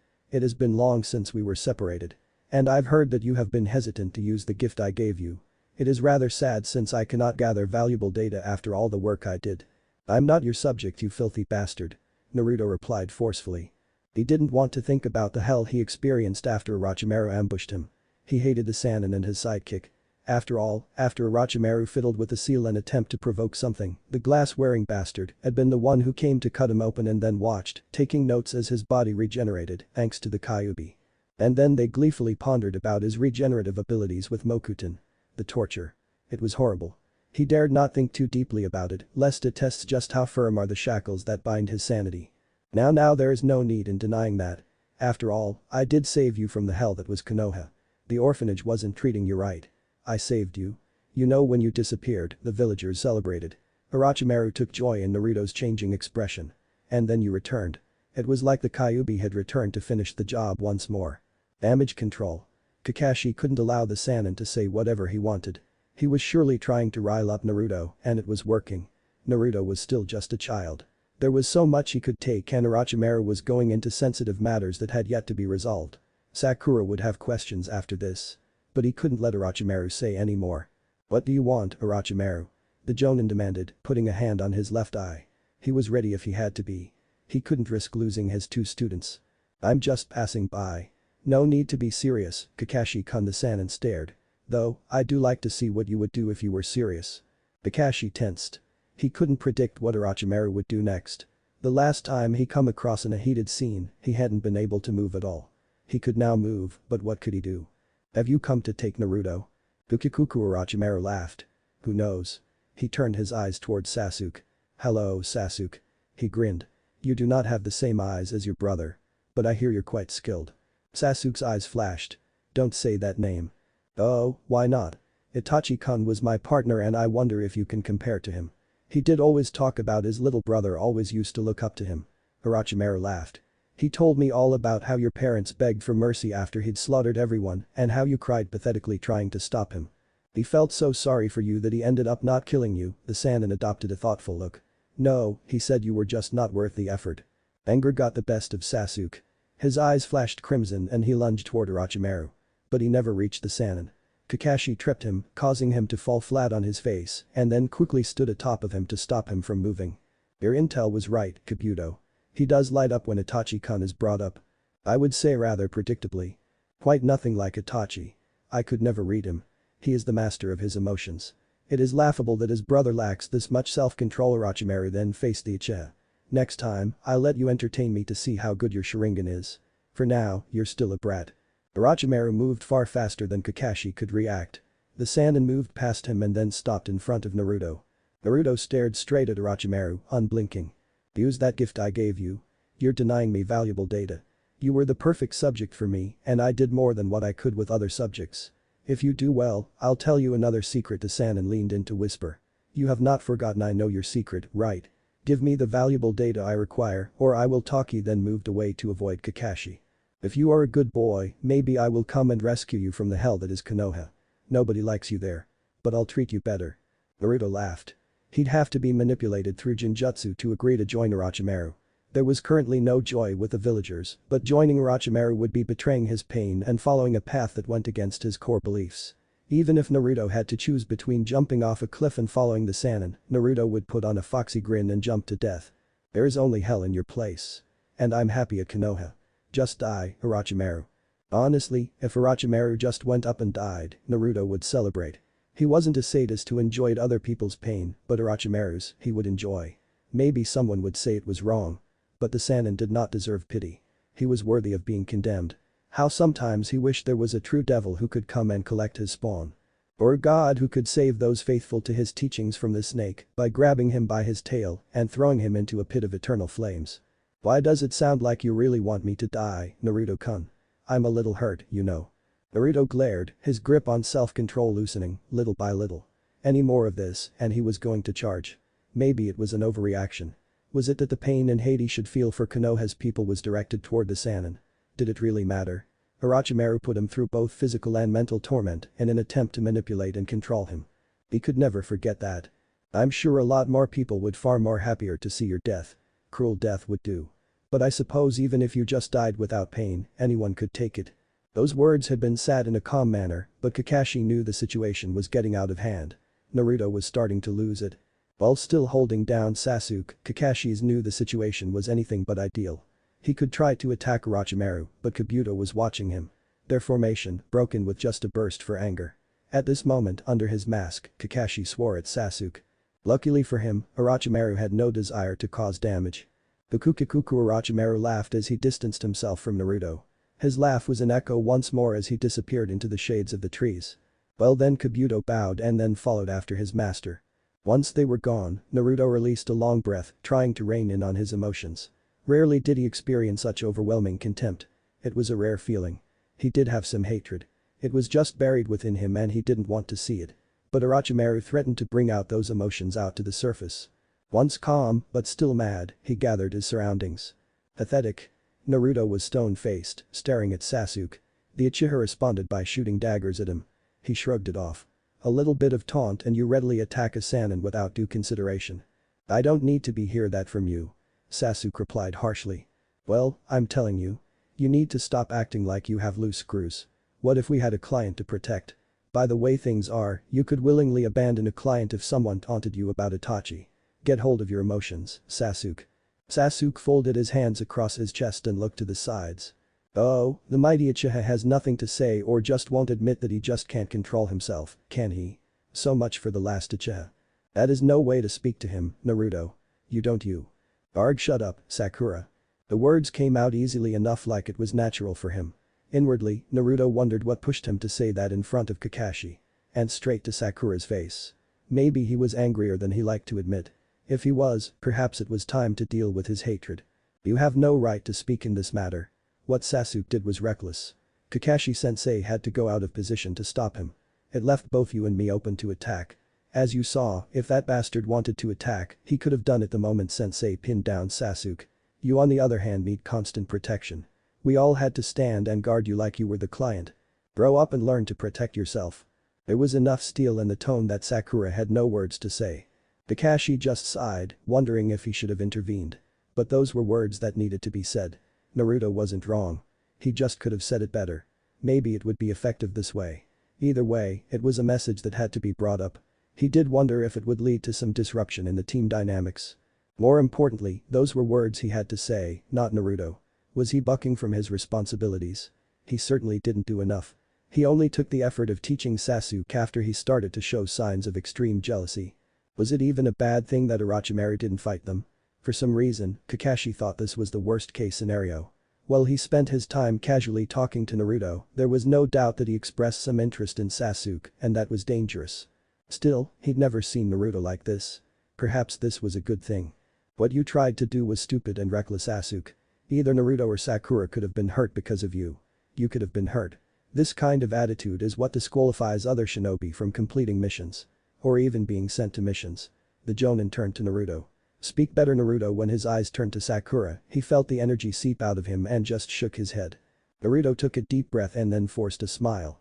It has been long since we were separated. And I've heard that you have been hesitant to use the gift I gave you. It is rather sad since I cannot gather valuable data after all the work I did. I'm not your subject, you filthy bastard. Naruto replied forcefully. He didn't want to think about the hell he experienced after Orochimaru ambushed him. He hated the Sannin and his sidekick. After all, after Orochimaru fiddled with the seal and attempt to provoke something, the glass-wearing bastard had been the one who came to cut him open and then watched, taking notes as his body regenerated, thanks to the Kyuubi. And then they gleefully pondered about his regenerative abilities with Mokuton. The torture. It was horrible. He dared not think too deeply about it, lest it tests just how firm are the shackles that bind his sanity. Now there is no need in denying that. After all, I did save you from the hell that was Konoha. The orphanage wasn't treating you right. I saved you. You know, when you disappeared, the villagers celebrated. Orochimaru took joy in Naruto's changing expression. And then you returned. It was like the Kyuubi had returned to finish the job once more. Damage control. Kakashi couldn't allow the Sannin to say whatever he wanted. He was surely trying to rile up Naruto, and it was working. Naruto was still just a child. There was so much he could take, and Orochimaru was going into sensitive matters that had yet to be resolved. Sakura would have questions after this. But he couldn't let Orochimaru say any more. What do you want, Orochimaru? The Jonin demanded, putting a hand on his left eye. He was ready if he had to be. He couldn't risk losing his two students. I'm just passing by. No need to be serious, Kakashi-kun. The Sannin stared. Though, I do like to see what you would do if you were serious. Kakashi tensed. He couldn't predict what Orochimaru would do next. The last time he come across in a heated scene, he hadn't been able to move at all. He could now move, but what could he do? Have you come to take Naruto? Bukikuku. Orochimaru laughed. Who knows? He turned his eyes towards Sasuke. Hello, Sasuke. He grinned. You do not have the same eyes as your brother. But I hear you're quite skilled. Sasuke's eyes flashed. Don't say that name. Oh, why not? Itachi-kun was my partner and I wonder if you can compare to him. He did always talk about his little brother, always used to look up to him. Orochimaru laughed. He told me all about how your parents begged for mercy after he'd slaughtered everyone and how you cried pathetically trying to stop him. He felt so sorry for you that he ended up not killing you. The Sannin adopted a thoughtful look. No, he said you were just not worth the effort. Anger got the best of Sasuke. His eyes flashed crimson and he lunged toward Orochimaru. But he never reached the Sannin. Kakashi tripped him, causing him to fall flat on his face, and then quickly stood atop of him to stop him from moving. Your intel was right, Kabuto. He does light up when Itachi-kun is brought up. I would say rather predictably. Quite nothing like Itachi. I could never read him. He is the master of his emotions. It is laughable that his brother lacks this much self-control. Orochimaru then faced the Uchiha. Next time, I'll let you entertain me to see how good your Sharingan is. For now, you're still a brat. Orochimaru moved far faster than Kakashi could react. The Sannin moved past him and then stopped in front of Naruto. Naruto stared straight at Orochimaru, unblinking. Use that gift I gave you. You're denying me valuable data. You were the perfect subject for me, and I did more than what I could with other subjects. If you do well, I'll tell you another secret. The Sannin leaned in to whisper. You have not forgotten I know your secret, right? Give me the valuable data I require, or I will talk. He then moved away to avoid Kakashi. If you are a good boy, maybe I will come and rescue you from the hell that is Konoha. Nobody likes you there. But I'll treat you better. Naruto laughed. He'd have to be manipulated through Genjutsu to agree to join Orochimaru. There was currently no joy with the villagers, but joining Orochimaru would be betraying his pain and following a path that went against his core beliefs. Even if Naruto had to choose between jumping off a cliff and following the Sannin, Naruto would put on a foxy grin and jump to death. There is only hell in your place. And I'm happy at Konoha. Just die, Orochimaru. Honestly, if Orochimaru just went up and died, Naruto would celebrate. He wasn't a sadist who enjoyed other people's pain, but Orochimaru's, he would enjoy. Maybe someone would say it was wrong. But the Sannin did not deserve pity. He was worthy of being condemned. How sometimes he wished there was a true devil who could come and collect his spawn. Or a god who could save those faithful to his teachings from the snake by grabbing him by his tail and throwing him into a pit of eternal flames. Why does it sound like you really want me to die, Naruto-kun? I'm a little hurt, you know. Naruto glared, his grip on self-control loosening, little by little. Any more of this, and he was going to charge. Maybe it was an overreaction. Was it that the pain and hate he should feel for Konoha's people was directed toward the Sannin? Did it really matter? Orochimaru put him through both physical and mental torment in an attempt to manipulate and control him. He could never forget that. I'm sure a lot more people would far more happier to see your death. Cruel death would do. But I suppose even if you just died without pain, anyone could take it. Those words had been said in a calm manner, but Kakashi knew the situation was getting out of hand. Naruto was starting to lose it. While still holding down Sasuke, Kakashi knew the situation was anything but ideal. He could try to attack Orochimaru, but Kabuto was watching him. Their formation, broken with just a burst for anger. At this moment, under his mask, Kakashi swore at Sasuke. Luckily for him, Orochimaru had no desire to cause damage. Bukukikuku Orochimaru laughed as he distanced himself from Naruto. His laugh was an echo once more as he disappeared into the shades of the trees. Well then Kabuto bowed and then followed after his master. Once they were gone, Naruto released a long breath, trying to rein in on his emotions. Rarely did he experience such overwhelming contempt. It was a rare feeling. He did have some hatred. It was just buried within him and he didn't want to see it. But Orochimaru threatened to bring out those emotions out to the surface. Once calm, but still mad, he gathered his surroundings. Pathetic. Naruto was stone-faced, staring at Sasuke. The Uchiha responded by shooting daggers at him. He shrugged it off. A little bit of taunt and you readily attack a Sannin without due consideration. I don't need to hear that from you. Sasuke replied harshly. Well, I'm telling you. You need to stop acting like you have loose screws. What if we had a client to protect? By the way things are, you could willingly abandon a client if someone taunted you about Itachi. Get hold of your emotions, Sasuke. Sasuke folded his hands across his chest and looked to the sides. Oh, the mighty Uchiha has nothing to say or just won't admit that he just can't control himself, can he? So much for the last Uchiha. That is no way to speak to him, Naruto. You don't you. Arg, shut up, Sakura. The words came out easily enough like it was natural for him. Inwardly, Naruto wondered what pushed him to say that in front of Kakashi. And straight to Sakura's face. Maybe he was angrier than he liked to admit. If he was, perhaps it was time to deal with his hatred. You have no right to speak in this matter. What Sasuke did was reckless. Kakashi-sensei had to go out of position to stop him. It left both you and me open to attack. As you saw, if that bastard wanted to attack, he could have done it the moment Sensei pinned down Sasuke. You on the other hand need constant protection. We all had to stand and guard you like you were the client. Grow up and learn to protect yourself. There was enough steel in the tone that Sakura had no words to say. Kakashi just sighed, wondering if he should have intervened. But those were words that needed to be said. Naruto wasn't wrong. He just could have said it better. Maybe it would be effective this way. Either way, it was a message that had to be brought up. He did wonder if it would lead to some disruption in the team dynamics. More importantly, those were words he had to say, not Naruto. Was he bucking from his responsibilities? He certainly didn't do enough. He only took the effort of teaching Sasuke after he started to show signs of extreme jealousy. Was it even a bad thing that Orochimaru didn't fight them? For some reason, Kakashi thought this was the worst case scenario. While he spent his time casually talking to Naruto, there was no doubt that he expressed some interest in Sasuke, and that was dangerous. Still, he'd never seen Naruto like this. Perhaps this was a good thing. What you tried to do was stupid and reckless, Sasuke. Either Naruto or Sakura could have been hurt because of you. You could have been hurt. This kind of attitude is what disqualifies other shinobi from completing missions. Or even being sent to missions. The Jonin turned to Naruto. Speak better, Naruto. When his eyes turned to Sakura, he felt the energy seep out of him and just shook his head. Naruto took a deep breath and then forced a smile.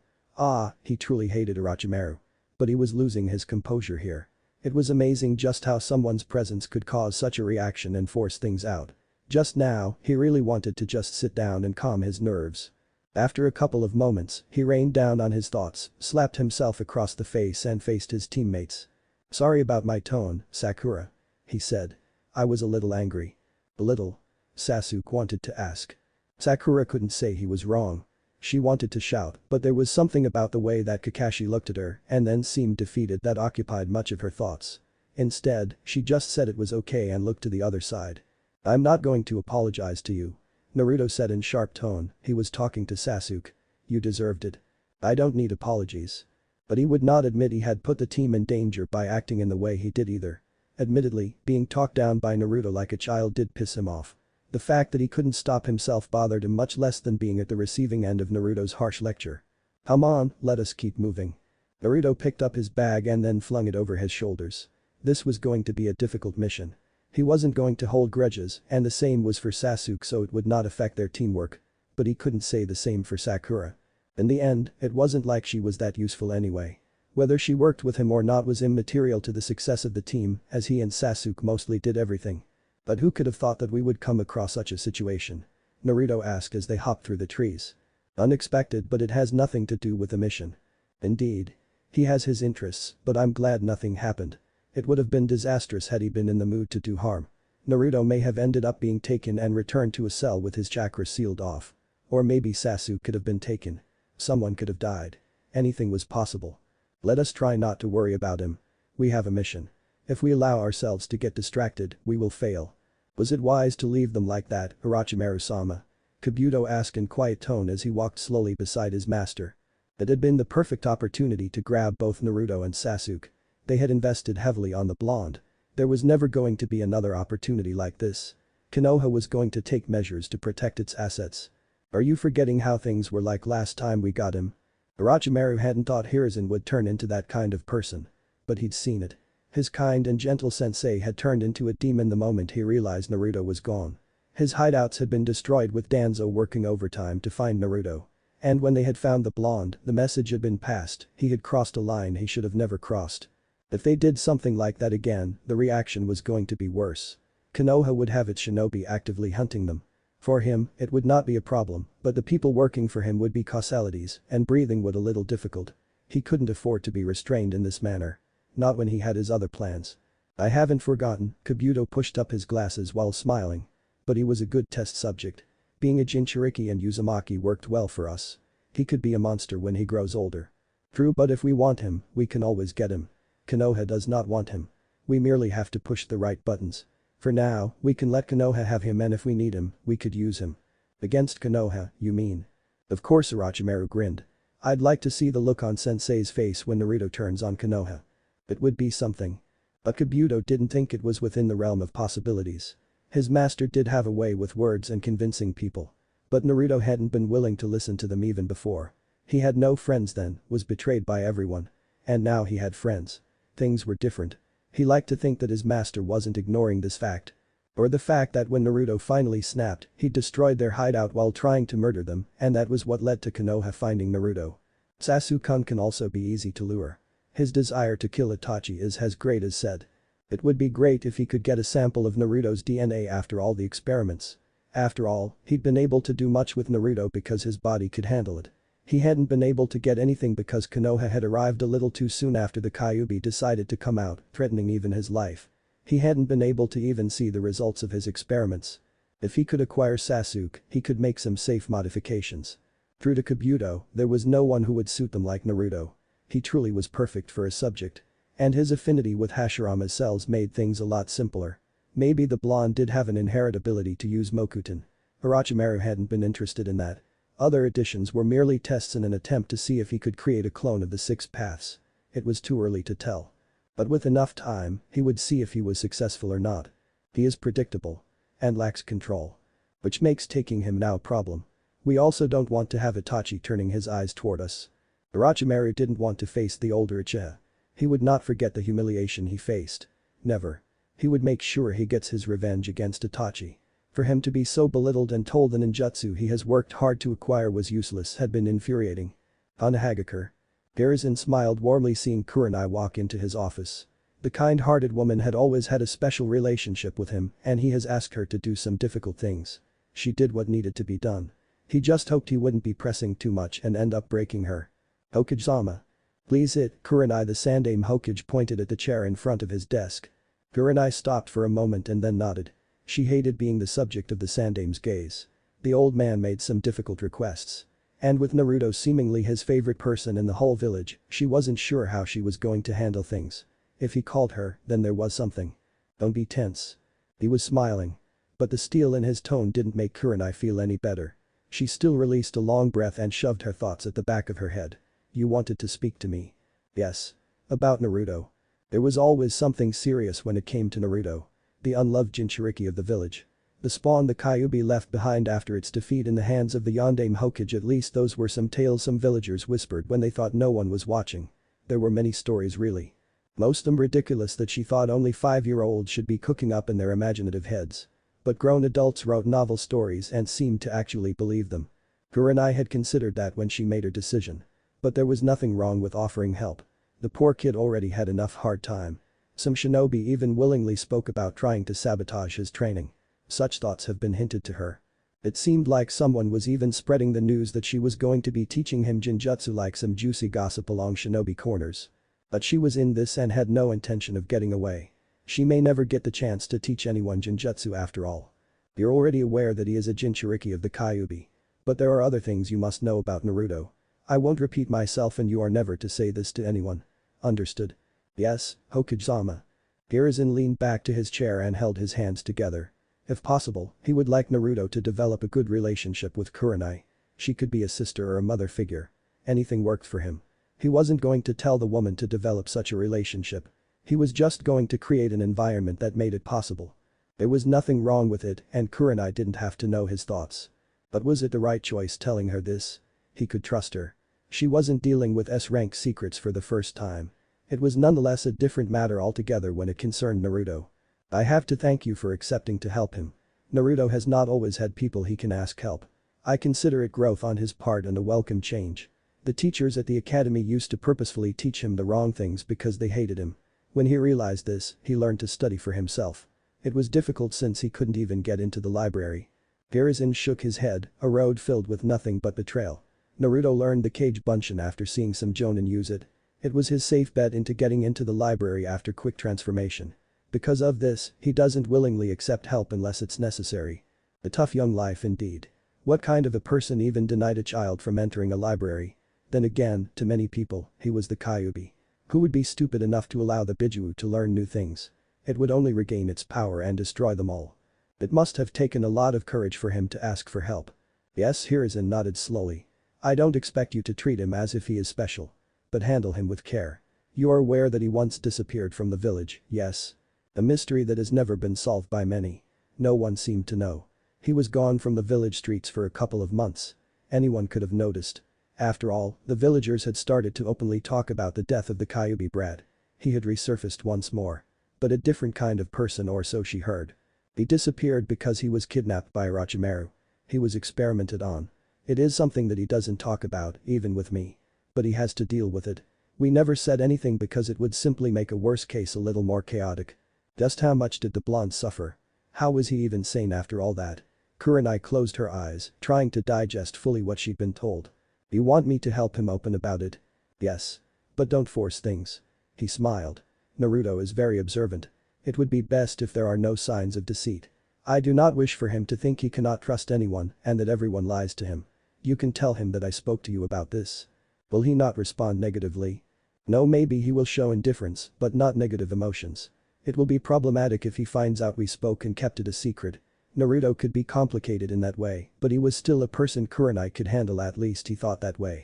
He truly hated Orochimaru. But he was losing his composure here. It was amazing just how someone's presence could cause such a reaction and force things out. Just now, he really wanted to just sit down and calm his nerves. After a couple of moments, he reined down on his thoughts, slapped himself across the face and faced his teammates. Sorry about my tone, Sakura. He said. I was a little angry. A little? Sasuke wanted to ask. Sakura couldn't say he was wrong. She wanted to shout, but there was something about the way that Kakashi looked at her and then seemed defeated that occupied much of her thoughts. Instead, she just said it was okay and looked to the other side. I'm not going to apologize to you. Naruto said in sharp tone. He was talking to Sasuke. You deserved it. I don't need apologies. But he would not admit he had put the team in danger by acting in the way he did either. Admittedly, being talked down by Naruto like a child did piss him off. The fact that he couldn't stop himself bothered him much less than being at the receiving end of Naruto's harsh lecture. Come on, let us keep moving. Naruto picked up his bag and then flung it over his shoulders. This was going to be a difficult mission. He wasn't going to hold grudges, and the same was for Sasuke, so it would not affect their teamwork. but he couldn't say the same for Sakura. In the end, it wasn't like she was that useful anyway. Whether she worked with him or not was immaterial to the success of the team, as he and Sasuke mostly did everything. But who could have thought that we would come across such a situation? Naruto asked as they hopped through the trees. Unexpected, but it has nothing to do with the mission. Indeed. He has his interests, but I'm glad nothing happened. It would have been disastrous had he been in the mood to do harm. Naruto may have ended up being taken and returned to a cell with his chakra sealed off. Or maybe Sasuke could have been taken. Someone could have died. Anything was possible. Let us try not to worry about him. We have a mission. If we allow ourselves to get distracted, we will fail. Was it wise to leave them like that, Orochimaru-sama? Kabuto asked in quiet tone as he walked slowly beside his master. It had been the perfect opportunity to grab both Naruto and Sasuke. They had invested heavily on the blonde. There was never going to be another opportunity like this. Konoha was going to take measures to protect its assets. Are you forgetting how things were like last time we got him? Orochimaru hadn't thought Hiruzen would turn into that kind of person. But he'd seen it. His kind and gentle sensei had turned into a demon the moment he realized Naruto was gone. His hideouts had been destroyed with Danzo working overtime to find Naruto. And when they had found the blonde, the message had been passed, he had crossed a line he should have never crossed. If they did something like that again, the reaction was going to be worse. Konoha would have its shinobi actively hunting them. For him, it would not be a problem, but the people working for him would be causalities, and breathing would a little difficult. He couldn't afford to be restrained in this manner. Not when he had his other plans. I haven't forgotten, Kabuto pushed up his glasses while smiling. But he was a good test subject. Being a Jinchuriki and Uzumaki worked well for us. He could be a monster when he grows older. True, but if we want him, we can always get him. Konoha does not want him. We merely have to push the right buttons. For now, we can let Konoha have him, and if we need him, we could use him. Against Konoha, you mean? Of course, Orochimaru grinned. I'd like to see the look on Sensei's face when Naruto turns on Konoha. It would be something. But Kabuto didn't think it was within the realm of possibilities. His master did have a way with words and convincing people. But Naruto hadn't been willing to listen to them even before. He had no friends then, was betrayed by everyone. And now he had friends. Things were different. He liked to think that his master wasn't ignoring this fact. Or the fact that when Naruto finally snapped, he destroyed their hideout while trying to murder them, and that was what led to Konoha finding Naruto. Sasuke can also be easy to lure. His desire to kill Itachi is as great as said. It would be great if he could get a sample of Naruto's DNA after all the experiments. After all, he'd been able to do much with Naruto because his body could handle it. He hadn't been able to get anything because Konoha had arrived a little too soon after the Kyuubi decided to come out, threatening even his life. He hadn't been able to even see the results of his experiments. If he could acquire Sasuke, he could make some safe modifications. True to Kabuto, there was no one who would suit them like Naruto. He truly was perfect for his subject. And his affinity with Hashirama's cells made things a lot simpler. Maybe the blonde did have an inherent ability to use Mokuton. Orochimaru hadn't been interested in that. Other additions were merely tests in an attempt to see if he could create a clone of the 6 paths. It was too early to tell. But with enough time, he would see if he was successful or not. He is predictable. And lacks control. Which makes taking him now a problem. We also don't want to have Itachi turning his eyes toward us. Orochimaru didn't want to face the older Uchiha. He would not forget the humiliation he faced. Never. He would make sure he gets his revenge against Itachi. For him to be so belittled and told the ninjutsu he has worked hard to acquire was useless had been infuriating. Hagakure. Hiruzen smiled warmly seeing Kurenai walk into his office. The kind-hearted woman had always had a special relationship with him, and he has asked her to do some difficult things. She did what needed to be done. He just hoped he wouldn't be pressing too much and end up breaking her. Hokage-sama. Please it, Kurenai. The Sandaime Hokage pointed at the chair in front of his desk. Kurenai stopped for a moment and then nodded. She hated being the subject of the Sandaime's gaze. The old man made some difficult requests. And with Naruto seemingly his favorite person in the whole village, she wasn't sure how she was going to handle things. If he called her, then there was something. Don't be tense. He was smiling. But the steel in his tone didn't make Kurenai feel any better. She still released a long breath and shoved her thoughts at the back of her head. You wanted to speak to me. Yes. About Naruto. There was always something serious when it came to Naruto. The unloved Jinchuriki of the village. The spawn the Kyuubi left behind after its defeat in the hands of the Yondaime Hokage. At least those were some tales some villagers whispered when they thought no one was watching. There were many stories really. Most of them ridiculous that she thought only 5-year-olds should be cooking up in their imaginative heads. But grown adults wrote novel stories and seemed to actually believe them. Kurenai had considered that when she made her decision. But there was nothing wrong with offering help. The poor kid already had enough hard time. Some shinobi even willingly spoke about trying to sabotage his training. Such thoughts have been hinted to her. It seemed like someone was even spreading the news that she was going to be teaching him Genjutsu, like some juicy gossip along shinobi corners. But she was in this and had no intention of getting away. She may never get the chance to teach anyone Genjutsu after all. You're already aware that he is a Jinchuriki of the Kyuubi. But there are other things you must know about Naruto. I won't repeat myself, and you are never to say this to anyone. Understood? Yes, Hokage-sama. Hiruzen leaned back to his chair and held his hands together. If possible, he would like Naruto to develop a good relationship with Kurenai. She could be a sister or a mother figure. Anything worked for him. He wasn't going to tell the woman to develop such a relationship. He was just going to create an environment that made it possible. There was nothing wrong with it, and Kurenai didn't have to know his thoughts. But was it the right choice telling her this? He could trust her. She wasn't dealing with S-rank secrets for the first time. It was nonetheless a different matter altogether when it concerned Naruto. I have to thank you for accepting to help him. Naruto has not always had people he can ask help. I consider it growth on his part and a welcome change. The teachers at the academy used to purposefully teach him the wrong things because they hated him. When he realized this, he learned to study for himself. It was difficult since he couldn't even get into the library. Hiruzen shook his head, a road filled with nothing but betrayal. Naruto learned the Kage Bunshin after seeing some jonin use it. It was his safe bet into getting into the library after quick transformation. Because of this, he doesn't willingly accept help unless it's necessary. A tough young life indeed. What kind of a person even denied a child from entering a library? Then again, to many people, he was the Kyuubi. Who would be stupid enough to allow the Bijuu to learn new things? It would only regain its power and destroy them all. It must have taken a lot of courage for him to ask for help. Yes, Hiruzen nodded slowly. I don't expect you to treat him as if he is special. But handle him with care. You are aware that he once disappeared from the village, yes? A mystery that has never been solved by many. No one seemed to know. He was gone from the village streets for a couple of months. Anyone could have noticed. After all, the villagers had started to openly talk about the death of the Kyuubi brat. He had resurfaced once more. But a different kind of person, or so she heard. He disappeared because he was kidnapped by Orochimaru. He was experimented on. It is something that he doesn't talk about, even with me. But he has to deal with it. We never said anything because it would simply make a worse case a little more chaotic. Just how much did the blonde suffer? How was he even sane after all that? Kurenai closed her eyes, trying to digest fully what she'd been told. You want me to help him open about it? Yes. But don't force things. He smiled. Naruto is very observant. It would be best if there are no signs of deceit. I do not wish for him to think he cannot trust anyone and that everyone lies to him. You can tell him that I spoke to you about this. Will he not respond negatively? No, maybe he will show indifference, but not negative emotions. It will be problematic if he finds out we spoke and kept it a secret. Naruto could be complicated in that way, but he was still a person Kurenai could handle, at least he thought that way.